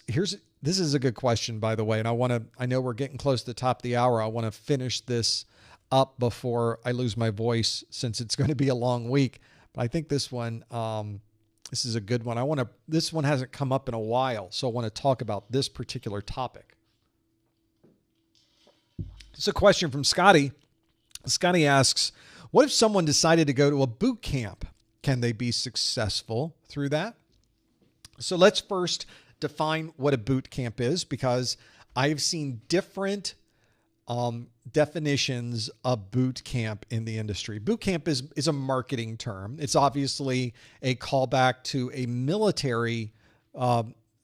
is a good question, by the way, and I know we're getting close to the top of the hour. I want to finish this up before I lose my voice, since it's going to be a long week. But I think this one, this is a good one. This one hasn't come up in a while, so I want to talk about this particular topic. It's a question from Scotty. Scotty asks, what if someone decided to go to a boot camp? Can they be successful through that? So let's first define what a boot camp is, because I've seen different definitions of boot camp in the industry. Boot camp is a marketing term. It's obviously a callback to a military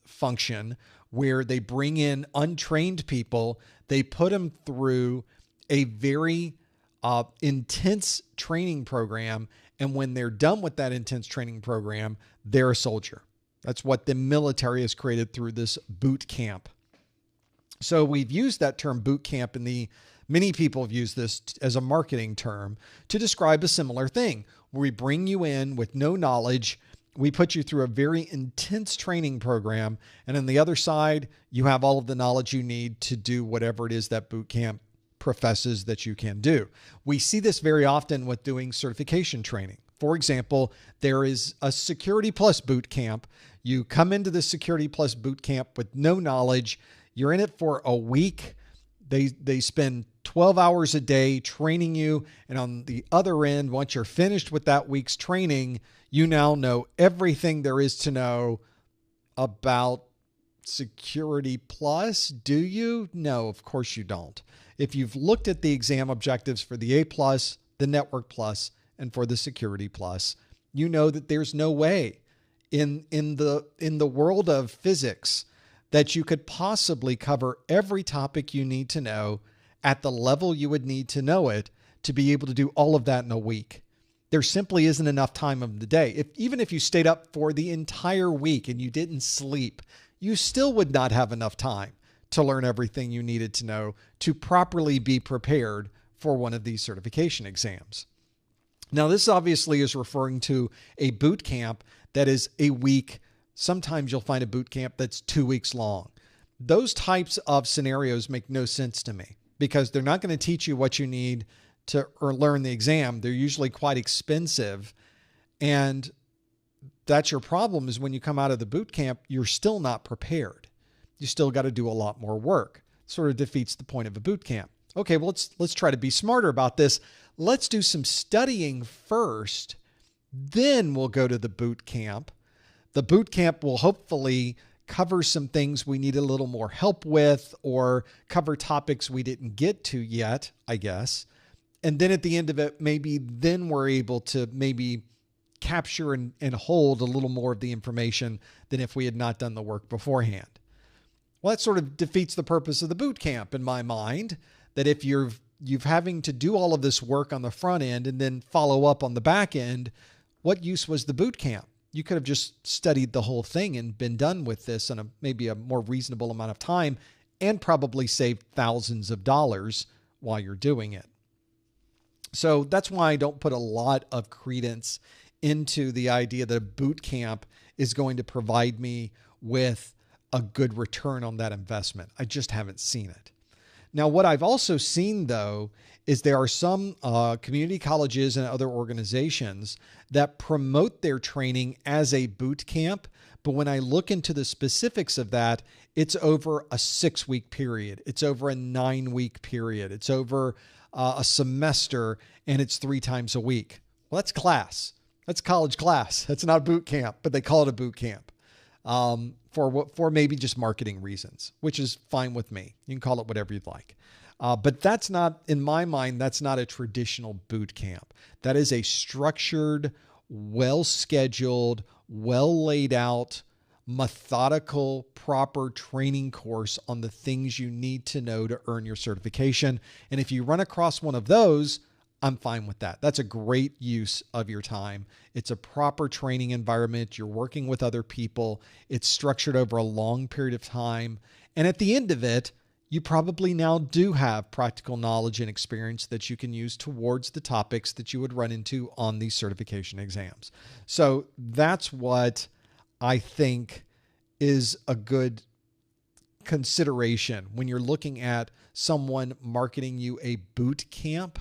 function where they bring in untrained people. They put them through a very intense training program. And when they're done with that intense training program, they're a soldier. That's what the military has created through this boot camp. So we've used that term boot camp, and many people have used this as a marketing term to describe a similar thing, where we bring you in with no knowledge. We put you through a very intense training program, and on the other side, you have all of the knowledge you need to do whatever it is that boot camp professes that you can do. We see this very often with doing certification training. For example, there is a Security Plus boot camp. You come into the Security Plus boot camp with no knowledge. You're in it for a week. They spend 12 hours a day training you. And on the other end, once you're finished with that week's training, you now know everything there is to know about Security Plus. Do you? No, of course you don't. If you've looked at the exam objectives for the A Plus, the Network Plus, and for the Security Plus, you know that there's no way in the world of physics that you could possibly cover every topic you need to know at the level you would need to know it to be able to do all of that in a week. There simply isn't enough time of the day. Even if you stayed up for the entire week and you didn't sleep, you still would not have enough time to learn everything you needed to know to properly be prepared for one of these certification exams. Now, this obviously is referring to a boot camp that is a week. Sometimes you'll find a boot camp that's 2 weeks long. Those types of scenarios make no sense to me, because they're not going to teach you what you need to learn the exam. They're usually quite expensive. And that's your problem, is when you come out of the boot camp, you're still not prepared. You still got to do a lot more work. Sort of defeats the point of a boot camp. Okay, well, let's try to be smarter about this. Let's do some studying first, then we'll go to the boot camp. The boot camp will hopefully cover some things we need a little more help with, or cover topics we didn't get to yet, I guess. And then at the end of it, maybe then we're able to maybe capture and hold a little more of the information than if we had not done the work beforehand. Well, that sort of defeats the purpose of the boot camp in my mind, that if you're having to do all of this work on the front end and then follow up on the back end, what use was the boot camp? You could have just studied the whole thing and been done with this in maybe a more reasonable amount of time, and probably saved thousands of dollars while you're doing it. So that's why I don't put a lot of credence into the idea that a boot camp is going to provide me with a good return on that investment. I just haven't seen it. Now, what I've also seen, though, is there are some community colleges and other organizations that promote their training as a boot camp. But when I look into the specifics of that, it's over a 6-week period. It's over a 9-week period. It's over a semester, and it's 3 times a week. Well, that's class. That's college class. That's not boot camp, but they call it a boot camp for maybe just marketing reasons, which is fine with me. You can call it whatever you'd like. But that's not, in my mind, that's not a traditional boot camp. That is a structured, well-scheduled, well-laid out, methodical, proper training course on the things you need to know to earn your certification. And if you run across one of those, I'm fine with that. That's a great use of your time. It's a proper training environment. You're working with other people. It's structured over a long period of time. And at the end of it, you probably now do have practical knowledge and experience that you can use towards the topics that you would run into on these certification exams. So that's what I think is a good consideration when you're looking at someone marketing you a boot camp.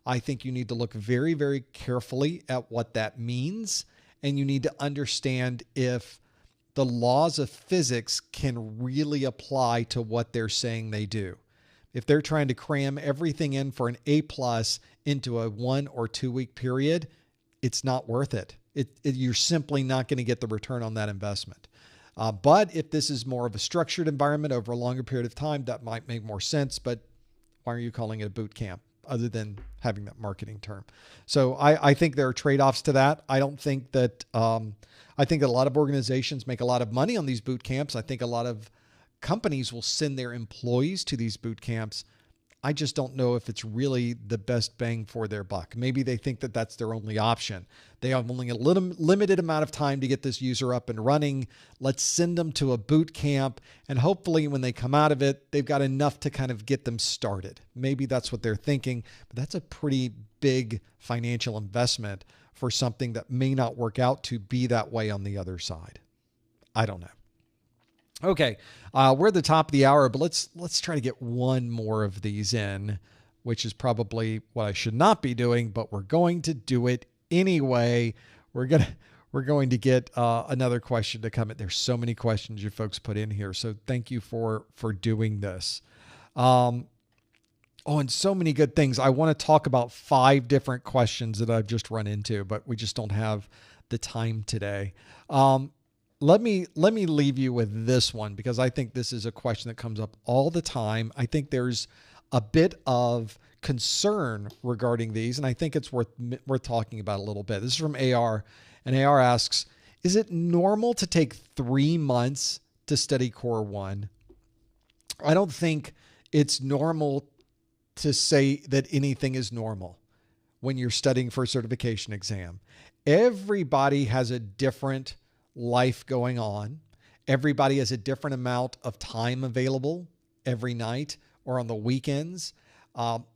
I think you need to look very, very carefully at what that means. And you need to understand if the laws of physics can really apply to what they're saying they do. If they're trying to cram everything in for an A+ into a 1 or 2 week period, it's not worth it. You're simply not going to get the return on that investment. But if this is more of a structured environment over a longer period of time, that might make more sense. But why are you calling it a boot camp other than having that marketing term? So I think there are trade-offs to that. I don't think that, I think that a lot of organizations make a lot of money on these boot camps. I think a lot of companies will send their employees to these boot camps. I just don't know if it's really the best bang for their buck. Maybe they think that that's their only option. They have only a limited amount of time to get this user up and running. Let's send them to a boot camp. And hopefully when they come out of it, they've got enough to kind of get them started. Maybe that's what they're thinking, but that's a pretty big financial investment for something that may not work out to be that way on the other side. I don't know. Okay, we're at the top of the hour, but let's try to get one more of these in, which is probably what I should not be doing, but we're going to do it anyway. We're going to get another question to come in. There's so many questions you folks put in here, so thank you for doing this. And so many good things. I want to talk about 5 different questions that I've just run into, but we just don't have the time today. Let me leave you with this one, because I think this is a question that comes up all the time. I think there's a bit of concern regarding these, and I think it's worth talking about a little bit. This is from AR, and AR asks, is it normal to take 3 months to study Core 1? I don't think it's normal to say that anything is normal when you're studying for a certification exam. Everybody has a different life going on. Everybody has a different amount of time available every night or on the weekends.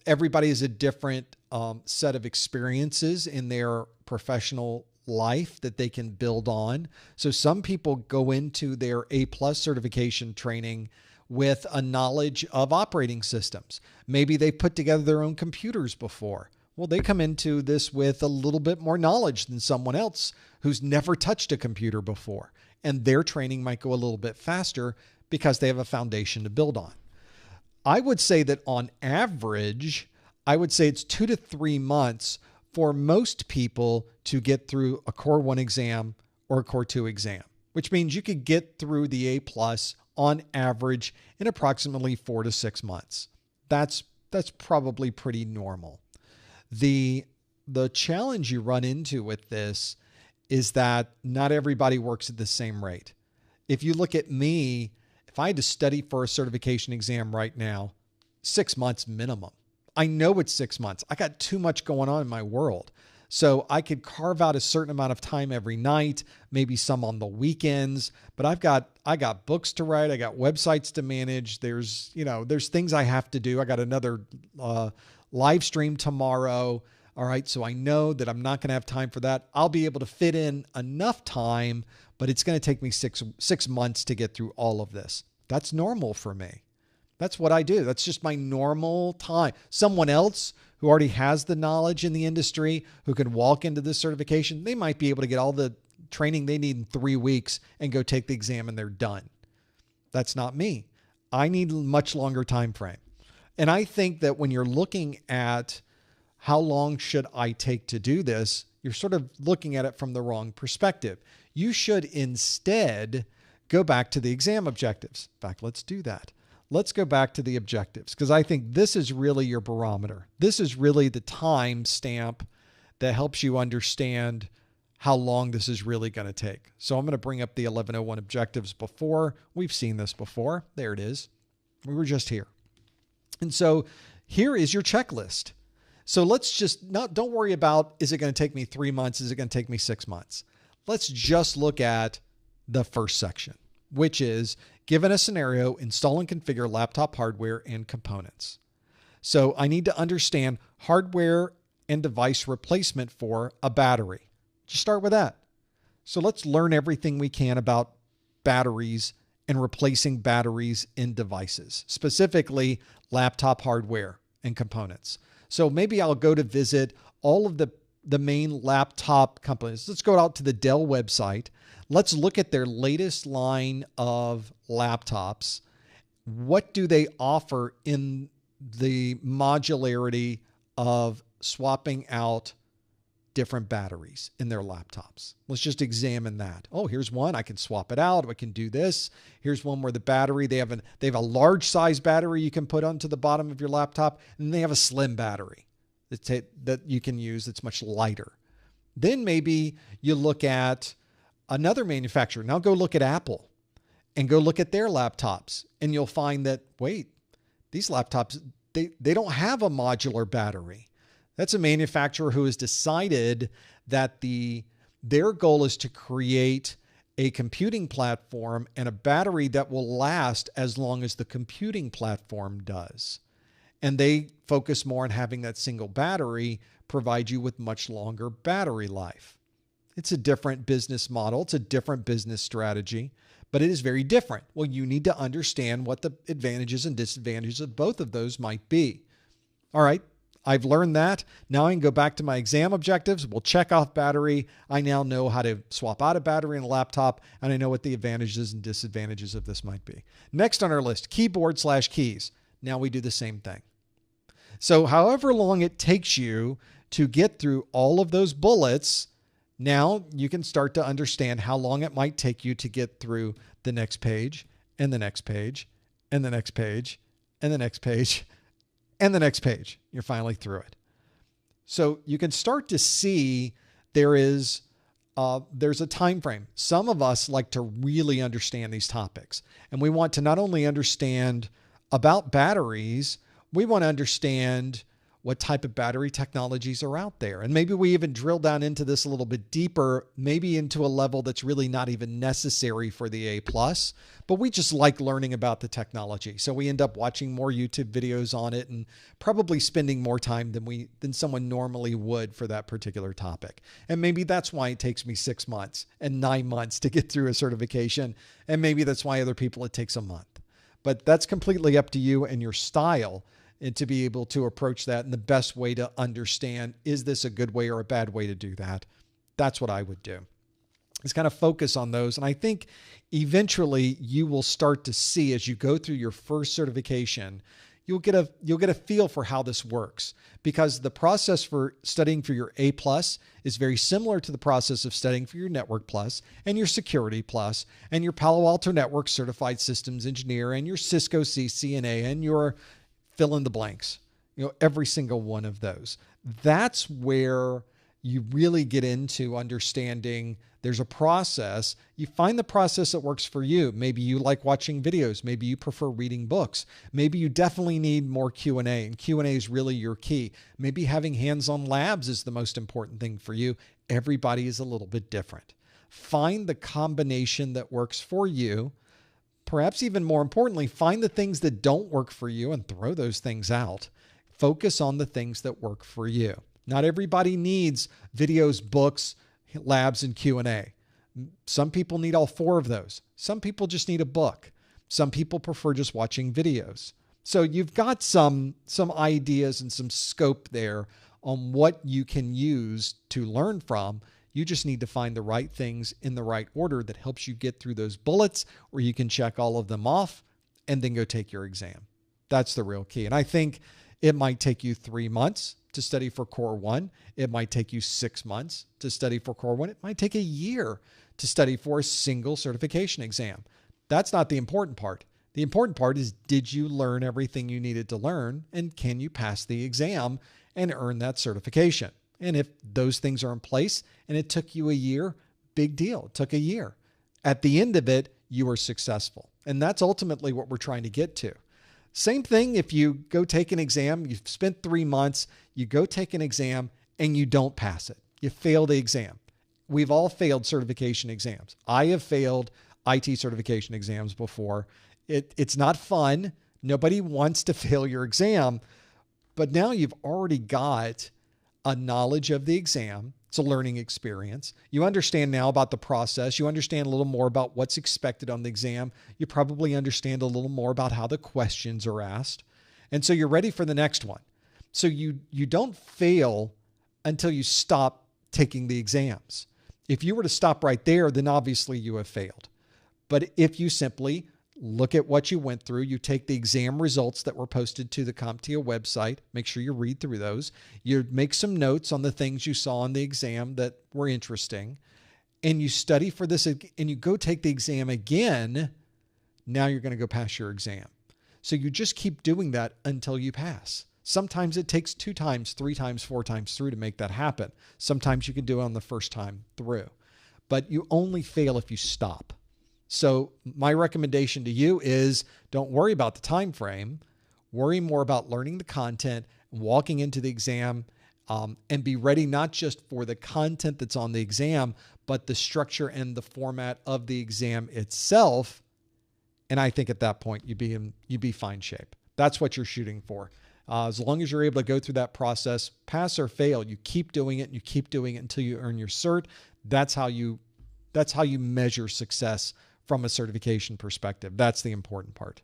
Everybody has a different set of experiences in their professional life that they can build on. So some people go into their A+ certification training with a knowledge of operating systems. Maybe they put together their own computers before. Well, they come into this with a little bit more knowledge than someone else who's never touched a computer before. And their training might go a little bit faster because they have a foundation to build on. I would say that on average, I would say it's 2 to 3 months for most people to get through a Core 1 exam or a Core 2 exam, which means you could get through the A+ on average in approximately 4 to 6 months. That's probably pretty normal. The challenge you run into with this is that not everybody works at the same rate. If you look at me, if I had to study for a certification exam right now, 6 months minimum. I know it's 6 months. I got too much going on in my world. So I could carve out a certain amount of time every night, maybe some on the weekends, but I got books to write. I got websites to manage. There's things I have to do. I got another live stream tomorrow. All right. So I know that I'm not going to have time for that. I'll be able to fit in enough time, but it's going to take me six months to get through all of this. That's normal for me. That's what I do. That's just my normal time. Someone else who already has the knowledge in the industry, who can walk into this certification, they might be able to get all the training they need in 3 weeks and go take the exam and they're done. That's not me. I need a much longer time frame. And I think that when you're looking at how long should I take to do this, you're sort of looking at it from the wrong perspective. You should instead go back to the exam objectives. In fact, let's do that. Let's go back to the objectives, because I think this is really your barometer. This is really the time stamp that helps you understand how long this is really going to take. So I'm going to bring up the 1101 objectives before. We've seen this before. There it is. We were just here. And so here is your checklist. So let's just don't worry about, is it going to take me 3 months? Is it going to take me 6 months? Let's just look at the first section, which is Given a scenario, install and configure laptop hardware and components. So I need to understand hardware and device replacement for a battery. Just start with that. So let's learn everything we can about batteries and replacing batteries in devices, specifically laptop hardware and components. So maybe I'll go to visit all of the main laptop companies. Let's go out to the Dell website. Let's look at their latest line of laptops. What do they offer in the modularity of swapping out different batteries in their laptops? Let's just examine that. Oh, here's one. I can swap it out. I can do this. Here's one where the battery, they have a large size battery you can put onto the bottom of your laptop, and they have a slim battery that you can use that's much lighter. Then maybe you look at another manufacturer. Now go look at Apple and go look at their laptops, and you'll find that, wait, these laptops, they don't have a modular battery. That's a manufacturer who has decided that their goal is to create a computing platform and a battery that will last as long as the computing platform does. And they focus more on having that single battery provide you with much longer battery life. It's a different business model. It's a different business strategy, but it is very different. Well, you need to understand what the advantages and disadvantages of both of those might be. All right, I've learned that. Now I can go back to my exam objectives. We'll check off battery. I now know how to swap out a battery in a laptop, and I know what the advantages and disadvantages of this might be. Next on our list, keyboard/keys. Now we do the same thing. So however long it takes you to get through all of those bullets, now you can start to understand how long it might take you to get through the next page and the next page and the next page and the next page and the next page. You're finally through it. So you can start to see there's a time frame. Some of us like to really understand these topics, and we want to not only understand about batteries, we want to understand what type of battery technologies are out there. And maybe we even drill down into this a little bit deeper, maybe into a level that's really not even necessary for the A+, but we just like learning about the technology. So we end up watching more YouTube videos on it and probably spending more time than someone normally would for that particular topic. And maybe that's why it takes me 6 months and 9 months to get through a certification. And maybe that's why other people it takes a month. But that's completely up to you and your style, and to be able to approach that in the best way to understand, is this a good way or a bad way to do that? That's what I would do. Is kind of focus on those. And I think eventually you will start to see, as you go through your first certification, you'll get a feel for how this works, because the process for studying for your A+ is very similar to the process of studying for your Network Plus and your Security Plus and your Palo Alto Networks Certified Systems Engineer and your Cisco CCNA and your fill in the blanks, every single one of those. That's where you really get into understanding there's a process. You find the process that works for you. Maybe you like watching videos. Maybe you prefer reading books. Maybe you definitely need more Q&A, and Q&A is really your key. Maybe having hands-on labs is the most important thing for you. Everybody is a little bit different. Find the combination that works for you. Perhaps even more importantly, find the things that don't work for you and throw those things out. Focus on the things that work for you. Not everybody needs videos, books, labs, and Q&A. Some people need all four of those. Some people just need a book. Some people prefer just watching videos. So you've got some ideas and some scope there on what you can use to learn from. You just need to find the right things in the right order that helps you get through those bullets, or you can check all of them off and then go take your exam. That's the real key. And I think it might take you 3 months to study for Core 1. It might take you 6 months to study for Core 1. It might take a year to study for a single certification exam. That's not the important part. The important part is, did you learn everything you needed to learn, and can you pass the exam and earn that certification? And if those things are in place and it took you a year, big deal. It took a year. At the end of it, you were successful. And that's ultimately what we're trying to get to. Same thing if you go take an exam, you've spent 3 months, you go take an exam and you don't pass it. You fail the exam. We've all failed certification exams. I have failed. IT certification exams before. It's not fun. Nobody wants to fail your exam, but now you've already got a knowledge of the exam. It's a learning experience. You understand now about the process. You understand a little more about what's expected on the exam. You probably understand a little more about how the questions are asked. And so you're ready for the next one. So you don't fail until you stop taking the exams. If you were to stop right there, then obviously you have failed. But if you simply look at what you went through, you take the exam results that were posted to the CompTIA website, make sure you read through those, you make some notes on the things you saw on the exam that were interesting, and you study for this and you go take the exam again, now you're going to go pass your exam. So you just keep doing that until you pass. Sometimes it takes 2 times, 3 times, 4 times through to make that happen. Sometimes you can do it on the first time through, but you only fail if you stop. So my recommendation to you is don't worry about the time frame. Worry more about learning the content, walking into the exam, and be ready not just for the content that's on the exam, but the structure and the format of the exam itself. And I think at that point you'd be fine shape. That's what you're shooting for. As long as you're able to go through that process, pass or fail, you keep doing it and you keep doing it until you earn your cert. That's how you measure success from a certification perspective. That's the important part.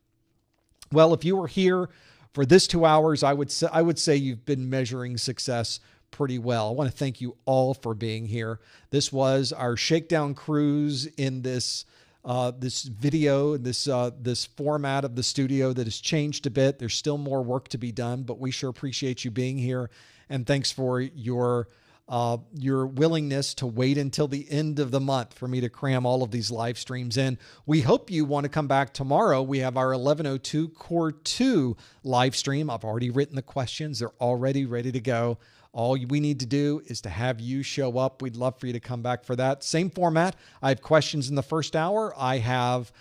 Well, if you were here for this 2 hours, I would say you've been measuring success pretty well. I want to thank you all for being here. This was our shakedown cruise in this video, this format of the studio that has changed a bit. There's still more work to be done, but we sure appreciate you being here. And thanks for your willingness to wait until the end of the month for me to cram all of these live streams in. We hope you want to come back tomorrow. We have our 1102 Core 2 live stream. I've already written the questions. They're already ready to go. All we need to do is to have you show up. We'd love for you to come back for that. Same format. I have questions in the first hour. I have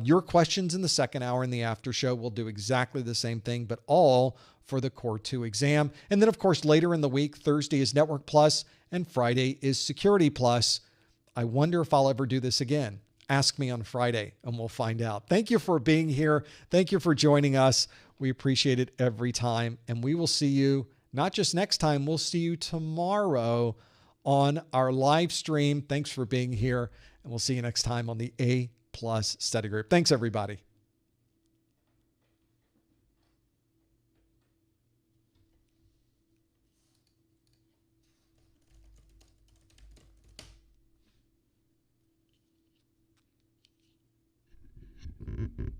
your questions in the second hour. In the after show, we'll do exactly the same thing, but all for the Core 2 exam. And then, of course, later in the week, Thursday is Network Plus and Friday is Security Plus. I wonder if I'll ever do this again. Ask me on Friday and we'll find out. Thank you for being here. Thank you for joining us. We appreciate it every time. And we will see you not just next time, we'll see you tomorrow on our live stream. Thanks for being here. And we'll see you next time on the A+ Study Group. Thanks, everybody. Mm-hmm.